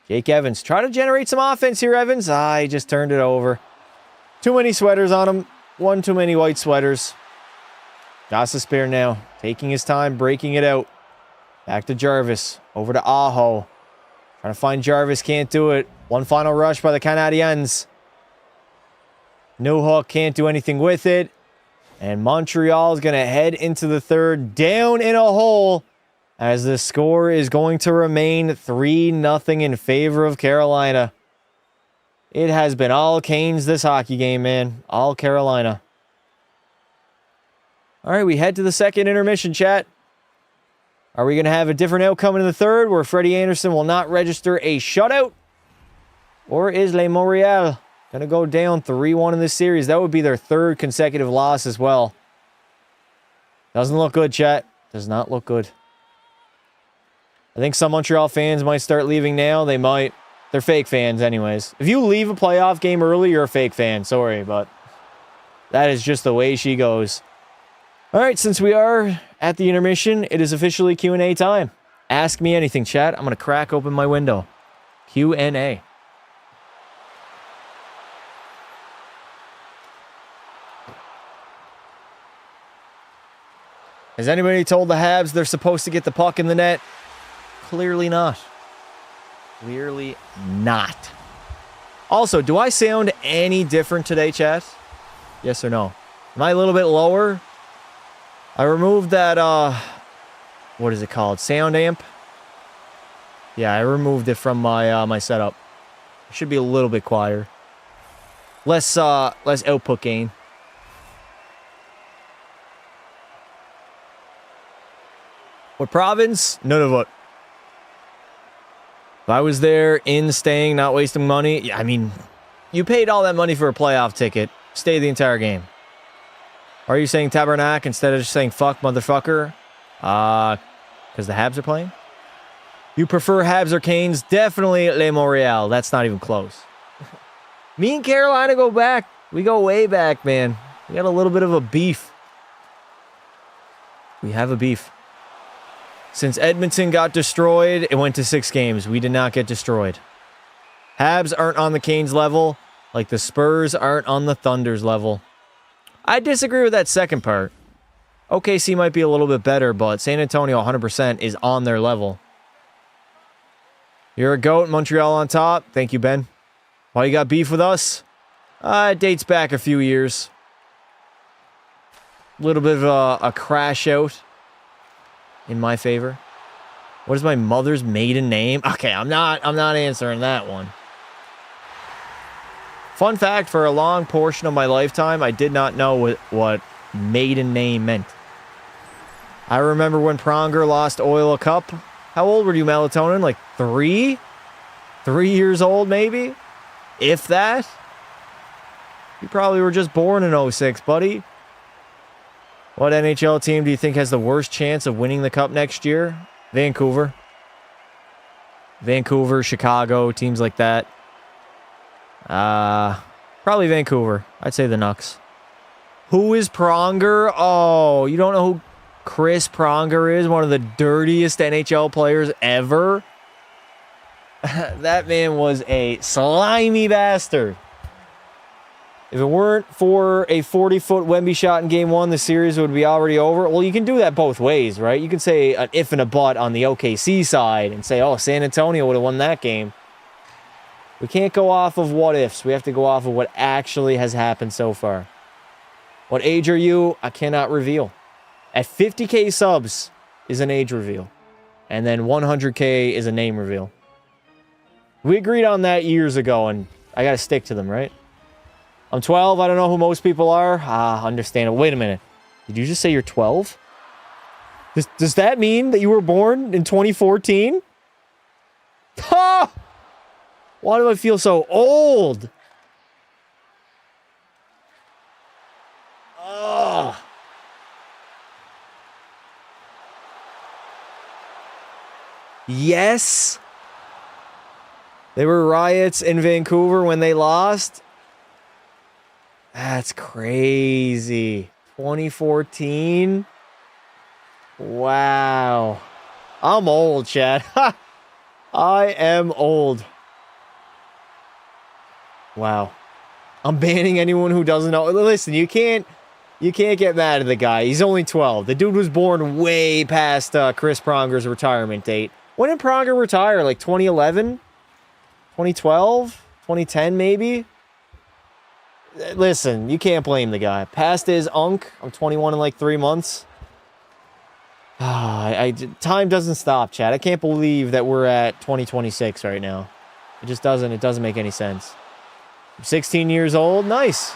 Jake Evans. Try to generate some offense here, Evans. He just turned it over. Too many sweaters on him. One too many white sweaters. Gostisbehere now. Taking his time, breaking it out. Back to Jarvis. Over to Aho. Trying to find Jarvis. Can't do it. One final rush by the Canadiens. Newhook can't do anything with it. And Montreal is going to head into the third down in a hole as the score is going to remain 3-0 in favor of Carolina. It has been all Canes this hockey game, man. All Carolina. All right, we head to the second intermission, chat. Are we going to have a different outcome in the third where Freddie Anderson will not register a shutout? Or is Le Montreal going to go down 3-1 in this series? That would be their third consecutive loss as well. Doesn't look good, chat. Does not look good. I think some Montreal fans might start leaving now. They might. They're fake fans anyways. If you leave a playoff game early, you're a fake fan. Sorry, but that is just the way she goes. All right, since we are at the intermission, it is officially Q&A time. Ask me anything, chat. I'm going to crack open my window. Q&A. Has anybody told the Habs they're supposed to get the puck in the net? Clearly not. Clearly not. Also, do I sound any different today, chat? Yes or no? Am I a little bit lower? I removed that, what is it called? Sound amp? Yeah, I removed it from my my setup. It should be a little bit quieter. Less output gain. What province? None of it. If I was there, staying, not wasting money, yeah, I mean, you paid all that money for a playoff ticket. Stay the entire game. Are you saying Tabernacle instead of just saying fuck motherfucker? Because the Habs are playing? You prefer Habs or Canes? Definitely Le Montreal. That's not even close. Me and Carolina go back. We go way back, man. We got a little bit of a beef. We have a beef. Since Edmonton got destroyed, it went to 6 games. We did not get destroyed. Habs aren't on the Canes level, like the Spurs aren't on the Thunder's level. I disagree with that second part. OKC might be a little bit better, but San Antonio 100% is on their level. You're a goat, Montreal on top. Thank you, Ben. Why you got beef with us? It dates back a few years. A little bit of a crash out in my favor. What is my mother's maiden name? Okay, I'm not answering that one. Fun fact, for a long portion of my lifetime, I did not know what maiden name meant. I remember when Pronger lost Oil a cup. How old were you, Melatonin? Like 3? 3 years old, maybe? If that? You probably were just born in '06, buddy. What NHL team do you think has the worst chance of winning the Cup next year? Vancouver. Vancouver, Chicago, teams like that. Probably Vancouver. I'd say the Nucks. Who is Pronger? Oh, you don't know who Chris Pronger is? One of the dirtiest NHL players ever. That man was a slimy bastard. If it weren't for a 40-foot Wemby shot in Game 1, the series would be already over. Well, you can do that both ways, right? You can say an if and a but on the OKC side and say, oh, San Antonio would have won that game. We can't go off of what ifs. We have to go off of what actually has happened so far. What age are you? I cannot reveal. At 50K subs is an age reveal. And then 100K is a name reveal. We agreed on that years ago, and I got to stick to them, right? I'm 12. I don't know who most people are. Understandable. Wait a minute. Did you just say you're 12? Does that mean that you were born in 2014? Ha! Why do I feel so old? Ugh. Yes. There were riots in Vancouver when they lost. That's crazy. 2014. Wow. I'm old, Chad. I am old. Wow. I'm banning anyone who doesn't know. Listen, you can't get mad at the guy. He's only 12. The dude was born way past Chris Pronger's retirement date. When did Pronger retire? Like 2011? 2012? 2010 maybe? Listen, you can't blame the guy. Past his unk. I'm 21 in like 3 months. Time doesn't stop, Chad. I can't believe that we're at 2026 right now. It just doesn't. It doesn't make any sense. I'm 16 years old. Nice.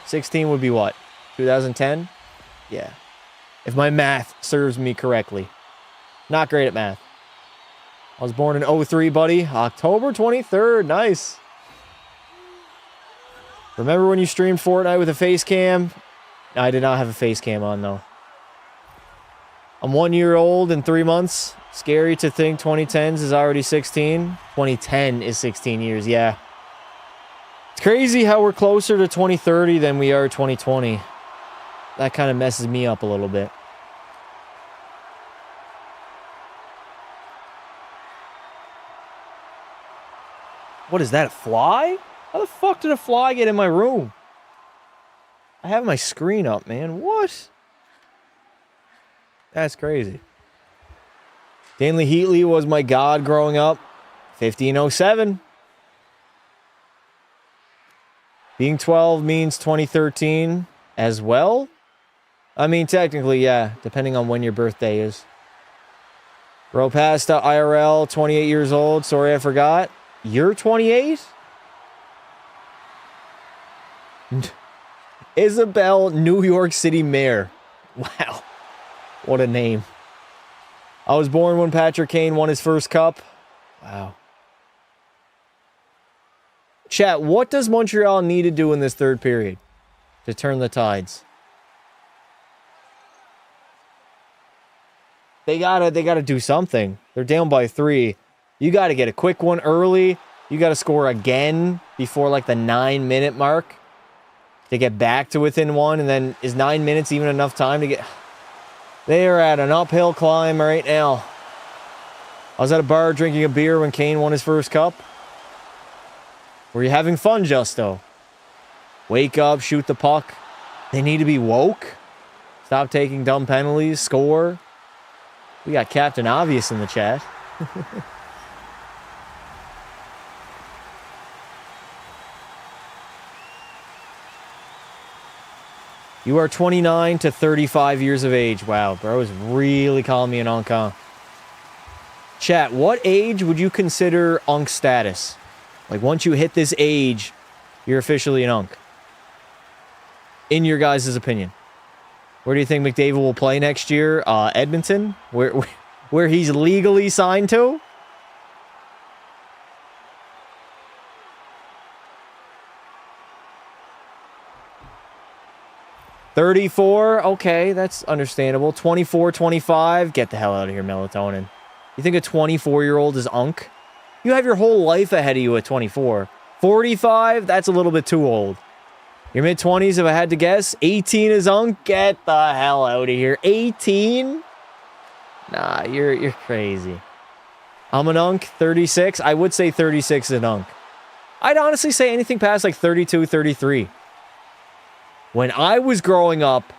16 would be what? 2010? Yeah. If my math serves me correctly. Not great at math. I was born in 03, buddy. October 23rd. Nice. Remember when you streamed Fortnite with a face cam? I did not have a face cam on, though. I'm 1 year old in 3 months. Scary to think 2010s is already 16. 2010 is 16 years, yeah. It's crazy how we're closer to 2030 than we are 2020. That kind of messes me up a little bit. What is that, a fly? How the fuck did a fly get in my room? I have my screen up, man. What? That's crazy. Stanley Heatley was my god growing up. 1507. Being 12 means 2013 as well? I mean, technically, yeah, depending on when your birthday is. Bro Pasta IRL, 28 years old. Sorry, I forgot. You're 28? Isabel, New York City Mayor. Wow. What a name. I was born when Patrick Kane won his first cup. Wow. Chat, what does Montreal need to do in this third period to turn the tides? They gotta do something. They're down by 3. You gotta get a quick one early. You gotta score again before like the 9-minute mark to get back to within 1. And then is 9 minutes even enough time to get... They are at an uphill climb right now. I was at a bar drinking a beer when Kane won his first cup. Were you having fun, Justo? Wake up, shoot the puck. They need to be woke. Stop taking dumb penalties, score. We got Captain Obvious in the chat. You are 29 to 35 years of age. Wow, bro is really calling me an unk, huh? Chat, what age would you consider unk status? Like, once you hit this age, you're officially an unk. In your guys' opinion. Where do you think McDavid will play next year? Edmonton? Where he's legally signed to? 34, okay, that's understandable. 24, 25, get the hell out of here, melatonin. You think a 24-year-old is unk? You have your whole life ahead of you at 24. 45, that's a little bit too old. Your mid-20s, if I had to guess. 18 is unk, get the hell out of here. 18? Nah, you're crazy. I'm an unk, 36. I would say 36 is an unk. I'd honestly say anything past like 32, 33. When I was growing up,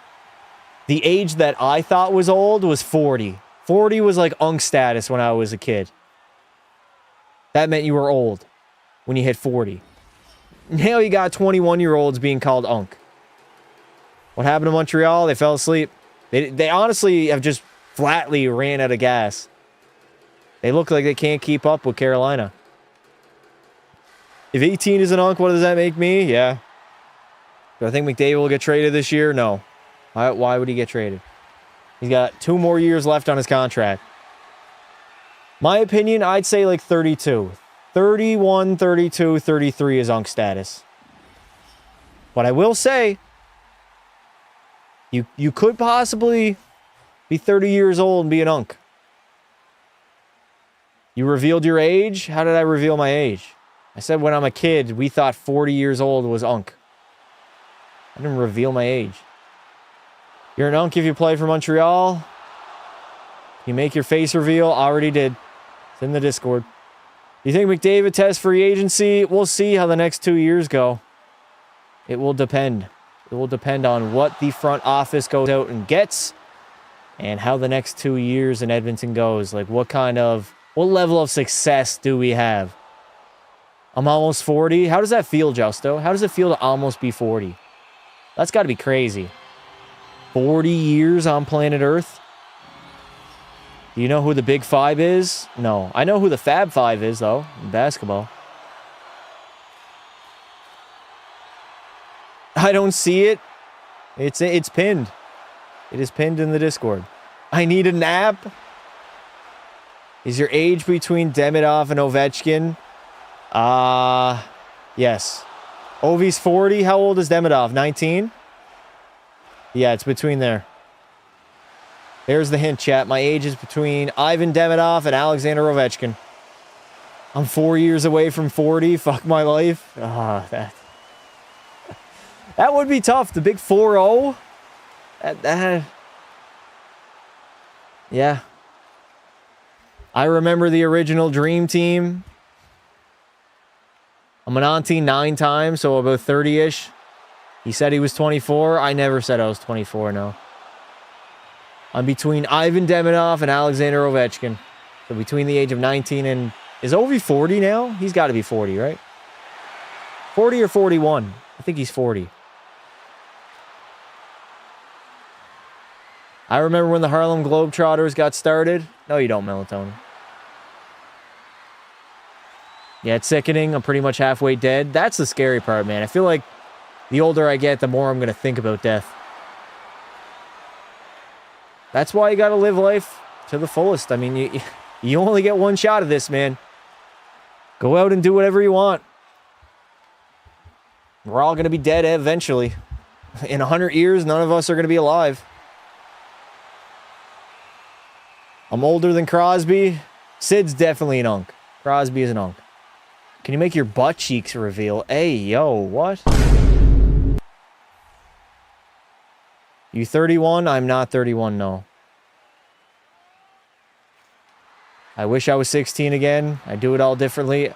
the age that I thought was old was 40. 40 was like unk status when I was a kid. That meant you were old when you hit 40. Now you got 21-year-olds being called unk. What happened to Montreal? They fell asleep. They honestly have just flatly ran out of gas. They look like they can't keep up with Carolina. If 18 is an unk, what does that make me? Yeah. Do I think McDavid will get traded this year? No. Why would he get traded? He's got 2 more years left on his contract. My opinion, I'd say like 32. 31, 32, 33 is unk status. But I will say, you could possibly be 30 years old and be an unk. You revealed your age? How did I reveal my age? I said when I'm a kid, we thought 40 years old was unk. I didn't reveal my age. You're an unk if you play for Montreal. You make your face reveal. Already did. It's in the Discord. You think McDavid tests free agency? We'll see how the next 2 years go. It will depend. It will depend on what the front office goes out and gets and how the next 2 years in Edmonton goes. Like what level of success do we have? I'm almost 40. How does that feel, Justo? How does it feel to almost be 40? That's got to be crazy. 40 years on planet Earth? Do you know who the Big Five is? No. I know who the Fab Five is, though, in basketball. I don't see it. It's pinned. It is pinned in the Discord. I need a nap. Is your age between Demidov and Ovechkin? Yes. Ovi's 40. How old is Demidov? 19? Yeah, it's between there. There's the hint, chat. My age is between Ivan Demidov and Alexander Ovechkin. I'm 4 years away from 40. Fuck my life. That would be tough. The big 4-0. Yeah. I remember the original Dream Team. I'm an auntie 9 times, so about 30-ish. He said he was 24. I never said I was 24, no. I'm between Ivan Demidov and Alexander Ovechkin. So between the age of 19 and... Is Ovi 40 now? He's got to be 40, right? 40 or 41? I think he's 40. I remember when the Harlem Globetrotters got started. No, you don't, Melatonin. Yeah, it's sickening. I'm pretty much halfway dead. That's the scary part, man. I feel like the older I get, the more I'm going to think about death. That's why you got to live life to the fullest. I mean, you only get one shot of this, man. Go out and do whatever you want. We're all going to be dead eventually. In 100 years, none of us are going to be alive. I'm older than Crosby. Sid's definitely an unk. Crosby is an unk. Can you make your butt cheeks reveal? Hey, yo, what? You 31? I'm not 31, no. I wish I was 16 again. I do it all differently.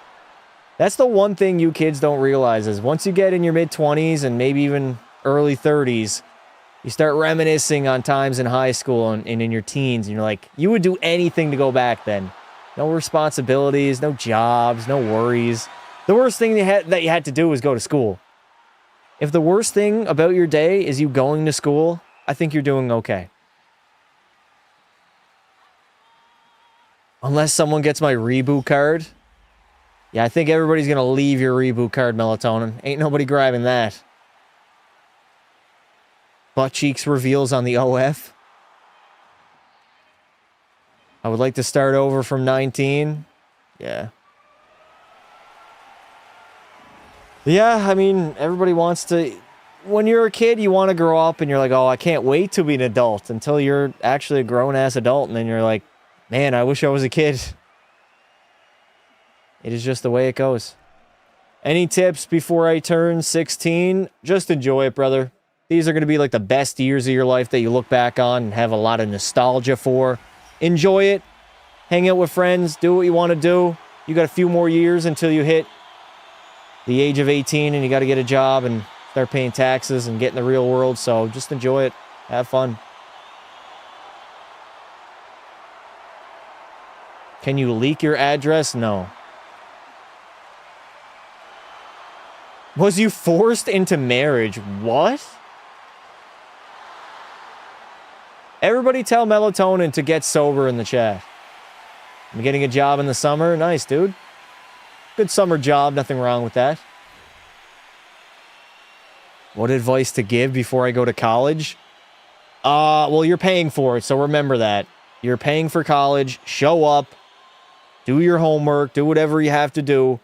That's the one thing you kids don't realize is once you get in your mid-20s and maybe even early 30s, you start reminiscing on times in high school and in your teens, and you're like, you would do anything to go back then. No responsibilities, no jobs, no worries. The worst thing that you had to do was go to school. If the worst thing about your day is you going to school, I think you're doing okay. Unless someone gets my reboot card. Yeah, I think everybody's going to leave your reboot card, Melatonin. Ain't nobody grabbing that. Butt cheeks reveals on the OF. I would like to start over from 19. Yeah. Yeah, I mean, everybody wants to when you're a kid, you want to grow up and you're like, oh, I can't wait to be an adult until you're actually a grown-ass adult. And then you're like, man, I wish I was a kid. It is just the way it goes. Any tips before I turn 16? Just enjoy it, brother. These are going to be like the best years of your life that you look back on and have a lot of nostalgia for. Enjoy it. Hang out with friends. Do what you want to do. You got a few more years until you hit the age of 18 and you got to get a job and start paying taxes and get in the real world. So just enjoy it. Have fun. Can you leak your address? No. Was you forced into marriage? What? Everybody tell Melatonin to get sober in the chat. I'm getting a job in the summer. Nice, dude. Good summer job. Nothing wrong with that. What advice to give before I go to college? Well, you're paying for it, so remember that. You're paying for college. Show up. Do your homework. Do whatever you have to do.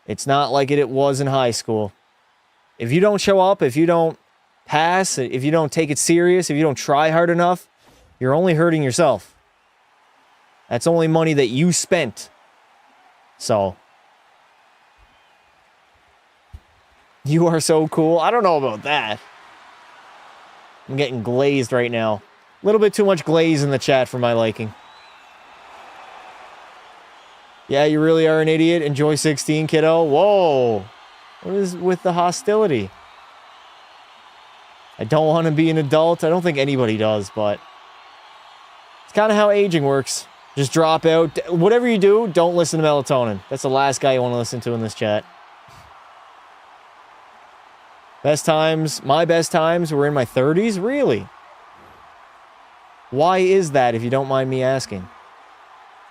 It's not like it was in high school. If you don't show up, if you don't pass, if you don't take it serious, if you don't try hard enough, you're only hurting yourself. That's only money that you spent. So, you are so cool. I don't know about that. I'm getting glazed right now. A little bit too much glaze in the chat for my liking. Yeah, you really are an idiot. Enjoy 16, kiddo. Whoa. What is with the hostility? I don't want to be an adult. I don't think anybody does, but it's kind of how aging works. Just drop out. Whatever you do, don't listen to Melatonin. That's the last guy you want to listen to in this chat. Best times. My best times were in my 30s? Really? Why is that, if you don't mind me asking?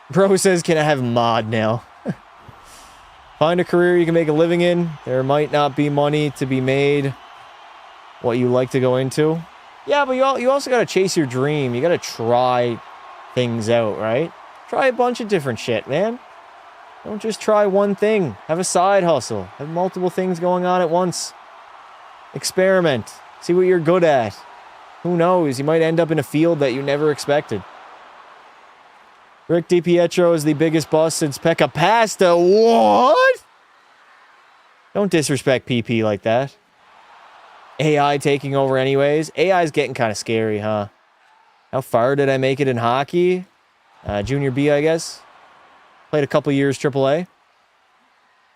Bro says, can I have mod now? Find a career you can make a living in. There might not be money to be made. What you like to go into. Yeah, but you also got to chase your dream. You got to try things out, right? Try a bunch of different shit, man. Don't just try one thing. Have a side hustle. Have multiple things going on at once. Experiment. See what you're good at. Who knows? You might end up in a field that you never expected. Rick DiPietro is the biggest bust since Pekka Pasta. What? Don't disrespect PP like that. AI taking over anyways. AI is getting kind of scary, huh? How far did I make it in hockey? Junior B, I guess. Played a couple years AAA.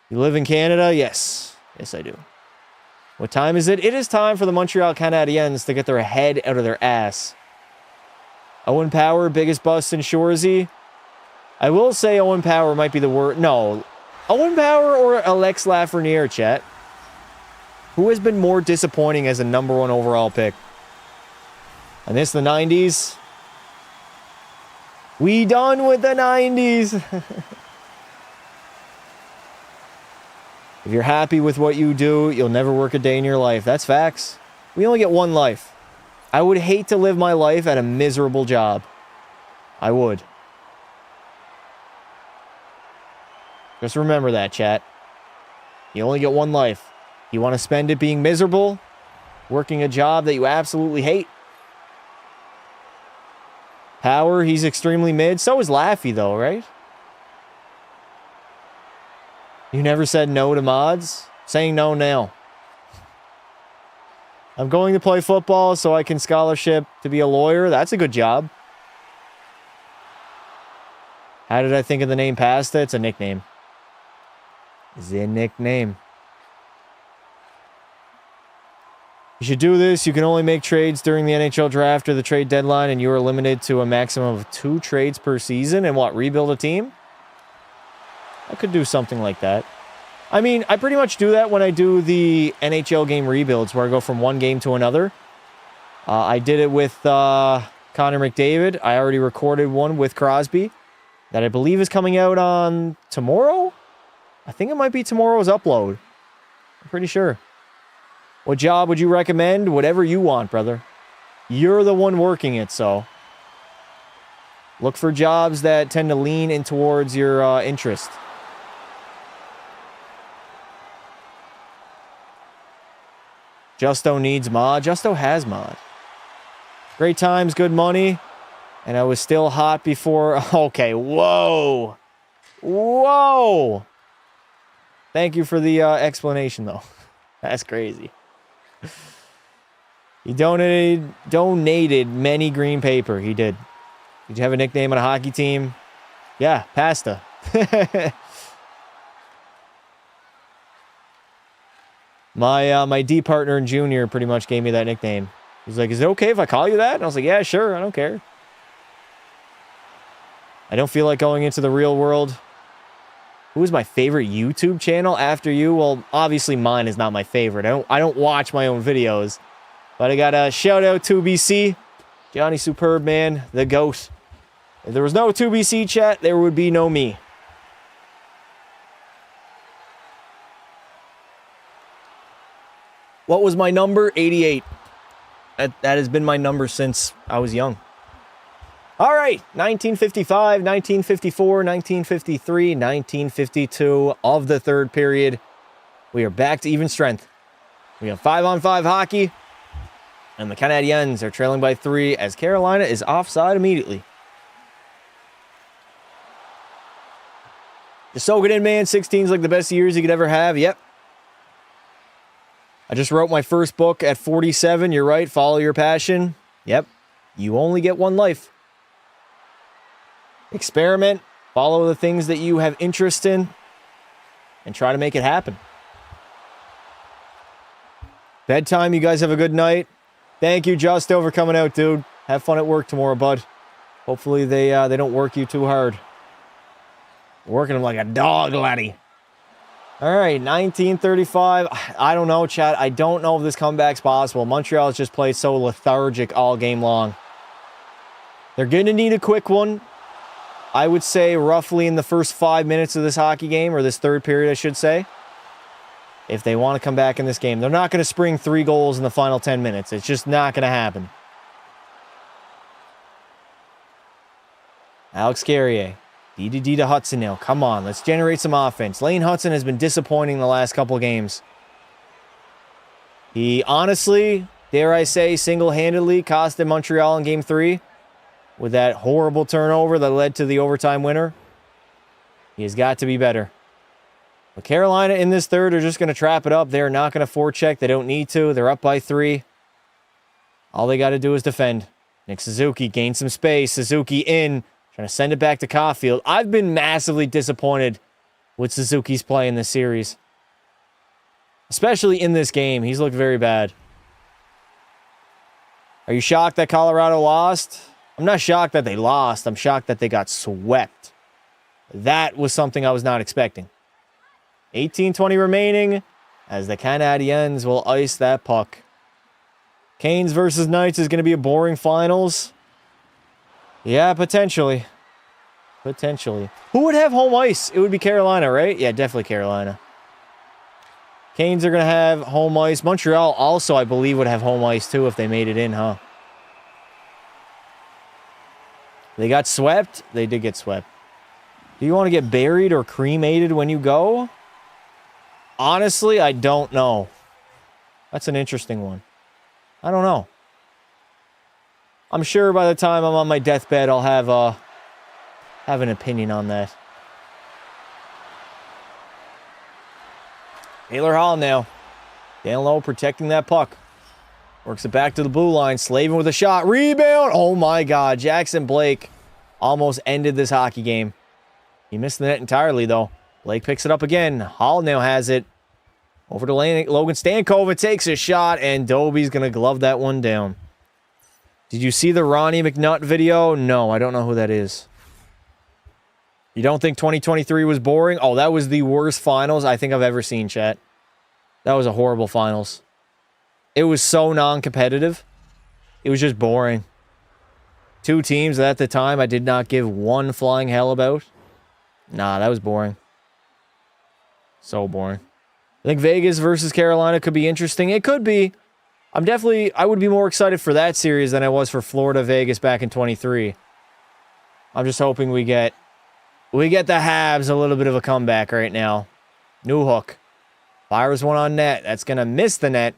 You live in Canada? Yes. Yes, I do. What time is it? It is time for the Montreal Canadiens to get their head out of their ass. Owen Power, biggest bust in Shoresy. I will say Owen Power might be the word. No. Owen Power or Alex Lafreniere, chat. Who has been more disappointing as a #1 overall pick? And this the 90s. We done with the 90s. If you're happy with what you do, you'll never work a day in your life. That's facts. We only get one life. I would hate to live my life at a miserable job. I would. Just remember that, chat. You only get one life. You want to spend it being miserable? Working a job that you absolutely hate? Power, he's extremely mid. So is Laffy, though, right? You never said no to mods? Saying no now. I'm going to play football so I can scholarship to be a lawyer. That's a good job. How did I think of the name Pasta? It's a nickname. It's a nickname. You should do this. You can only make trades during the NHL draft or the trade deadline, and you are limited to a maximum of 2 trades per season. And what, rebuild a team? I could do something like that. I mean, I pretty much do that when I do the NHL game rebuilds, where I go from one game to another. I did it with Connor McDavid. I already recorded one with Crosby that I believe is coming out on tomorrow. I think it might be tomorrow's upload. I'm pretty sure. What job would you recommend? Whatever you want, brother. You're the one working it, so look for jobs that tend to lean in towards your interest. Justo needs mod. Justo has mod. Great times, good money. And I was still hot before. Okay, whoa. Whoa. Thank you for the explanation, though. That's crazy. He donated many green paper. He did. Did you have a nickname on a hockey team? Yeah, Pasta. My D partner in junior pretty much gave me that nickname. He's like, is it okay if I call you that? And I was like, yeah, sure. I don't care. I don't feel like going into the real world. Who is my favorite YouTube channel after you? Well, obviously mine is not my favorite. I don't watch my own videos. But I got a shout out 2BC. Johnny Superb, man. The GOAT. If there was no 2BC chat, there would be no me. What was my number? 88. That has been my number since I was young. All right, 1955, 1954, 1953, 1952 of the third period. We are back to even strength. We have 5-on-5 hockey, and the Canadiens are trailing by 3 as Carolina is offside immediately. Just soak it in, man. 16's like the best years you could ever have. Yep. I just wrote my first book at 47. You're right. Follow your passion. Yep. You only get one life. Experiment. Follow the things that you have interest in. And try to make it happen. Bedtime. You guys have a good night. Thank you, Justo, for coming out, dude. Have fun at work tomorrow, bud. Hopefully they don't work you too hard. Working them like a dog, laddie. All right, 1935. I don't know, chat. I don't know if this comeback's possible. Montreal has just played so lethargic all game long. They're going to need a quick one. I would say roughly in the first 5 minutes of this hockey game, or this third period, I should say, if they want to come back in this game. They're not going to spring 3 goals in the final 10 minutes. It's just not going to happen. Alex Carrier. D to Hudson now. Come on, let's generate some offense. Lane Hudson has been disappointing the last couple games. He honestly, dare I say, single-handedly costed Montreal in Game 3 with that horrible turnover that led to the overtime winner. He has got to be better. But Carolina in this third are just going to trap it up. They're not going to forecheck. They don't need to. They're up by 3. All they got to do is defend. Nick Suzuki gained some space. Suzuki in. Trying to send it back to Caulfield. I've been massively disappointed with Suzuki's play in this series. Especially in this game. He's looked very bad. Are you shocked that Colorado lost? I'm not shocked that they lost. I'm shocked that they got swept. That was something I was not expecting. 18:20 remaining as the Canadiens will ice that puck. Canes versus Knights is going to be a boring finals. Yeah, potentially. Potentially. Who would have home ice? It would be Carolina, right? Yeah, definitely Carolina. Canes are going to have home ice. Montreal also, I believe, would have home ice too if they made it in, huh? They got swept? They did get swept. Do you want to get buried or cremated when you go? Honestly, I don't know. That's an interesting one. I don't know. I'm sure by the time I'm on my deathbed, I'll have an opinion on that. Taylor Hall now. Down low, protecting that puck. Works it back to the blue line. Slavin with a shot. Rebound! Oh my God. Jackson Blake almost ended this hockey game. He missed the net entirely, though. Blake picks it up again. Hall now has it. Over to Logan Stankoven. Takes a shot, and Dobie's going to glove that one down. Did you see the Ronnie McNutt video? No, I don't know who that is. You don't think 2023 was boring? Oh, that was the worst finals I think I've ever seen, chat. That was a horrible finals. It was so non-competitive. It was just boring. 2 teams at the time I did not give one flying hell about. Nah, that was boring. So boring. I think Vegas versus Carolina could be interesting. It could be. I would be more excited for that series than I was for Florida-Vegas back in 23. I'm just hoping we get the Habs a little bit of a comeback right now. New hook. Fires one on net. That's going to miss the net.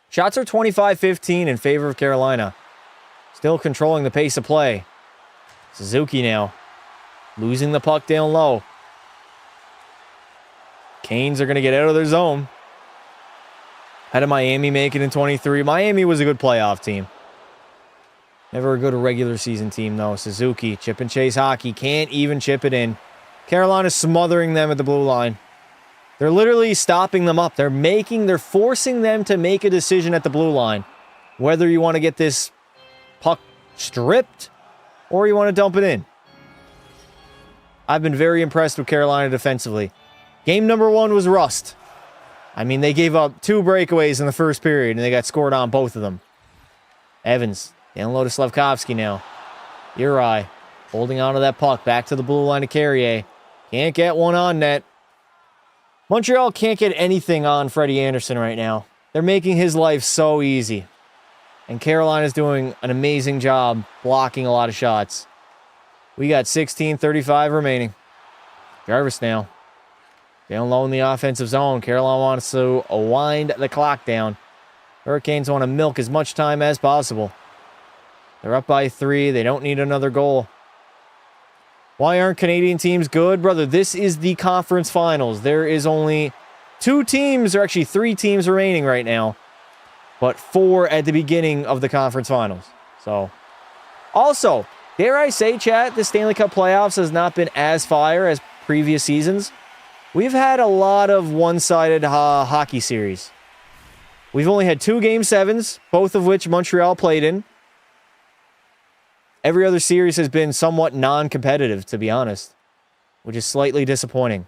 Shots are 25-15 in favor of Carolina. Still controlling the pace of play. Suzuki now. Losing the puck down low. Canes are going to get out of their zone. How did Miami make it in 23? Miami was a good playoff team. Never a good regular season team, though. Suzuki, chip and chase hockey. Can't even chip it in. Carolina's smothering them at the blue line. They're literally stopping them up. They're forcing them to make a decision at the blue line. Whether you want to get this puck stripped or you want to dump it in. I've been very impressed with Carolina defensively. Game number 1 was rust. I mean, they gave up 2 breakaways in the first period, and they got scored on both of them. Evans, down low to Slavkovsky now. Uri, holding onto that puck, back to the blue line to Carrier. Can't get one on net. Montreal can't get anything on Freddie Anderson right now. They're making his life so easy. And Carolina's doing an amazing job blocking a lot of shots. We got 16:35 remaining. Jarvis now. Down low in the offensive zone. Carolina wants to wind the clock down. Hurricanes want to milk as much time as possible. They're up by 3. They don't need another goal. Why aren't Canadian teams good? Brother, this is the conference finals. There is only 2 teams, or actually 3 teams remaining right now. But 4 at the beginning of the conference finals. So, also, dare I say, chat, the Stanley Cup playoffs has not been as fire as previous seasons. We've had a lot of one-sided hockey series. We've only had 2 Game 7s, both of which Montreal played in. Every other series has been somewhat non-competitive, to be honest, which is slightly disappointing.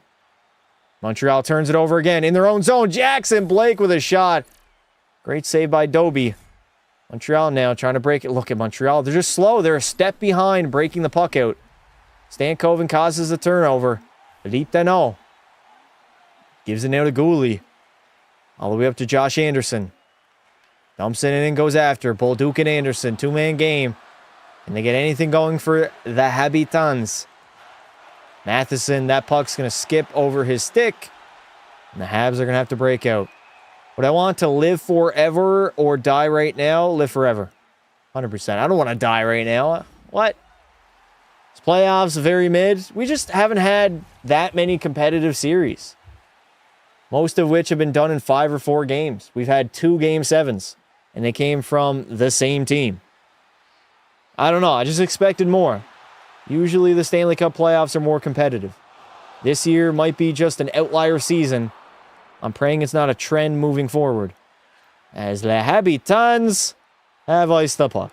Montreal turns it over again in their own zone. Jackson Blake with a shot. Great save by Doby. Montreal now trying to break it. Look at Montreal. They're just slow. They're a step behind breaking the puck out. Stankoven causes the turnover. Philippe Danault gives it now to Gouli. All the way up to Josh Anderson. Dumps it in and goes after. Bolduc and Anderson. 2-man game. Can they get anything going for the Habitants? Matheson, that puck's going to skip over his stick. And the Habs are going to have to break out. Would I want to live forever or die right now? Live forever. 100%. I don't want to die right now. What? This playoffs very mid. We just haven't had that many competitive series. Most of which have been done in 5 or 4 games. We've had 2 Game 7s. And they came from the same team. I don't know. I just expected more. Usually the Stanley Cup playoffs are more competitive. This year might be just an outlier season. I'm praying it's not a trend moving forward. As Les Habitants have iced the puck.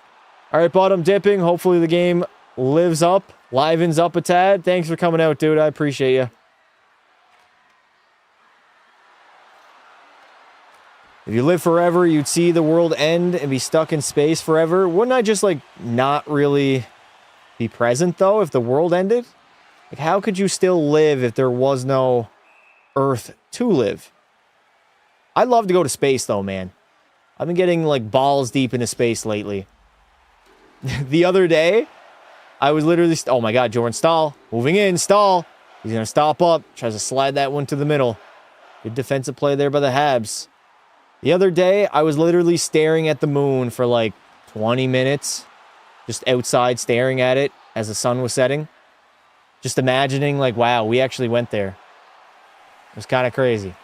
All right, bottom dipping. Hopefully the game livens up a tad. Thanks for coming out, dude. I appreciate you. If you live forever, you'd see the world end and be stuck in space forever. Wouldn't I just, not really be present, though, if the world ended? How could you still live if there was no Earth to live? I'd love to go to space, though, man. I've been getting, balls deep into space lately. The other day, I was literally... oh, my God, Jordan Stahl. Moving in, Stahl. He's going to stop up. Tries to slide that one to the middle. Good defensive play there by the Habs. The other day, I was literally staring at the moon for 20 minutes. Just outside staring at it as the sun was setting. Just imagining wow, we actually went there. It was kind of crazy.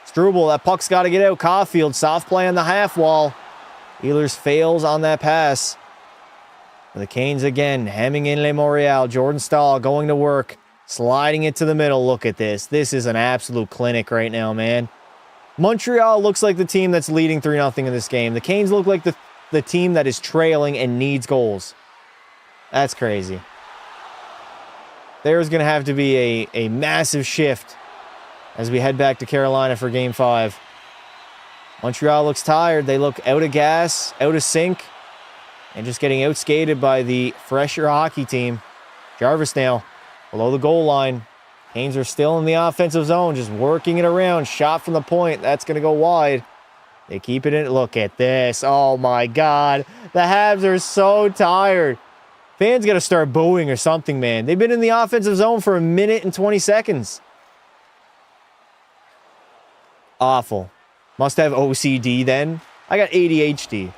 Struble, that puck's got to get out. Caulfield, soft play on the half wall. Ehlers fails on that pass. The Canes again, hemming in Le Montreal. Jordan Stahl going to work. Sliding it to the middle. Look at this. This is an absolute clinic right now, man. Montreal looks like the team that's leading 3-0 in this game. The Canes look like the team that is trailing and needs goals. That's crazy. There's going to have to be a massive shift as we head back to Carolina for Game 5. Montreal looks tired. They look out of gas, out of sync, and just getting outskated by the fresher hockey team. Jarvis now below the goal line. Canes are still in the offensive zone, just working it around. Shot from the point. That's going to go wide. They keep it in. Look at this. Oh, my God. The Habs are so tired. Fans got to start booing or something, man. They've been in the offensive zone for 1 minute and 20 seconds. Awful. Must have OCD then. I got ADHD.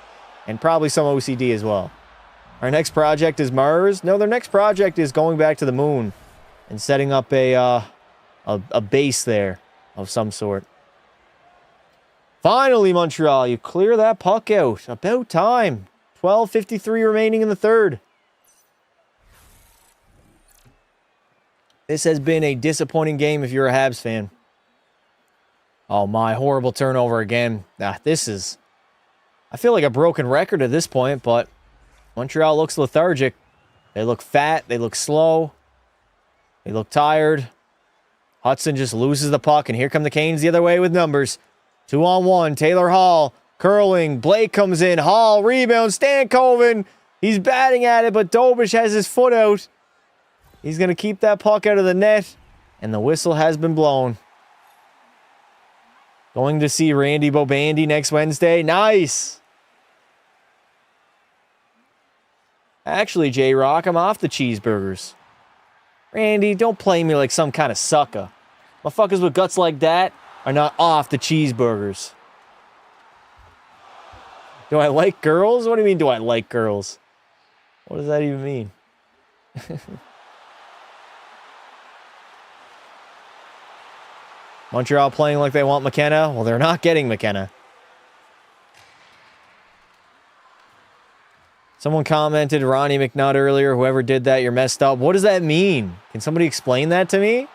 And probably some OCD as well. Our next project is Mars. No, their next project is going back to the moon. And setting up a base there of some sort. Finally, Montreal, you clear that puck out. About time. 12:53 remaining in the third. This has been a disappointing game if you're a Habs fan. Oh my, horrible turnover again. This is... I feel like a broken record at this point, but Montreal looks lethargic. They look fat. They look slow. They look tired. Hudson just loses the puck, and here come the Canes the other way with numbers. 2-on-1. Taylor Hall curling. Blake comes in. Hall rebound. Stankoven. He's batting at it, but Dobish has his foot out. He's going to keep that puck out of the net, and the whistle has been blown. Going to see Randy Bobandy next Wednesday. Nice. Actually, J-Rock, I'm off the cheeseburgers. Randy, don't play me like some kind of sucker. Motherfuckers with guts like that are not off the cheeseburgers. Do I like girls? What do you mean, do I like girls? What does that even mean? Montreal playing like they want McKenna. Well, they're not getting McKenna. Someone commented Ronnie McNutt earlier. Whoever did that, you're messed up. What does that mean? Can somebody explain that to me?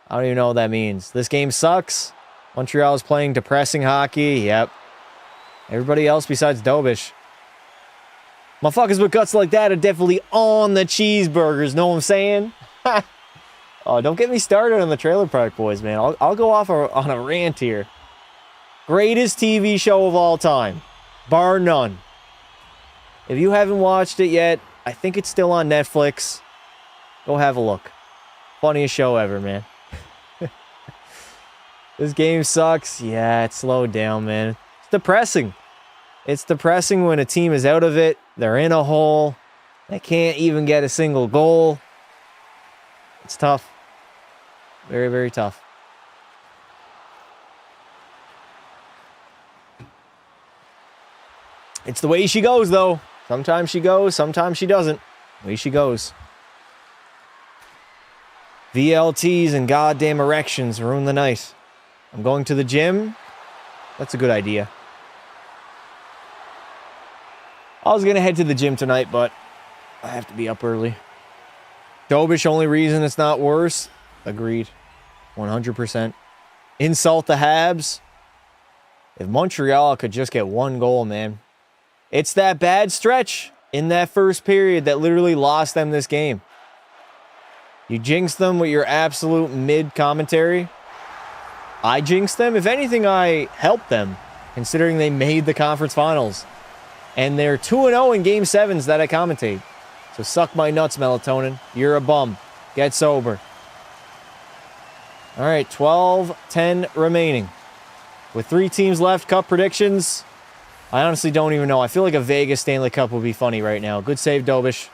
I don't even know what that means. This game sucks. Montreal is playing depressing hockey. Yep. Everybody else besides Dobish. Motherfuckers with guts like that are definitely on the cheeseburgers. Know what I'm saying? Oh, don't get me started on the Trailer Park Boys, man. I'll go off on a rant here. Greatest TV show of all time. Bar none. If you haven't watched it yet, I think it's still on Netflix. Go have a look. Funniest show ever, man. This game sucks. Yeah, it's slowed down, man. It's depressing. It's depressing when a team is out of it. They're in a hole. They can't even get a single goal. It's tough. Very, very tough. It's the way she goes, though. Sometimes she goes, sometimes she doesn't. Way she goes. VLTs and goddamn erections ruin the night. I'm going to the gym. That's a good idea. I was going to head to the gym tonight, but I have to be up early. Dobish, only reason it's not worse. Agreed. 100%. Insult the Habs. If Montreal could just get one goal, man. It's that bad stretch in that first period that literally lost them this game. You jinxed them with your absolute mid-commentary. I jinxed them. If anything, I helped them, considering they made the conference finals. And they're 2-0 in Game 7s that I commentate. So suck my nuts, Melatonin. You're a bum. Get sober. All right, 12-10 remaining. With 3 teams left, Cup predictions. I honestly don't even know. I feel like a Vegas Stanley Cup would be funny right now. Good save, Dobish.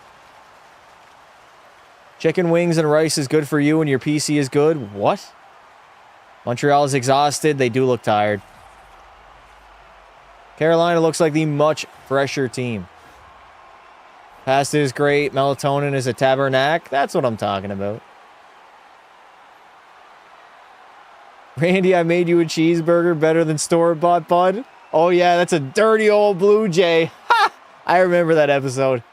Chicken wings and rice is good for you and your PC is good. What? Montreal is exhausted. They do look tired. Carolina looks like the much fresher team. Pasta is great. Melatonin is a tabernacle. That's what I'm talking about. Randy, I made you a cheeseburger better than store-bought, bud. Oh, yeah, that's a dirty old Blue Jay. Ha! I remember that episode.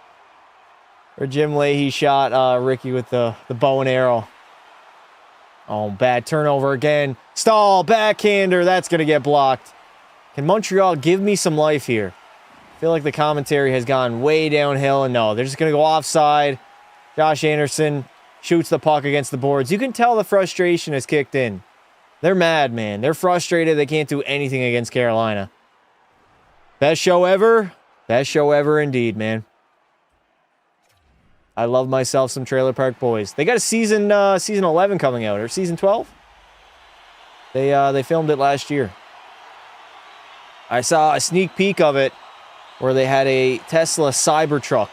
Where Jim Leahy shot Ricky with the bow and arrow. Oh, bad turnover again. Stall, backhander. That's going to get blocked. Can Montreal give me some life here? I feel like the commentary has gone way downhill. And no, they're just going to go offside. Josh Anderson shoots the puck against the boards. You can tell the frustration has kicked in. They're mad, man. They're frustrated. They can't do anything against Carolina. Best show ever? Best show ever indeed, man. I love myself some Trailer Park Boys. They got a season 11 coming out, or season 12? They filmed it last year. I saw a sneak peek of it where they had a Tesla Cybertruck.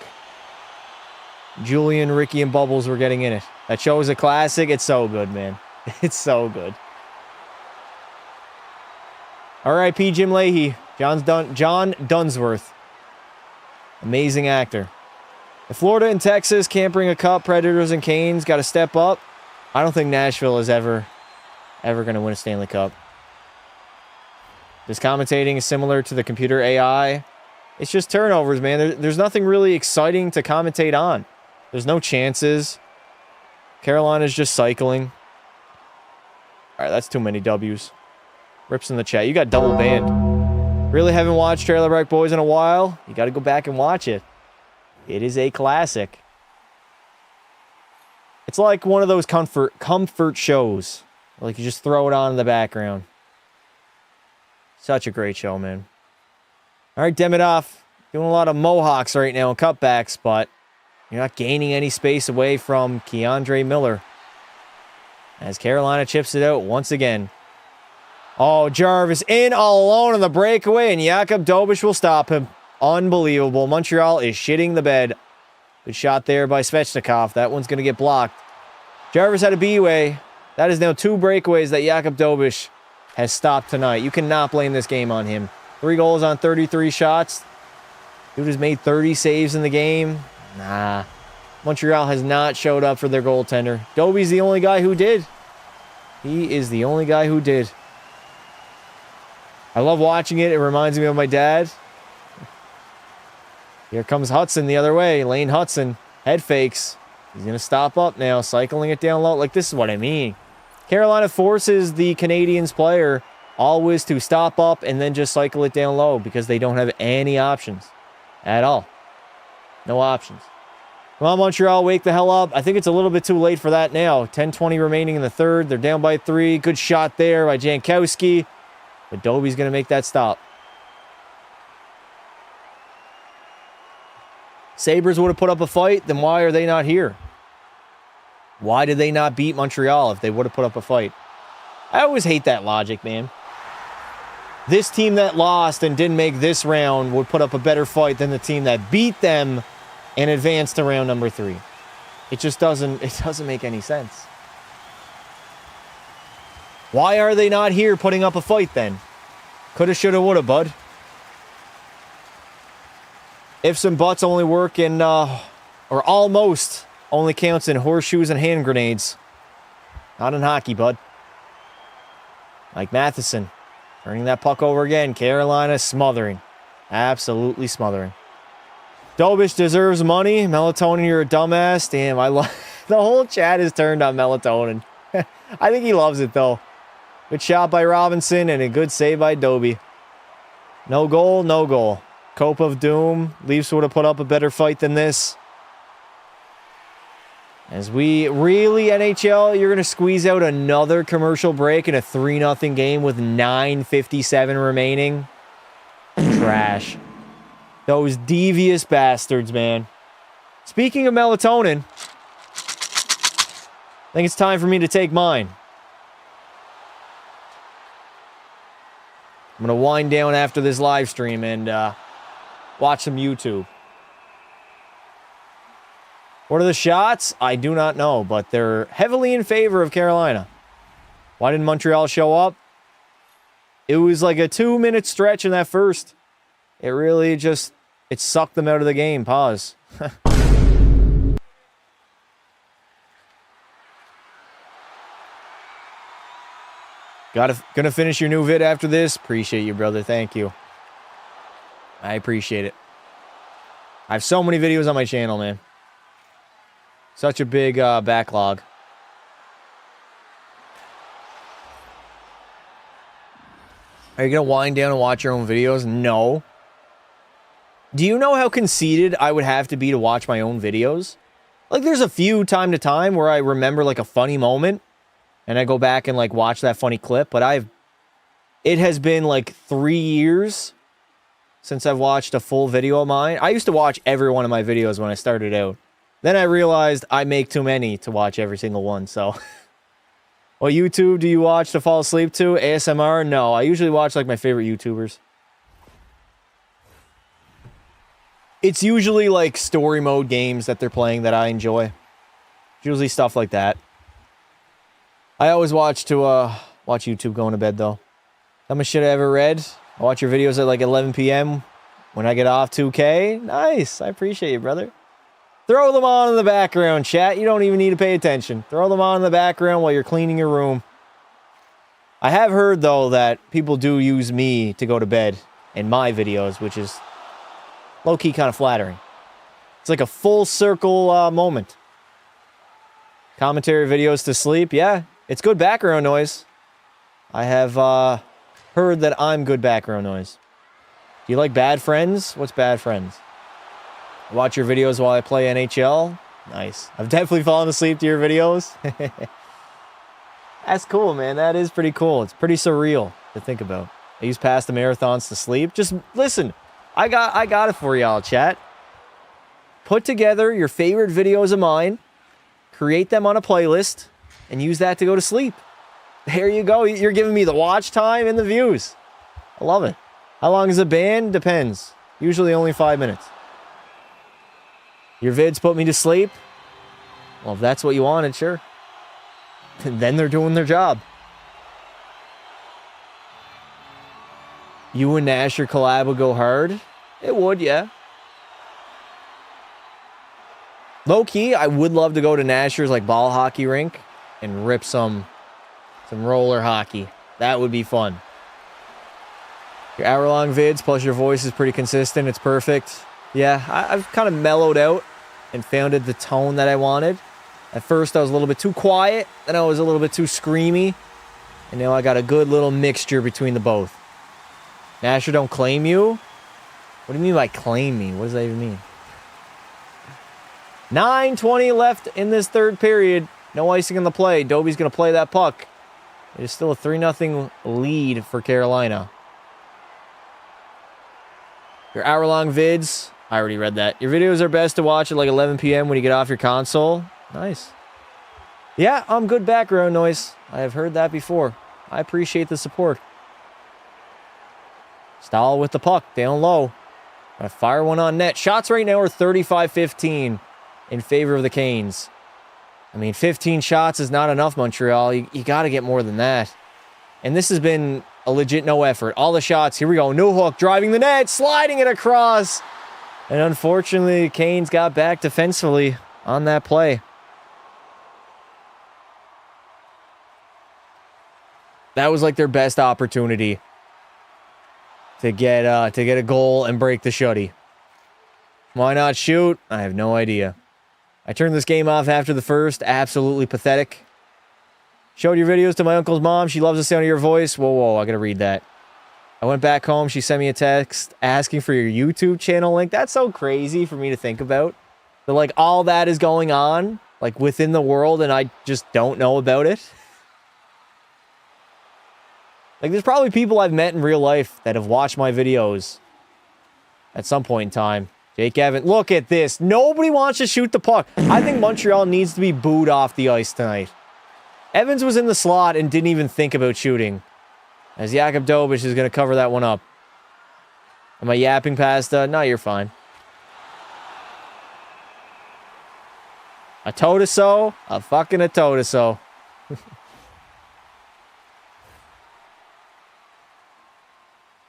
Julian, Ricky, and Bubbles were getting in it. That show is a classic. It's so good, man. It's so good. R.I.P. Jim Leahy. John Dunsworth. Amazing actor. If Florida and Texas can't bring a cup, Predators and Canes got to step up. I don't think Nashville is ever going to win a Stanley Cup. This commentating is similar to the computer AI. It's just turnovers, man. There's nothing really exciting to commentate on. There's no chances. Carolina's just cycling. All right, that's too many W's. Rips in the chat. You got double banned. Really haven't watched Trailer Park Boys in a while? You got to go back and watch it. It is a classic. It's like one of those comfort shows. Like you just throw it on in the background. Such a great show, man. All right, Demidov. Doing a lot of mohawks right now and cutbacks, but you're not gaining any space away from Keandre Miller. As Carolina chips it out once again. Oh, Jarvis in all alone on the breakaway, and Jakub Dobiš will stop him. Unbelievable. Montreal is shitting the bed. Good shot there by Svechnikov. That one's going to get blocked. Jarvis had a B-way. That is now 2 breakaways that Jakub Dobiš has stopped tonight. You cannot blame this game on him. 3 goals on 33 shots. Dude has made 30 saves in the game. Nah. Montreal has not showed up for their goaltender. Doby's the only guy who did. He is the only guy who did. I love watching it. It reminds me of my dad. Here comes Hudson the other way. Lane Hudson. Head fakes. He's going to stop up now. Cycling it down low. Like, this is what I mean. Carolina forces the Canadiens player always to stop up and then just cycle it down low because they don't have any options at all. No options. Come on, Montreal, wake the hell up. I think it's a little bit too late for that now. 10:20 remaining in the third. They're down by 3. Good shot there by Jankowski. But Doby's going to make that stop. Sabres would have put up a fight, then why are they not here? Why did they not beat Montreal if they would have put up a fight? I always hate that logic, man. This team that lost and didn't make this round would put up a better fight than the team that beat them and advanced to round number 3. It just doesn't make any sense. Why are they not here putting up a fight then? Coulda, shoulda, woulda, bud. Ifs and buts only work in, or almost only counts in horseshoes and hand grenades. Not in hockey, bud. Mike Matheson. Turning that puck over again. Carolina smothering. Absolutely smothering. Dobiš deserves money. Melatonin, you're a dumbass. Damn, the whole chat is turned on Melatonin. I think he loves it, though. Good shot by Robinson and a good save by Doby. No goal, no goal. Cope of Doom. Leafs would have put up a better fight than this. As we really, NHL, you're going to squeeze out another commercial break in a 3-0 game with 9:57 remaining. Trash. Those devious bastards, man. Speaking of melatonin, I think it's time for me to take mine. I'm going to wind down after this live stream and watch some YouTube. What are the shots? I do not know, but they're heavily in favor of Carolina. Why didn't Montreal show up? It was like a 2-minute stretch in that first. It really just, it sucked them out of the game. Pause. Gonna finish your new vid after this. Appreciate you, brother. Thank you. I appreciate it. I have so many videos on my channel, man. Such a big backlog. Are you going to wind down and watch your own videos? No. Do you know how conceited I would have to be to watch my own videos? Like, there's a few time to time where I remember, like, a funny moment, and I go back and, like, watch that funny clip, but it has been, like, 3 years since I've watched a full video of mine. I used to watch every one of my videos when I started out. Then I realized I make too many to watch every single one, so. What YouTube do you watch to fall asleep to? ASMR? No, I usually watch, like, my favorite YouTubers. It's usually, like, story mode games that they're playing that I enjoy. It's usually stuff like that. I always watch YouTube going to bed, though. Dumbest shit I ever read. I watch your videos at like 11 p.m. when I get off 2K. Nice. I appreciate you, brother. Throw them on in the background, chat. You don't even need to pay attention. Throw them on in the background while you're cleaning your room. I have heard, though, that people do use me to go to bed in my videos, which is low-key kind of flattering. It's like a full circle moment. Commentary videos to sleep. Yeah, it's good background noise. I have heard that I'm good background noise. Do you like Bad Friends? What's Bad Friends? I watch your videos while I play NHL. Nice. I've definitely fallen asleep to your videos. That's cool, man. That is pretty cool. It's pretty surreal to think about. I use past the marathons to sleep. Just listen. I got it for y'all, chat. Put together your favorite videos of mine, create them on a playlist, and use that to go to sleep. There you go. You're giving me the watch time and the views. I love it. How long is a band? Depends. Usually only 5 minutes. Your vids put me to sleep? Well, if that's what you wanted, sure. Then they're doing their job. You and Nasher collab would go hard? It would, yeah. Low-key, I would love to go to Nasher's like ball hockey rink and rip some roller hockey. That would be fun. Your hour-long vids plus your voice is pretty consistent. It's perfect. Yeah, I've kind of mellowed out and found the tone that I wanted. At first, I was a little bit too quiet. Then I was a little bit too screamy. And now I got a good little mixture between the both. Nasher don't claim you? What do you mean by claim me? What does that even mean? 9:20 left in this third period. No icing in the play. Dobie's going to play that puck. It is still a 3-0 lead for Carolina. Your hour-long vids. I already read that. Your videos are best to watch at like 11 p.m. when you get off your console. Nice. Yeah, I'm good background noise. I have heard that before. I appreciate the support. Stahl with the puck, down low. Gonna fire one on net. Shots right now are 35-15 in favor of the Canes. I mean, 15 shots is not enough, Montreal. You got to get more than that. And this has been a legit no effort. All the shots. Here we go. No hook. Driving the net. Sliding it across. And unfortunately, Canes got back defensively on that play. That was like their best opportunity to get a goal and break the shutty. Why not shoot? I have no idea. I turned this game off after the first. Absolutely pathetic. Showed your videos to my uncle's mom. She loves the sound of your voice. Whoa, I gotta read that. I went back home. She sent me a text asking for your YouTube channel link. That's so crazy for me to think about. That like all that is going on like within the world and I just don't know about it. Like, there's probably people I've met in real life that have watched my videos at some point in time. Jake Evans, look at this. Nobody wants to shoot the puck. I think Montreal needs to be booed off the ice tonight. Evans was in the slot and didn't even think about shooting. As Jakub Dobich is going to cover that one up. Am I yapping past? No, you're fine. A toe-to-so? A fucking a toe-to-so.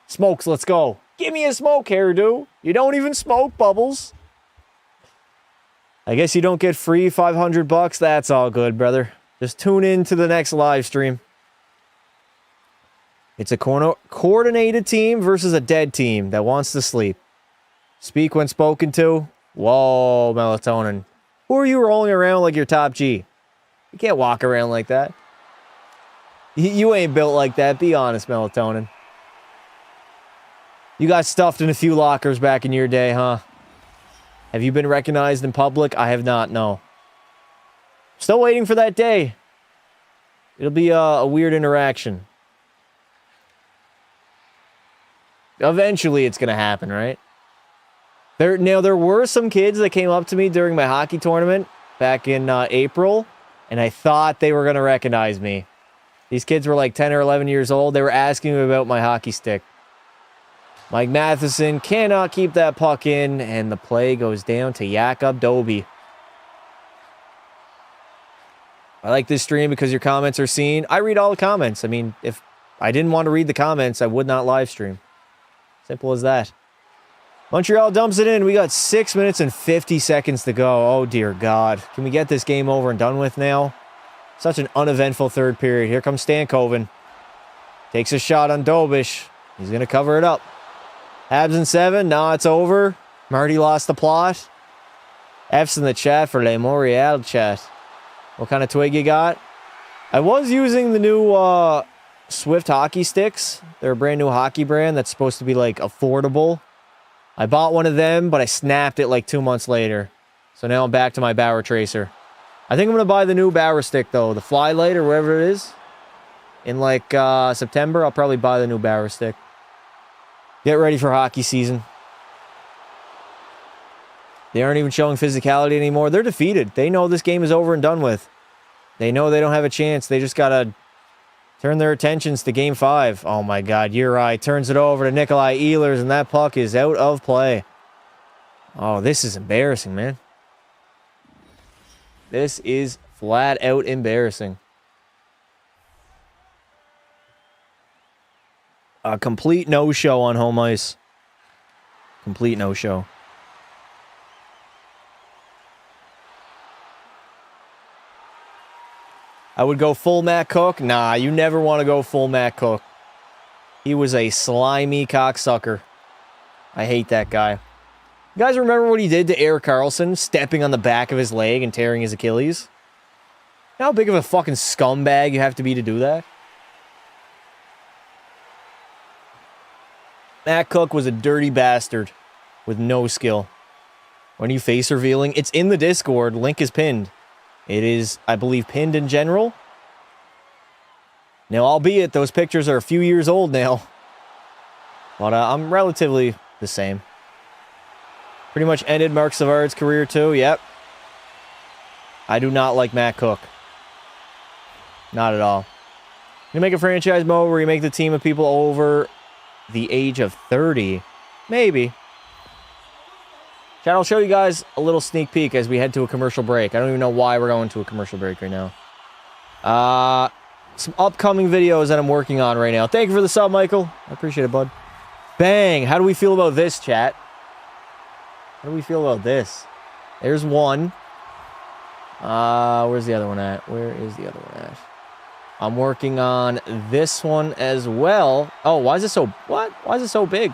Smokes, let's go. Give me a smoke, hairdo. You don't even smoke, Bubbles. I guess you don't get free $500. That's all good, brother. Just tune in to the next live stream. It's a coordinated team versus a dead team that wants to sleep. Speak when spoken to. Whoa, melatonin. Who are you rolling around like your top G? You can't walk around like that. You ain't built like that. Be honest, melatonin. You got stuffed in a few lockers back in your day, huh? Have you been recognized in public? I have not, no. Still waiting for that day. It'll be a weird interaction. Eventually it's going to happen, right? There were some kids that came up to me during my hockey tournament back in April, and I thought they were going to recognize me. These kids were like 10 or 11 years old. They were asking me about my hockey stick. Mike Matheson cannot keep that puck in, and the play goes down to Jakub Dobie. I like this stream because your comments are seen. I read all the comments. I mean, if I didn't want to read the comments. I would not live stream. Simple as that. Montreal dumps it in. We got 6 minutes and 50 seconds to go. Oh, dear God. Can we get this game over and done with now? Such an uneventful third period. Here comes Stankoven. Takes a shot on Dobish. He's going to cover it up. Habs in 7. Nah, it's over. Marty lost the plot. F's in the chat for Le Montreal chat. What kind of twig you got? I was using the new Swift hockey sticks. They're a brand new hockey brand that's supposed to be like affordable. I bought one of them, but I snapped it like 2 months later. So now I'm back to my Bauer Tracer. I think I'm going to buy the new Bauer stick though. The Flylight or whatever it is. In like September, I'll probably buy the new Bauer stick. Get ready for hockey season. They aren't even showing physicality anymore. They're defeated. They know this game is over and done with. They know they don't have a chance. They just got to turn their attentions to Game 5. Oh, my God. Uri turns it over to Nikolai Ehlers, and that puck is out of play. Oh, this is embarrassing, man. This is flat out embarrassing. A complete no-show on home ice. Complete no-show. I would go full Matt Cook. Nah, you never want to go full Matt Cook. He was a slimy cocksucker. I hate that guy. You guys remember what he did to Erik Karlsson, stepping on the back of his leg and tearing his Achilles? You know how big of a fucking scumbag you have to be to do that? Matt Cook was a dirty bastard with no skill. When you face revealing, it's in the Discord. Link is pinned. It is, I believe, pinned in general. Now, albeit those pictures are a few years old now. But I'm relatively the same. Pretty much ended Mark Savard's career too. Yep. I do not like Matt Cook. Not at all. You make a franchise mode where you make the team of people over the age of 30. Maybe. Chat, I'll show you guys a little sneak peek as we head to a commercial break. I don't even know why we're going to a commercial break right now. Some upcoming videos that I'm working on right now. Thank you for the sub, Michael. I appreciate it, bud. Bang! How do we feel about this, chat? How do we feel about this? There's one. Where's the other one at? Where is the other one at? I'm working on this one as well. Oh, why is it so... What? Why is it so big?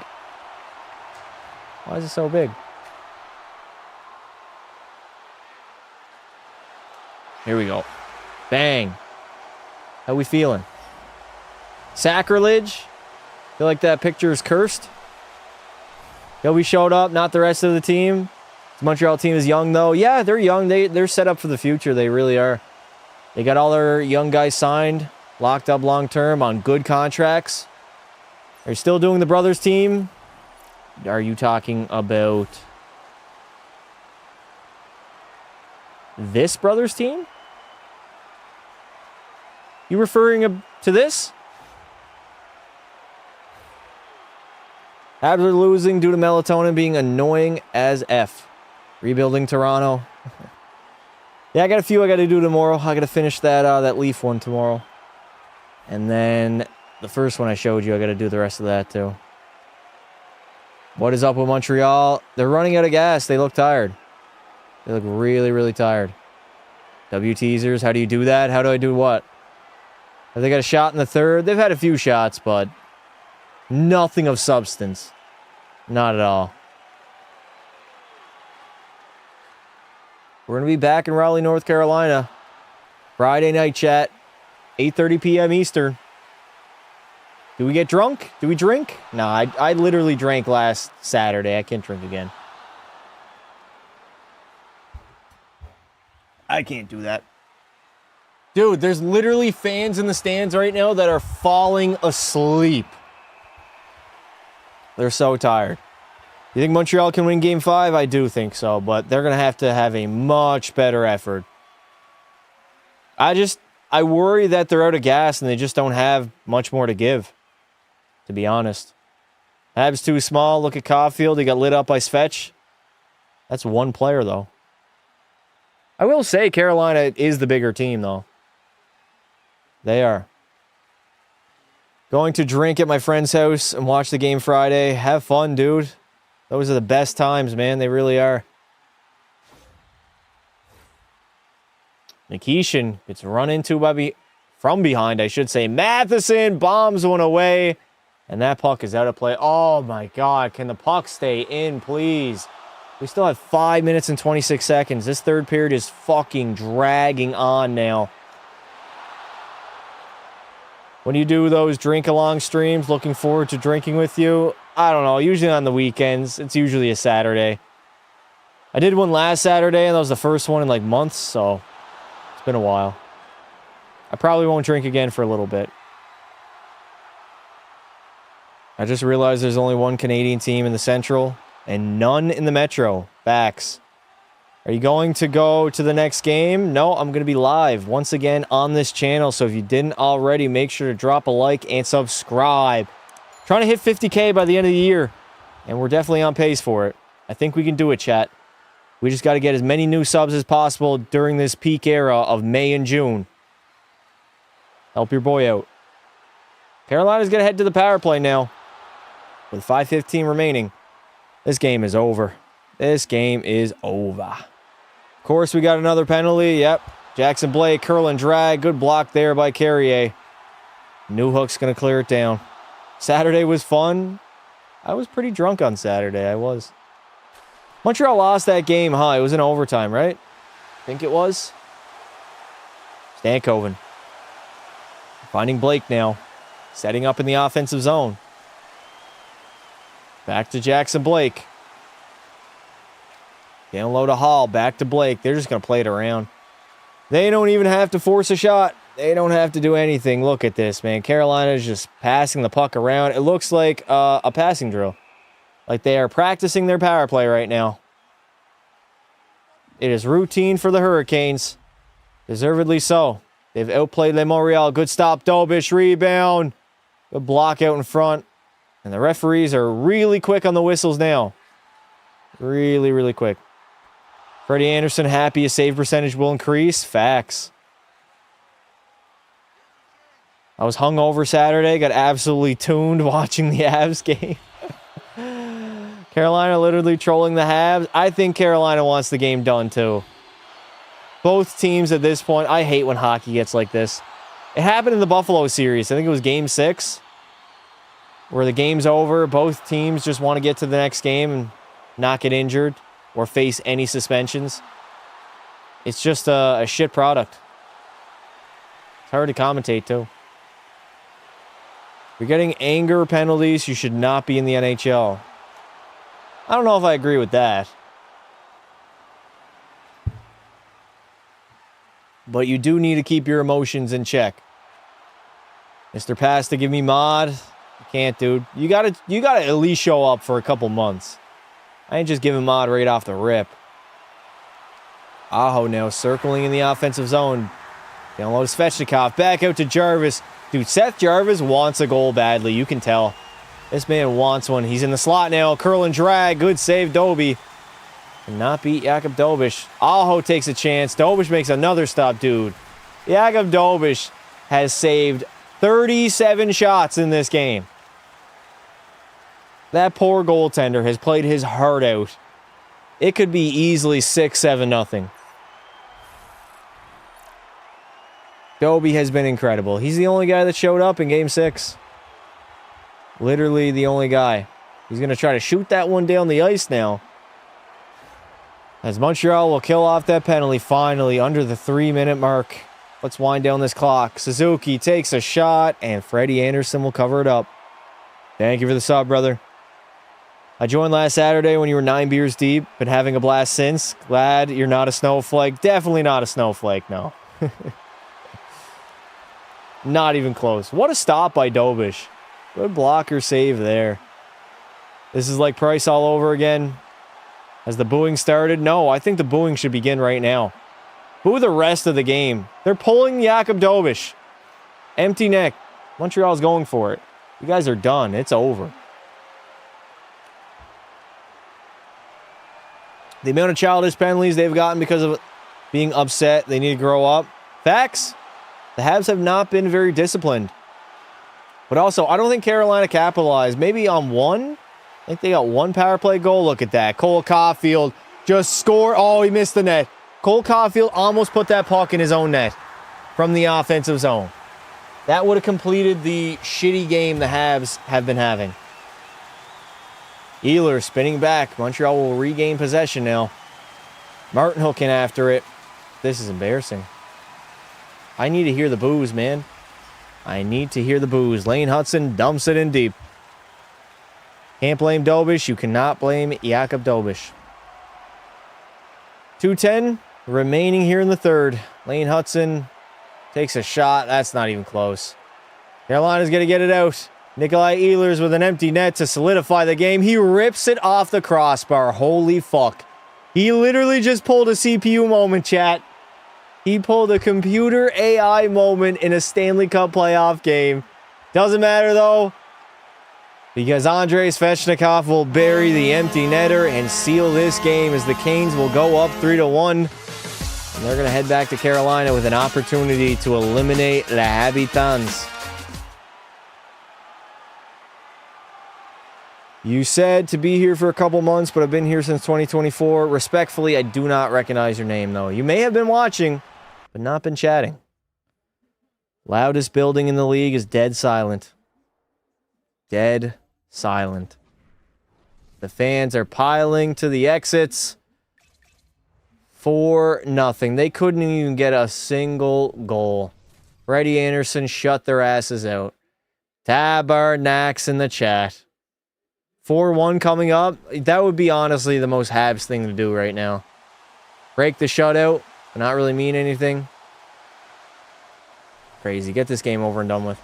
Why is it so big? Here we go. Bang. How we feeling? Sacrilege? Feel like that picture is cursed? Kobe showed up, not the rest of the team. The Montreal team is young, though. Yeah, they're young. They're set up for the future. They really are. They got all their young guys signed, locked up long-term on good contracts. They're still doing the brothers team. Are you talking about this brothers team? You referring to this? Habs are losing due to melatonin being annoying as F. Rebuilding Toronto. Yeah, I got a few I got to do tomorrow. I got to finish that Leaf one tomorrow. And then the first one I showed you, I got to do the rest of that too. What is up with Montreal? They're running out of gas. They look tired. They look really, really tired. W teasers, how do you do that? How do I do what? Have they got a shot in the third? They've had a few shots, but nothing of substance. Not at all. We're going to be back in Raleigh, North Carolina. Friday night, chat. 8:30 p.m. Eastern. Do we get drunk? Do we drink? No, I literally drank last Saturday. I can't drink again. I can't do that. Dude, there's literally fans in the stands right now that are falling asleep. They're so tired. You think Montreal can win Game 5? I do think so, but they're going to have a much better effort. I worry that they're out of gas and they just don't have much more to give, to be honest. Habs too small. Look at Caulfield. He got lit up by Svetch. That's one player, though. I will say Carolina is the bigger team, though. They are. Going to drink at my friend's house and watch the game Friday. Have fun, dude. Those are the best times, man. They really are. Nikishin gets run into from behind, I should say. Matheson bombs one away. And that puck is out of play. Oh, my God. Can the puck stay in, please? We still have 5 minutes and 26 seconds. This third period is fucking dragging on now. When you do those drink-along streams, looking forward to drinking with you, I don't know, usually on the weekends. It's usually a Saturday. I did one last Saturday, and that was the first one in like months, so it's been a while. I probably won't drink again for a little bit. I just realized there's only one Canadian team in the Central and none in the Metro. Facts. Are you going to go to the next game? No, I'm going to be live once again on this channel. So if you didn't already, make sure to drop a like and subscribe. Trying to hit 50K by the end of the year. And we're definitely on pace for it. I think we can do it, chat. We just got to get as many new subs as possible during this peak era of May and June. Help your boy out. Carolina's going to head to the power play now. With 5:15 remaining. This game is over. This game is over. Of course, we got another penalty. Yep. Jackson Blake, curl and drag. Good block there by Carrier. Newhook's going to clear it down. Saturday was fun. I was pretty drunk on Saturday. I was. Montreal lost that game, huh? It was in overtime, right? I think it was. Stankoven. Finding Blake now. Setting up in the offensive zone. Back to Jackson Blake. Down low to Hall. Back to Blake. They're just going to play it around. They don't even have to force a shot. They don't have to do anything. Look at this, man. Carolina's just passing the puck around. It looks like a passing drill. Like they are practicing their power play right now. It is routine for the Hurricanes. Deservedly so. They've outplayed Le Montreal. Good stop. Dobish rebound. Good block out in front. And the referees are really quick on the whistles now. Really, really quick. Freddie Anderson happy his save percentage will increase. Facts. I was hungover Saturday. Got absolutely tuned watching the Avs game. Carolina literally trolling the Habs. I think Carolina wants the game done too. Both teams at this point. I hate when hockey gets like this. It happened in the Buffalo series. I think it was game 6. Where the game's over. Both teams just want to get to the next game and not get injured or face any suspensions. It's just a shit product. It's hard to commentate too. If you're getting anger penalties, you should not be in the NHL. I don't know if I agree with that. But you do need to keep your emotions in check. Mr. Pass to give me mod. You can't, dude. You gotta at least show up for a couple months. I ain't just giving mod right off the rip. Aho now circling in the offensive zone. Down low to Svechnikov. Back out to Jarvis. Dude, Seth Jarvis wants a goal badly. You can tell. This man wants one. He's in the slot now. Curl and drag. Good save, Doby. Cannot beat Jakub Dobish. Aho takes a chance. Dobish makes another stop, dude. Jakub Dobish has saved 37 shots in this game. That poor goaltender has played his heart out. It could be easily 6-7-0. Doby has been incredible. He's the only guy that showed up in Game 6. Literally the only guy. He's going to try to shoot that one down the ice now. As Montreal will kill off that penalty finally under the 3-minute mark. Let's wind down this clock. Suzuki takes a shot, and Freddie Anderson will cover it up. Thank you for the sub, brother. I joined last Saturday when you were 9 beers deep. Been having a blast since. Glad you're not a snowflake. Definitely not a snowflake, no. Not even close. What a stop by Dobish. Good blocker save there. This is like Price all over again. Has the booing started? No, I think the booing should begin right now. Boo the rest of the game. They're pulling Jakub Dobish. Empty neck. Montreal's going for it. You guys are done. It's over. The amount of childish penalties they've gotten because of being upset. They need to grow up. Facts. The Habs have not been very disciplined. But also, I don't think Carolina capitalized. Maybe on one? I think they got one power play goal. Look at that. Cole Caulfield just scored. Oh, he missed the net. Cole Caulfield almost put that puck in his own net from the offensive zone. That would have completed the shitty game the Habs have been having. Ehlers spinning back. Montreal will regain possession now. Martin hooking after it. This is embarrassing. I need to hear the boos, man. I need to hear the boos. Lane Hudson dumps it in deep. Can't blame Dobish. You cannot blame Jakub Dobish. 2:10 remaining here in the third. Lane Hudson takes a shot. That's not even close. Carolina's going to get it out. Nikolai Ehlers with an empty net to solidify the game. He rips it off the crossbar. Holy fuck. He literally just pulled a CPU moment, chat. He pulled a computer AI moment in a Stanley Cup playoff game. Doesn't matter, though, because Andrei Svechnikov will bury the empty netter and seal this game as the Canes will go up 3-1. And they're going to head back to Carolina with an opportunity to eliminate Les Habitants. You said to be here for a couple months, but I've been here since 2024. Respectfully, I do not recognize your name, though. You may have been watching, but not been chatting. Loudest building in the league is dead silent. Dead silent. The fans are piling to the exits for nothing. They couldn't even get a single goal. Freddie Anderson shut their asses out. Tabernacks in the chat. 4-1 coming up. That would be honestly the most Habs thing to do right now. Break the shutout, but not really mean anything. Crazy. Get this game over and done with.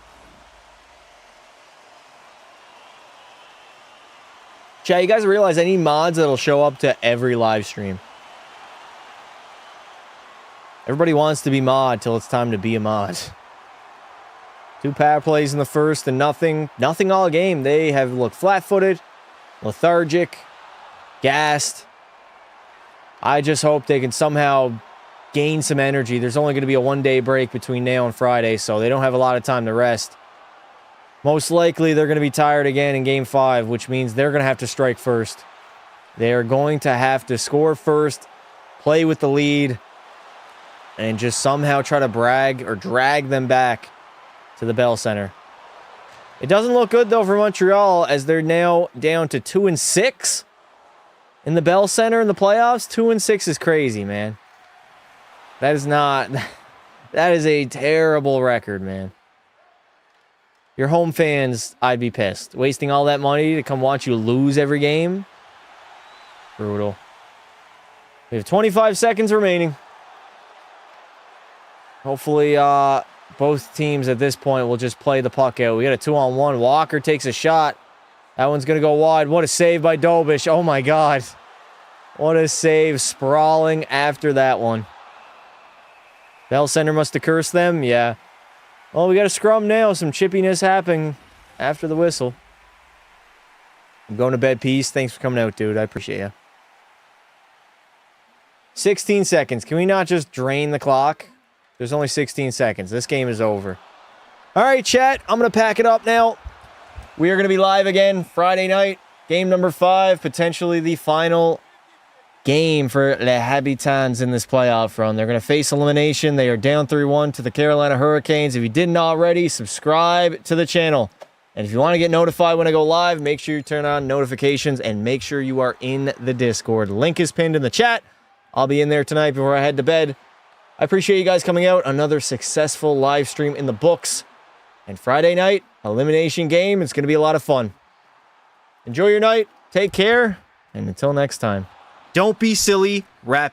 Chat, you guys realize I need mods that'll show up to every live stream. Everybody wants to be mod till it's time to be a mod. 2 power plays in the first and nothing all game. They have looked flat-footed, lethargic, gassed. I just hope they can somehow gain some energy. There's only going to be a 1-day break between now and Friday, so they don't have a lot of time to rest. Most likely, they're going to be tired again in Game 5, which means they're going to have to strike first. They are going to have to score first, play with the lead, and just somehow try to brag or drag them back to the Bell Center. It doesn't look good, though, for Montreal, as they're now down to 2-6 in the Bell Center in the playoffs. 2-6 is crazy, man. That is not... That is a terrible record, man. Your home fans, I'd be pissed. Wasting all that money to come watch you lose every game. Brutal. We have 25 seconds remaining. Hopefully, both teams at this point will just play the puck out. We got a 2-on-1. Walker takes a shot. That one's going to go wide. What a save by Dobish. Oh, my God. What a save. Sprawling after that one. Bell Center must have cursed them. Yeah. Well, we got a scrum now. Some chippiness happening after the whistle. I'm going to bed. Peace. Thanks for coming out, dude. I appreciate you. 16 seconds. Can we not just drain the clock? There's only 16 seconds. This game is over. All right, chat. I'm going to pack it up now. We are going to be live again Friday night. Game number 5. Potentially the final game for Les Habitants in this playoff run. They're going to face elimination. They are down 3-1 to the Carolina Hurricanes. If you didn't already, subscribe to the channel. And if you want to get notified when I go live, make sure you turn on notifications and make sure you are in the Discord. Link is pinned in the chat. I'll be in there tonight before I head to bed. I appreciate you guys coming out. Another successful live stream in the books. And Friday night, elimination game. It's going to be a lot of fun. Enjoy your night. Take care. And until next time. Don't be silly. Wrap your